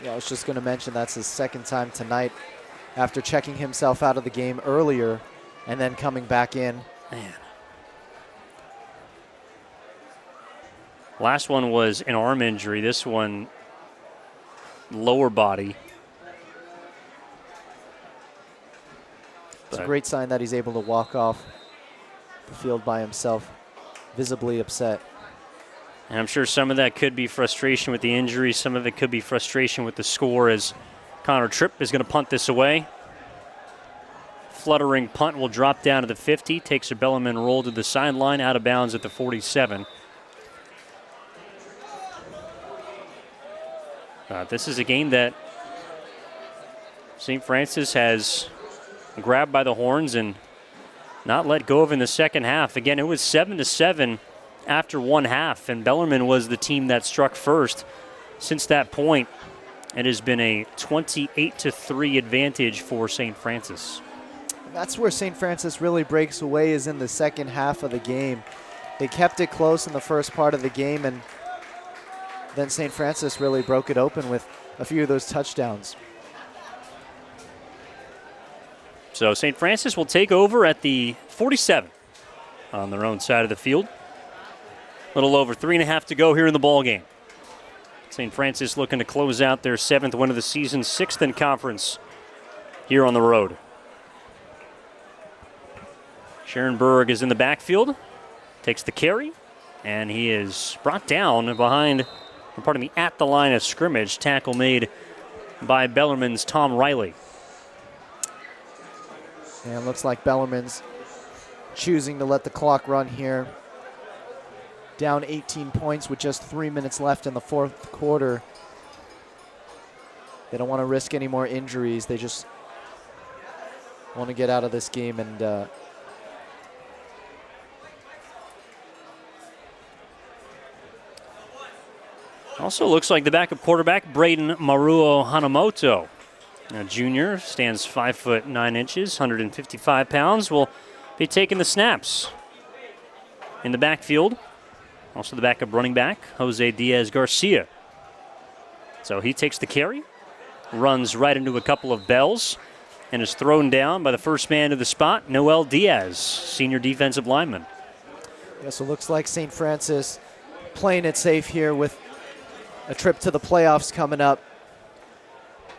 Yeah, I was just going to mention that's his second time tonight after checking himself out of the game earlier and then coming back in. Man. Last one was an arm injury. This one, lower body. It's a great sign that he's able to walk off the field by himself, visibly upset. And I'm sure some of that could be frustration with the injury. Some of it could be frustration with the score as Connor Tripp is going to punt this away. Fluttering punt will drop down to the 50. Takes a Bellarmine roll to the sideline, out of bounds at the 47. This is a game that St. Francis has grabbed by the horns and not let go of in the second half. Again, it was 7-7 after one half, and Bellarmine was the team that struck first. Since that point, it has been a 28-3 advantage for St. Francis. That's where St. Francis really breaks away, is in the second half of the game. They kept it close in the first part of the game, and then St. Francis really broke it open with a few of those touchdowns. So St. Francis will take over at the 47 on their own side of the field. A little over 3.5 to go here in the ball game. St. Francis looking to close out their 7th win of the season, 6th in conference here on the road. Schoenberg is in the backfield, takes the carry, and he is brought down behind, at the line of scrimmage. Tackle made by Bellarmine's Tom Riley. And it looks like Bellarmine's choosing to let the clock run here. Down 18 points with just 3 minutes left in the fourth quarter. They don't want to risk any more injuries. They just want to get out of this game and also looks like the backup quarterback, Braden Maruo Hanamoto, a junior, stands 5'9", 155 pounds, will be taking the snaps. In the backfield, also the backup running back, Jose Diaz Garcia. So he takes the carry, runs right into a couple of bells, and is thrown down by the first man to the spot, Noel Diaz, senior defensive lineman. yeah, so it looks like St. Francis playing it safe here with a trip to the playoffs coming up,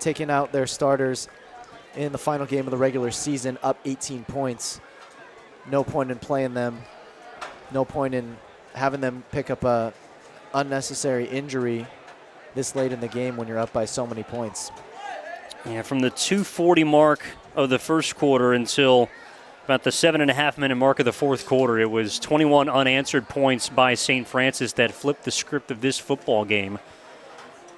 taking out their starters in the final game of the regular season, up 18 points. No point in playing them. No point in having them pick up a unnecessary injury this late in the game when you're up by so many points. Yeah, from the 2:40 mark of the first quarter until about the 7.5-minute mark of the fourth quarter, it was 21 unanswered points by St. Francis that flipped the script of this football game.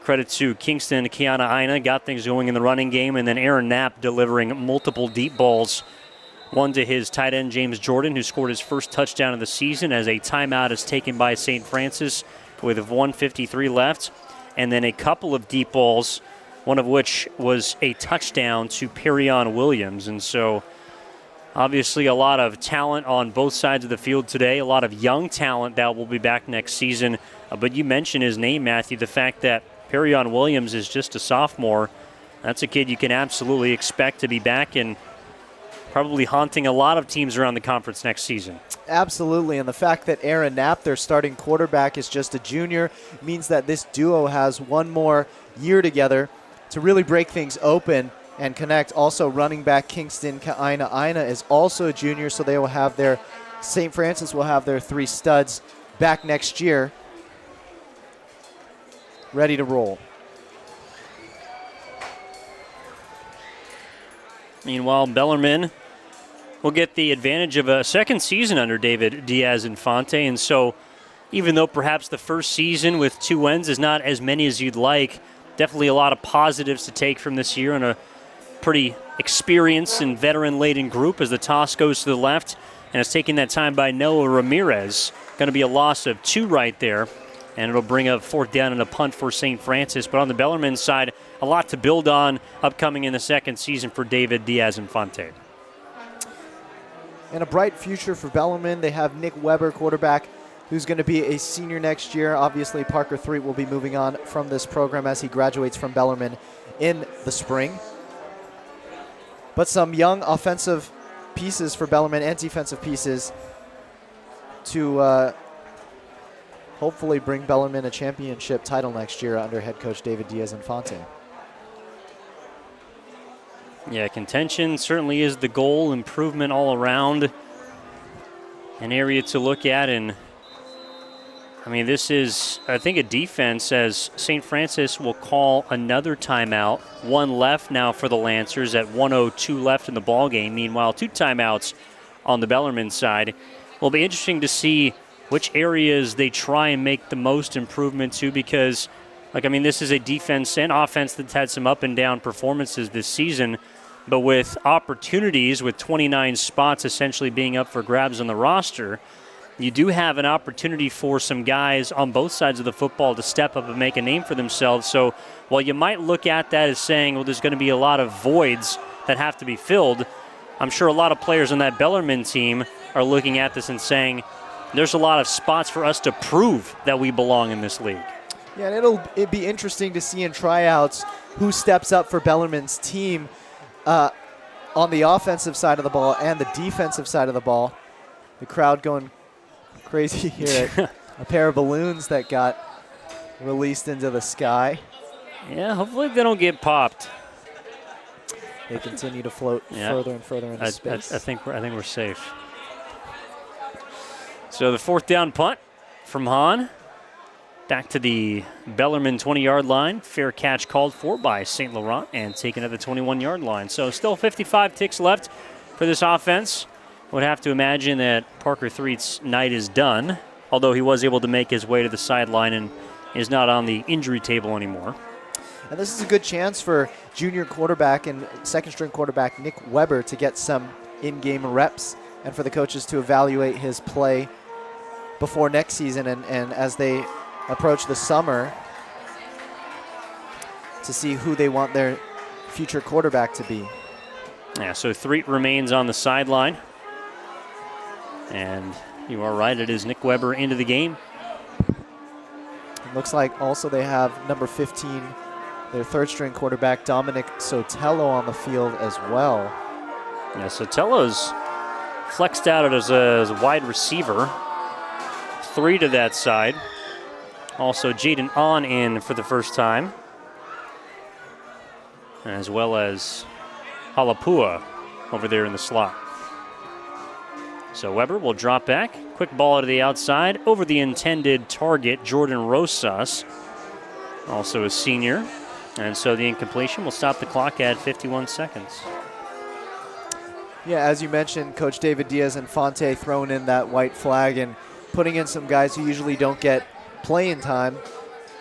Credit to Kingston, Kiana Ina, got things going in the running game, and then Aaron Knapp delivering multiple deep balls. One to his tight end, James Jordan, who scored his first touchdown of the season as a timeout is taken by St. Francis with 1:53 left. And then a couple of deep balls, one of which was a touchdown to Perion Williams. And so obviously a lot of talent on both sides of the field today, a lot of young talent that will be back next season. But you mentioned his name, Matthew, the fact that Perion Williams is just a sophomore. That's a kid you can absolutely expect to be back and probably haunting a lot of teams around the conference next season. Absolutely, and the fact that Aaron Knapp, their starting quarterback, is just a junior means that this duo has one more year together to really break things open and connect. Also, running back Kingston Kaina Ina is also a junior, so they will have their St. Francis will have their 3 studs back next year, ready to roll. Meanwhile, Bellarmine will get the advantage of a second season under David Diaz-Infante, and so even though perhaps the first season with 2 wins is not as many as you'd like, definitely a lot of positives to take from this year and a pretty experienced and veteran-laden group as the toss goes to the left, and it's taking that time by Noah Ramirez. Going to be a loss of 2 right there, and it'll bring up 4th down and a punt for St. Francis. But on the Bellarmine side, a lot to build on upcoming in the second season for David Diaz-Infante. And a bright future for Bellarmine. They have Nick Weber, quarterback, who's going to be a senior next year. Obviously, Parker Threet will be moving on from this program as he graduates from Bellarmine in the spring. But some young offensive pieces for Bellarmine and defensive pieces to hopefully bring Bellarmine a championship title next year under head coach David Diaz-Infante. Yeah, contention certainly is the goal. Improvement all around. An area to look at. And, I mean, this is, I think, a defense as St. Francis will call another timeout. 1 left now for the Lancers at 1:02 left in the ball game. Meanwhile, 2 timeouts on the Bellarmine side. Will be interesting to see which areas they try and make the most improvement to because, like, I mean, this is a defense and offense that's had some up and down performances this season, but with opportunities, with 29 spots essentially being up for grabs on the roster, you do have an opportunity for some guys on both sides of the football to step up and make a name for themselves. So while you might look at that as saying, well, there's going to be a lot of voids that have to be filled, I'm sure a lot of players on that Bellarmine team are looking at this and saying, there's a lot of spots for us to prove that we belong in this league. Yeah, and it'd be interesting to see in tryouts who steps up for Bellarmine's team on the offensive side of the ball and the defensive side of the ball. The crowd going crazy here at a pair of balloons that got released into the sky. Yeah, hopefully they don't get popped. They continue to float further and further into space. I think we're safe. So the 4th down punt from Hahn. Back to the Bellarmine 20-yard line. Fair catch called for by St. Laurent and taken at the 21-yard line. So still 55 ticks left for this offense. Would have to imagine that Parker Threet's night is done, although he was able to make his way to the sideline and is not on the injury table anymore. And this is a good chance for junior quarterback and second-string quarterback Nick Weber to get some in-game reps and for the coaches to evaluate his play before next season and as they approach the summer to see who they want their future quarterback to be. Yeah, so Threet remains on the sideline. And you are right, it is Nick Weber into the game. It looks like also they have number 15, their third-string quarterback, Dominic Sotelo, on the field as well. Yeah, Sotelo's flexed out as a wide receiver. 3 to that side. Also Jaden On in for the first time, as well as Halapua over there in the slot. So Weber will drop back. Quick ball to the outside over the intended target, Jordan Rosas, also a senior. And so the incompletion will stop the clock at 51 seconds. Yeah, as you mentioned, Coach David Diaz and Fonte throwing in that white flag and putting in some guys who usually don't get playing time.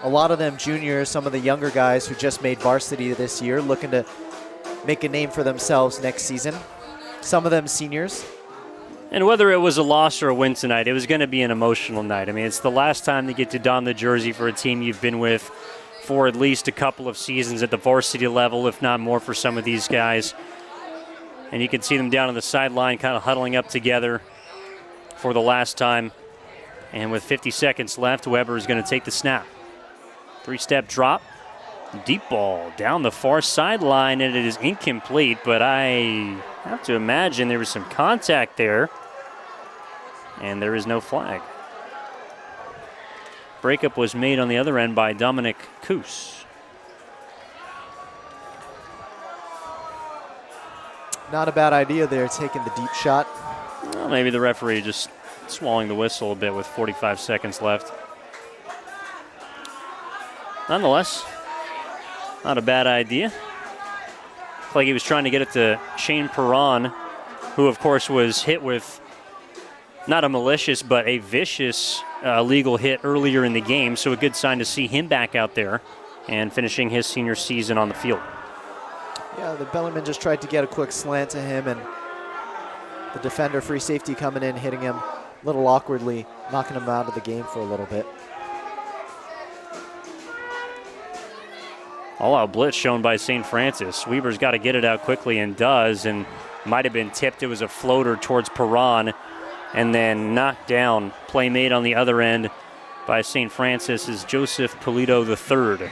A lot of them juniors, some of the younger guys who just made varsity this year, looking to make a name for themselves next season. Some of them seniors. And whether it was a loss or a win tonight, it was going to be an emotional night. I mean, it's the last time you get to don the jersey for a team you've been with for at least a couple of seasons at the varsity level, if not more for some of these guys. And you can see them down on the sideline kind of huddling up together for the last time. And with 50 seconds left, Weber is going to take the snap. 3-step drop. Deep ball down the far sideline, and it is incomplete, but I have to imagine there was some contact there, and there is no flag. Breakup was made on the other end by Dominic Coos. Not a bad idea there, taking the deep shot. Well, maybe the referee just swallowing the whistle a bit with 45 seconds left. Nonetheless, not a bad idea. Looked like he was trying to get it to Shane Perron, who of course was hit with not a malicious but a vicious legal hit earlier in the game, so a good sign to see him back out there and finishing his senior season on the field. Yeah, the Bellarmine just tried to get a quick slant to him, and the defender, free safety, coming in, hitting him a little awkwardly, knocking him out of the game for a little bit. All-out blitz shown by St. Francis. Weber's got to get it out quickly and does, and might have been tipped. It was a floater towards Perron and then knocked down. Play made on the other end by St. Francis is Joseph Polito III.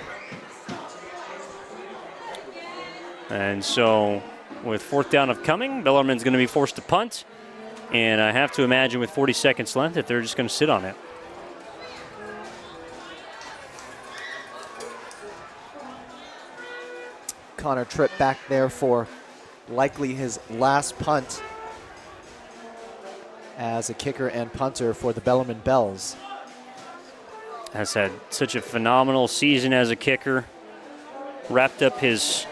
And so with 4th down upcoming, Bellarmine's going to be forced to punt. And I have to imagine with 40 seconds left that they're just going to sit on it. Connor Tripp back there for likely his last punt as a kicker and punter for the Bellarmine Bells. Has had such a phenomenal season as a kicker. Wrapped up his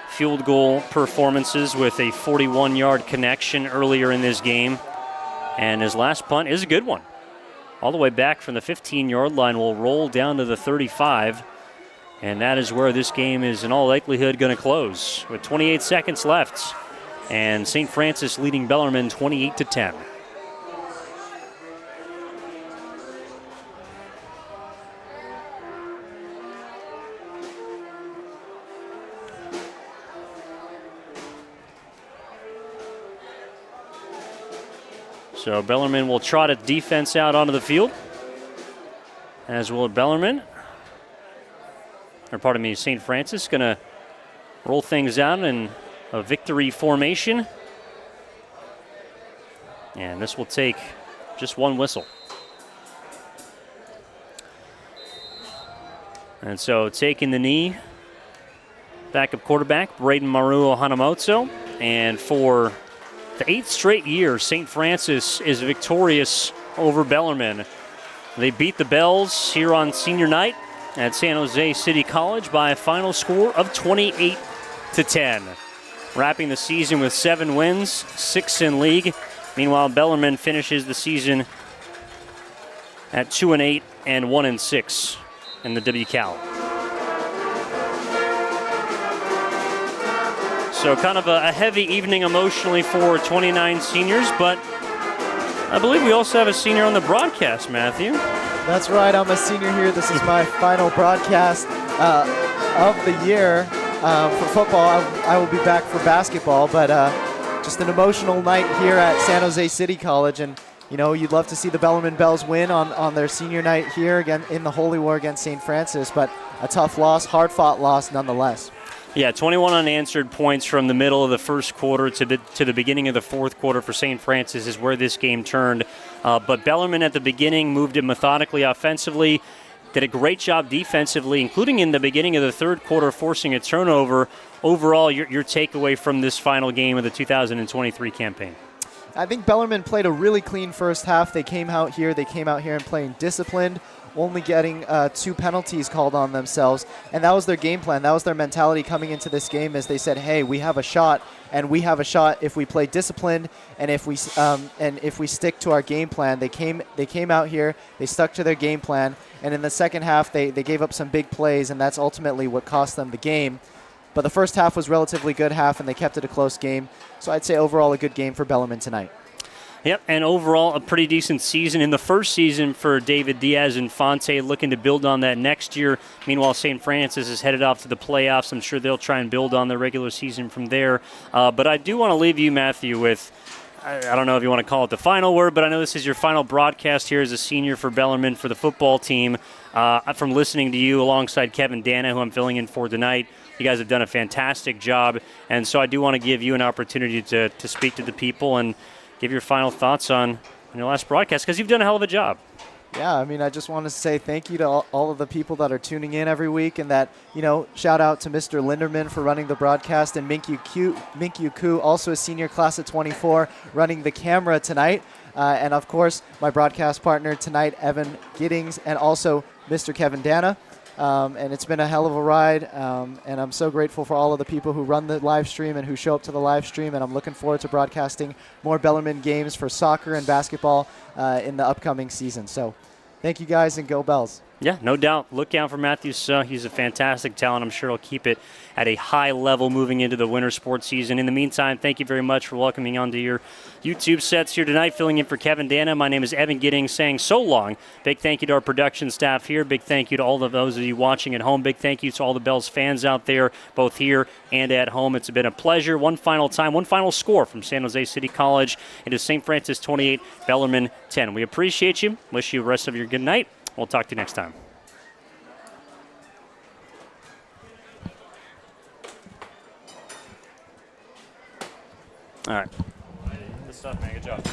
field goal performances with a 41-yard connection earlier in this game. And his last punt is a good one. All the way back from the 15-yard line, will roll down to the 35. And that is where this game is in all likelihood going to close with 28 seconds left. And St. Francis leading Bellarmine 28-10. So Bellarmine will trot its defense out onto the field, as will Bellarmine. Or pardon me, St. Francis going to roll things out in a victory formation. And this will take just one whistle. And so taking the knee, backup quarterback, Braden Maruo Hanamoto. And for the 8th straight year, St. Francis is victorious over Bellarmine. They beat the Bells here on senior night at San Jose City College by a final score of 28-10. Wrapping the season with 7 wins, 6 in league. Meanwhile, Bellarmine finishes the season at 2-8 and 1-6 in the WCAL. So kind of a heavy evening emotionally for 29 seniors, but I believe we also have a senior on the broadcast, Matthew. That's right. I'm a senior here. This is my final broadcast of the year for football. I will be back for basketball, but just an emotional night here at San Jose City College. And, you know, you'd love to see the Bellarmine Bells win on their senior night here again in the Holy War against St. Francis, but a tough loss, hard-fought loss nonetheless. Yeah, 21 unanswered points from the middle of the first quarter to the beginning of the fourth quarter for St. Francis is where this game turned. But Bellarmine at the beginning moved it methodically offensively, did a great job defensively, including in the beginning of the third quarter forcing a turnover. Overall, your takeaway from this final game of the 2023 campaign? I think Bellarmine played a really clean first half. They came out here and playing disciplined, only getting 2 penalties called on themselves, and that was their game plan. That was their mentality coming into this game, as they said, hey, we have a shot, and we have a shot if we play disciplined and if we stick to our game plan. They came out here, they stuck to their game plan, and in the second half they gave up some big plays, and that's ultimately what cost them the game. But the first half was relatively good half, and they kept it a close game. So I'd say overall a good game for Bellarmine tonight. Yep, and overall a pretty decent season in the first season for David Diaz and Fonte, looking to build on that next year. Meanwhile, St. Francis is headed off to the playoffs. I'm sure they'll try and build on their regular season from there. But I do want to leave you, Matthew, with, I don't know if you want to call it the final word, but I know this is your final broadcast here as a senior for Bellarmine for the football team. From listening to you alongside Kevin Dana, who I'm filling in for tonight, you guys have done a fantastic job. And so I do want to give you an opportunity to speak to the people and give your final thoughts on your last broadcast, because you've done a hell of a job. Yeah, I mean, I just want to say thank you to all of the people that are tuning in every week, and that, you know, shout out to Mr. Linderman for running the broadcast, and Minkyu Ku, also a senior class of 24, running the camera tonight. And of course, my broadcast partner tonight, Evan Giddings, and also Mr. Kevin Dana. And it's been a hell of a ride, and I'm so grateful for all of the people who run the live stream and who show up to the live stream, and I'm looking forward to broadcasting more Bellarmine games for soccer and basketball in the upcoming season. So thank you guys, and go Bells. Yeah, no doubt. Look out for Matthew Suh. He's a fantastic talent. I'm sure he'll keep it at a high level moving into the winter sports season. In the meantime, thank you very much for welcoming onto your YouTube sets here tonight, filling in for Kevin Dana. My name is Evan Giddings, saying so long. Big thank you to our production staff here. Big thank you to all of those of you watching at home. Big thank you to all the Bells fans out there, both here and at home. It's been a pleasure. One final score from San Jose City College. It is St. Francis 28, Bellarmine 10. We appreciate you. Wish you the rest of your good night. We'll talk to you next time. All right. Good stuff, man. Good job.